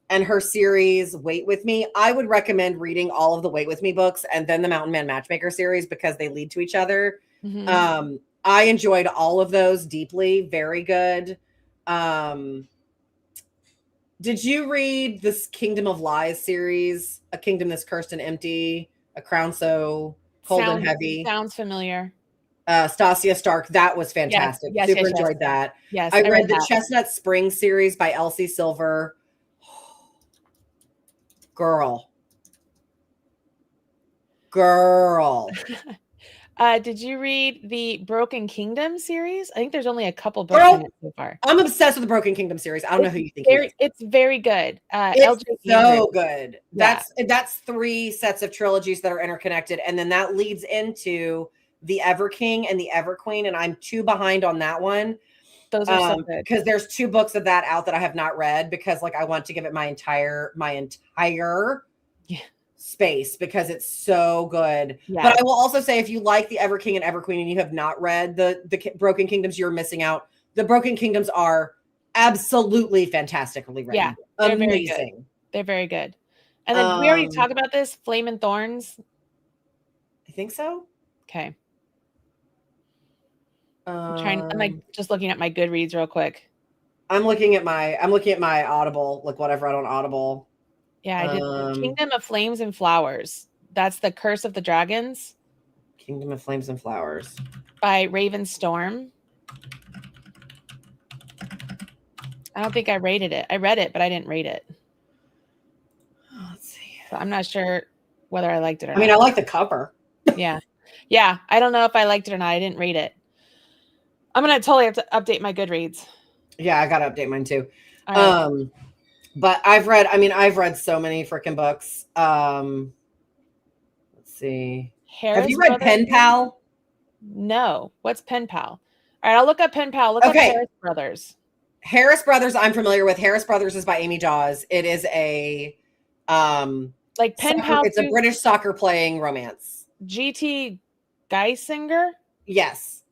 B: And her series Wait With Me, I would recommend reading all of the Wait With Me books and then the Mountain Man Matchmaker series, because they lead to each other. Mm-hmm. I enjoyed all of those deeply. Very good. Did you read this Kingdom of Lies series? A Kingdom That's Cursed and Empty, A Crown So Cold and Heavy.
A: Sounds familiar.
B: Stasia Stark. That was fantastic.
A: Yes,
B: Super enjoyed that.
A: Yes,
B: I read the Chestnut Spring series by Elsie Silver. Girl.
A: Did you read the Broken Kingdom series? I think there's only a couple books in it so far.
B: I'm obsessed with the Broken Kingdom series. I don't know who you think
A: it's very good.
B: It's so good. Yeah. That's 3 sets of trilogies that are interconnected, and then that leads into the Ever King and the Ever Queen, and I'm 2 behind on that one.
A: Those are so good,
B: because there's 2 books of that out that I have not read, because like I want to give it my entire space, because it's so good. Yeah. But I will also say, if you like the Ever King and Ever Queen and you have not read the Broken Kingdoms, you're missing out. The Broken Kingdoms are absolutely fantastically written.
A: Yeah, they're
B: amazing.
A: They're very good. And then we already talked about this, Flame and Thorns.
B: I think so.
A: Okay. I'm like just looking at my Goodreads real quick.
B: I'm looking at my Audible, like what I've read on Audible.
A: Yeah, I did. Kingdom of Flames and Flowers. That's the Curse of the Dragons.
B: Kingdom of Flames and Flowers
A: by Raven Storm. I don't think I rated it. I read it, but I didn't rate it.
B: Let's see.
A: So I'm not sure whether I liked it or not.
B: I mean, I like the cover.
A: Yeah. Yeah. I don't know if I liked it or not. I didn't rate it. I'm going to totally have to update my Goodreads.
B: Yeah, I got to update mine too. Right. But I've read so many freaking books. Let's see. Have you read Pen Pal?
A: No. What's Pen Pal? All right, I'll look up Pen Pal. Look up Harris Brothers.
B: Harris Brothers, I'm familiar with. Harris Brothers is by Amy Dawes. It is a
A: like Pen Pal.
B: It's a British soccer playing romance.
A: GT Geisinger?
B: Yes.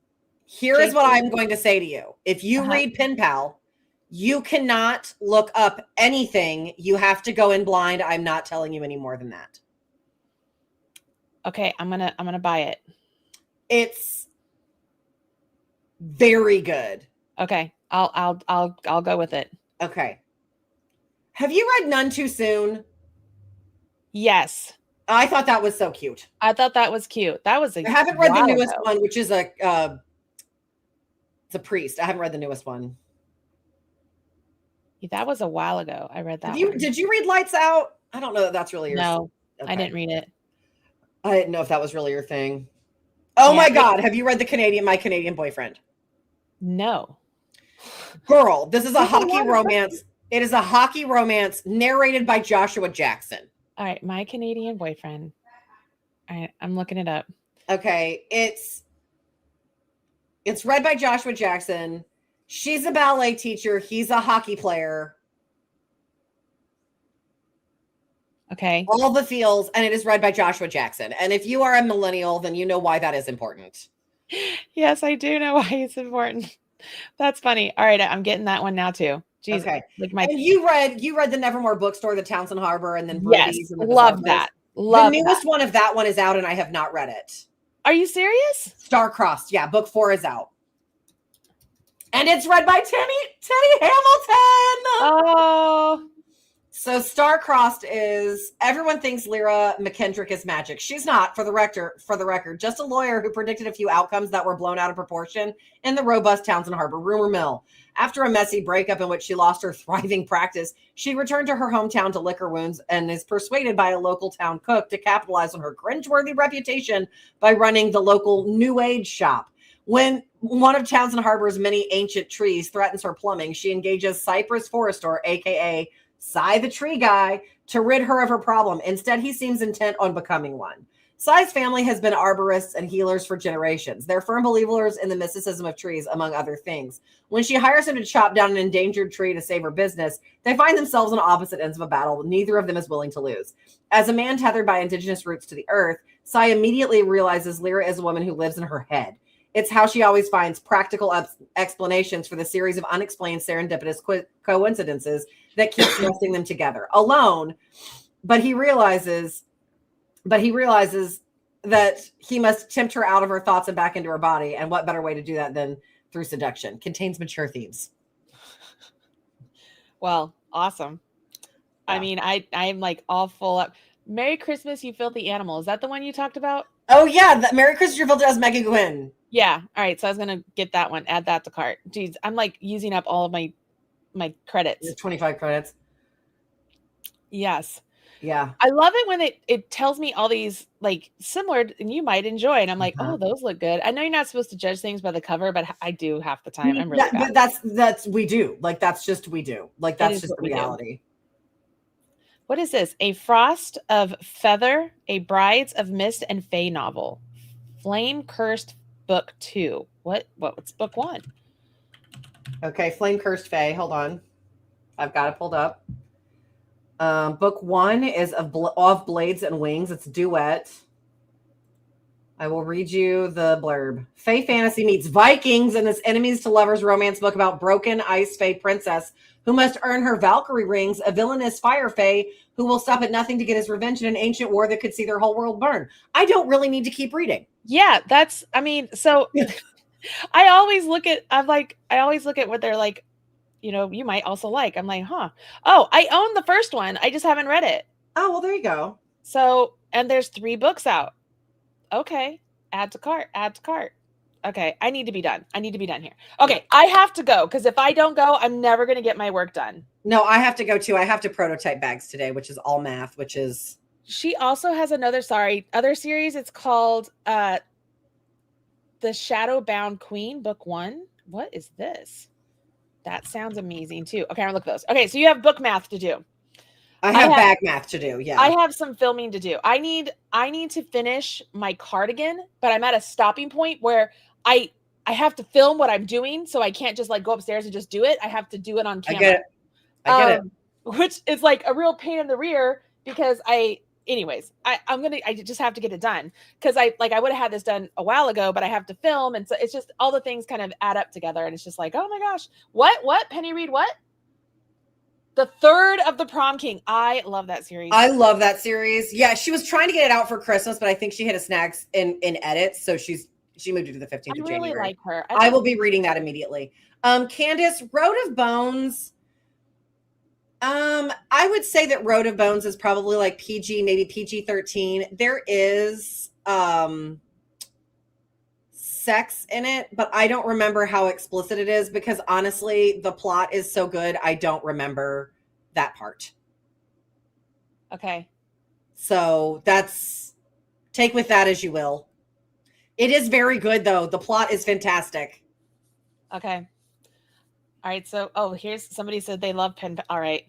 B: Here is what I'm going to say to you. If you read Pen Pal, you cannot look up anything. You have to go in blind. I'm not telling you any more than that.
A: Okay, I'm gonna buy it.
B: It's very good.
A: Okay, I'll go with it.
B: Okay. Have you read None Too Soon?
A: Yes.
B: I thought that was so cute.
A: I thought that was cute. I
B: haven't read the newest one, which is it's a priest. I haven't read the newest one.
A: That was a while ago. I read that.
B: Did you read Lights Out? I don't know that that's really your thing.
A: No, okay. I didn't read it.
B: I didn't know if that was really your thing. Oh my God. Have you read My Canadian Boyfriend?
A: No.
B: Girl, this is a hockey romance. It is a hockey romance narrated by Joshua Jackson.
A: All right. My Canadian Boyfriend. All right. I'm looking it up.
B: Okay. It's It's read by Joshua Jackson. She's a ballet teacher. He's a hockey player.
A: Okay.
B: All the feels, and it is read by Joshua Jackson. And if you are a millennial, then you know why that is important.
A: Yes, I do know why it's important. That's funny. All right, I'm getting that one now too. Jeez.
B: Okay.
A: Like
B: and you read the Nevermore Bookstore, the Townsend Harbor, and then
A: Yes,
B: and the
A: love that.
B: The newest one of that one is out, and I have not read it.
A: Are you serious?
B: Star-Crossed. Yeah, book 4 is out. And it's read by Teddy Hamilton.
A: Oh.
B: So Star-Crossed is, everyone thinks Lyra McKendrick is magic. She's not, for the record, just a lawyer who predicted a few outcomes that were blown out of proportion in the robust Townsend Harbor rumor mill. After a messy breakup in which she lost her thriving practice, she returned to her hometown to lick her wounds and is persuaded by a local town cook to capitalize on her cringeworthy reputation by running the local New Age shop. When one of Townsend Harbor's many ancient trees threatens her plumbing, she engages Cypress Forrestor, aka Cy the Tree Guy, to rid her of her problem. Instead, he seems intent on becoming one. Cy's family has been arborists and healers for generations. They're firm believers in the mysticism of trees, among other things. When she hires him to chop down an endangered tree to save her business, they find themselves on opposite ends of a battle neither of them is willing to lose. As a man tethered by indigenous roots to the earth, Cy immediately realizes Lyra is a woman who lives in her head. It's how she always finds practical explanations for the series of unexplained serendipitous coincidences that keeps nesting them together. Alone, but he realizes that he must tempt her out of her thoughts and back into her body. And what better way to do that than through seduction? Contains mature themes.
A: Well, awesome. Yeah. I mean, I'm like all full up. Merry Christmas, You Filthy Animal. Is that the one you talked about?
B: Oh, yeah. Merry Christmas, You Filthy as Megan Gwynn.
A: Yeah. All right. So I was going to get that one. Add that to cart. Jeez, I'm like using up all of my credits.
B: There's 25 credits.
A: Yes.
B: Yeah.
A: I love it when it tells me all these like similar and you might enjoy. And I'm like, oh, those look good. I know you're not supposed to judge things by the cover, but I do half the time. I'm really bad.
B: But that's we do. Like that's just we do. Like that's just the reality.
A: What is this? A Frost of Feather, a Brides of Mist and Fae novel. Flame Cursed Book 2. What's book 1?
B: Okay, Flame Cursed Fae. Hold on. I've got it pulled up. Book 1 is of Blades and Wings. It's a duet. I will read you the blurb. Fae fantasy meets Vikings in this enemies to lovers romance book about broken ice fae princess who must earn her Valkyrie rings, a villainous fire fae who will stop at nothing to get his revenge in an ancient war that could see their whole world burn. I don't really need to keep reading.
A: Yeah, so I always look at what they're like, you might also like. I'm like, huh. Oh, I own the first one. I just haven't read it.
B: Oh, well, there you go.
A: So, and there's 3 books out. Okay. Add to cart. Okay. I need to be done here. Okay. I have to go because if I don't go, I'm never going to get my work done.
B: No, I have to go too. I have to prototype bags today, which is all math, which is.
A: She also has other series. It's called The Shadowbound Queen, book 1. What is this? That sounds amazing too. Okay, I'll look at those. Okay, so you have book math to do.
B: I have bag math to do. Yeah.
A: I have some filming to do. I need to finish my cardigan, but I'm at a stopping point where I have to film what I'm doing, so I can't just like go upstairs and just do it. I have to do it on camera.
B: I get it.
A: Which is like a real pain in the rear because I just have to get it done because I would have had this done a while ago, but I have to film. And so it's just all the things kind of add up together. And it's just like, oh my gosh, what Penny Reed, what? The Third of the Prom King. I love that series.
B: I love that series. Yeah. She was trying to get it out for Christmas, but I think she hit a snag in edits. So she moved it to the 15th of January.
A: I really like her.
B: I will be reading that immediately. Candace, Road of Bones. I would say that Road of Bones is probably like PG, maybe PG-13. There is sex in it, but I don't remember how explicit it is because honestly, the plot is so good. I don't remember that part.
A: Okay.
B: So take with that as you will. It is very good though. The plot is fantastic.
A: Okay. All right. So, here's somebody said they love pen. All right.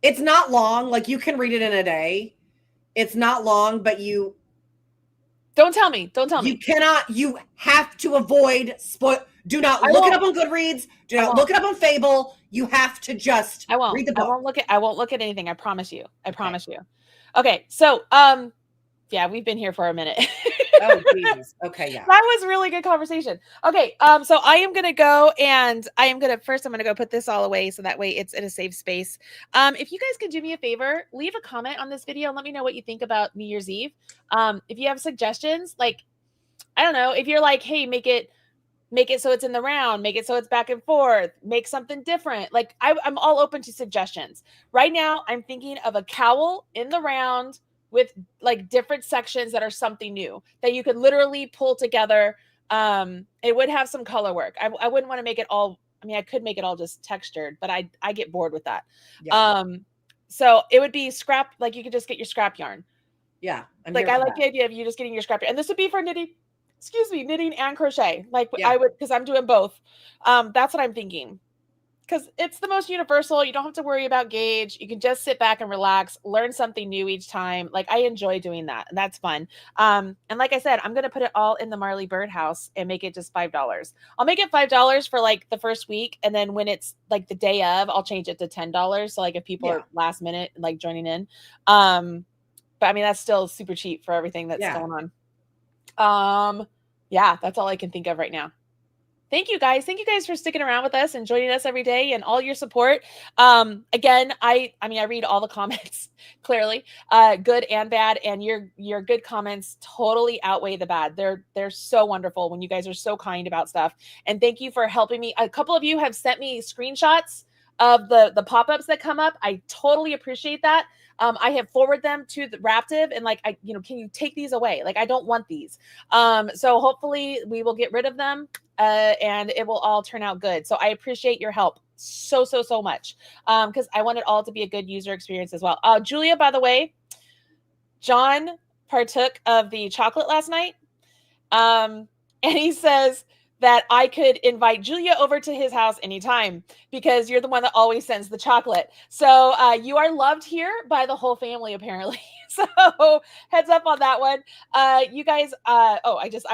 B: It's not long. Like you can read it in a day. It's not long, but
A: Don't tell me. Don't tell me.
B: You cannot. You have to avoid spoil. Do not look it up on Goodreads. Do not look it up on Fable. You have to just read the book.
A: I won't look at anything. I promise you. I promise you. Okay. So, yeah, we've been here for a minute.
B: Oh, geez. Okay, yeah.
A: That was a really good conversation. Okay, so I am gonna go and I'm gonna go put this all away so that way it's in a safe space. If you guys could do me a favor, leave a comment on this video and let me know what you think about New Year's Eve. If you have suggestions, like, I don't know, if you're like, hey, make it so it's in the round, make it so it's back and forth, make something different. Like, I'm all open to suggestions. Right now, I'm thinking of a cowl in the round with like different sections that are something new that you could literally pull together. It would have some color work. I wouldn't want to make it all. I mean, I could make it all just textured, but I get bored with that. Yeah. So it would be scrap. Like, you could just get your scrap yarn.
B: Yeah.
A: I like the idea of you just getting your scrap yarn. And this would be for knitting and crochet. Like, yeah. I would, because I'm doing both. That's what I'm thinking. Because it's the most universal. You don't have to worry about gauge. You can just sit back and relax, learn something new each time. Like, I enjoy doing that, and that's fun. And like I said, I'm going to put it all in the Marley Bird house and make it just $5. I'll make it $5 for like the first week. And then when it's like the day of, I'll change it to $10. So like if people are last minute, like joining in. But I mean, that's still super cheap for everything that's going on. Yeah, that's all I can think of right now. Thank you guys. Thank you guys for sticking around with us and joining us every day and all your support. Again, I mean, I read all the comments clearly, good and bad, and your good comments totally outweigh the bad. They're so wonderful when you guys are so kind about stuff. And thank you for helping me. A couple of you have sent me screenshots of the pop-ups that come up. I totally appreciate that. I have forwarded them to the Raptive and like, can you take these away? Like, I don't want these. So hopefully we will get rid of them and it will all turn out good. So I appreciate your help so much. Because I want it all to be a good user experience as well. Julia, by the way, John partook of the chocolate last night. And he says that I could invite Julia over to his house anytime because you're the one that always sends the chocolate. So you are loved here by the whole family, apparently. So heads up on that one. You guys, I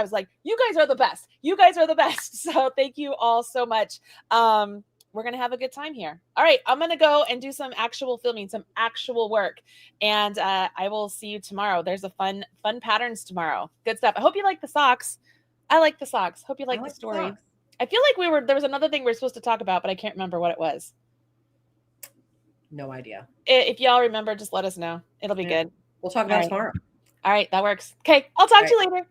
A: was like, you guys are the best. You guys are the best. So thank you all so much. We're going to have a good time here. All right. I'm going to go and do some actual filming, some actual work. And I will see you tomorrow. There's a fun patterns tomorrow. Good stuff. I hope you like the socks. I like the socks. Hope you like the story. I feel like there was another thing we were supposed to talk about, but I can't remember what it was.
B: No idea.
A: If y'all remember, just let us know. It'll be good.
B: We'll talk about it tomorrow.
A: All right. That works. Okay. I'll talk to you later.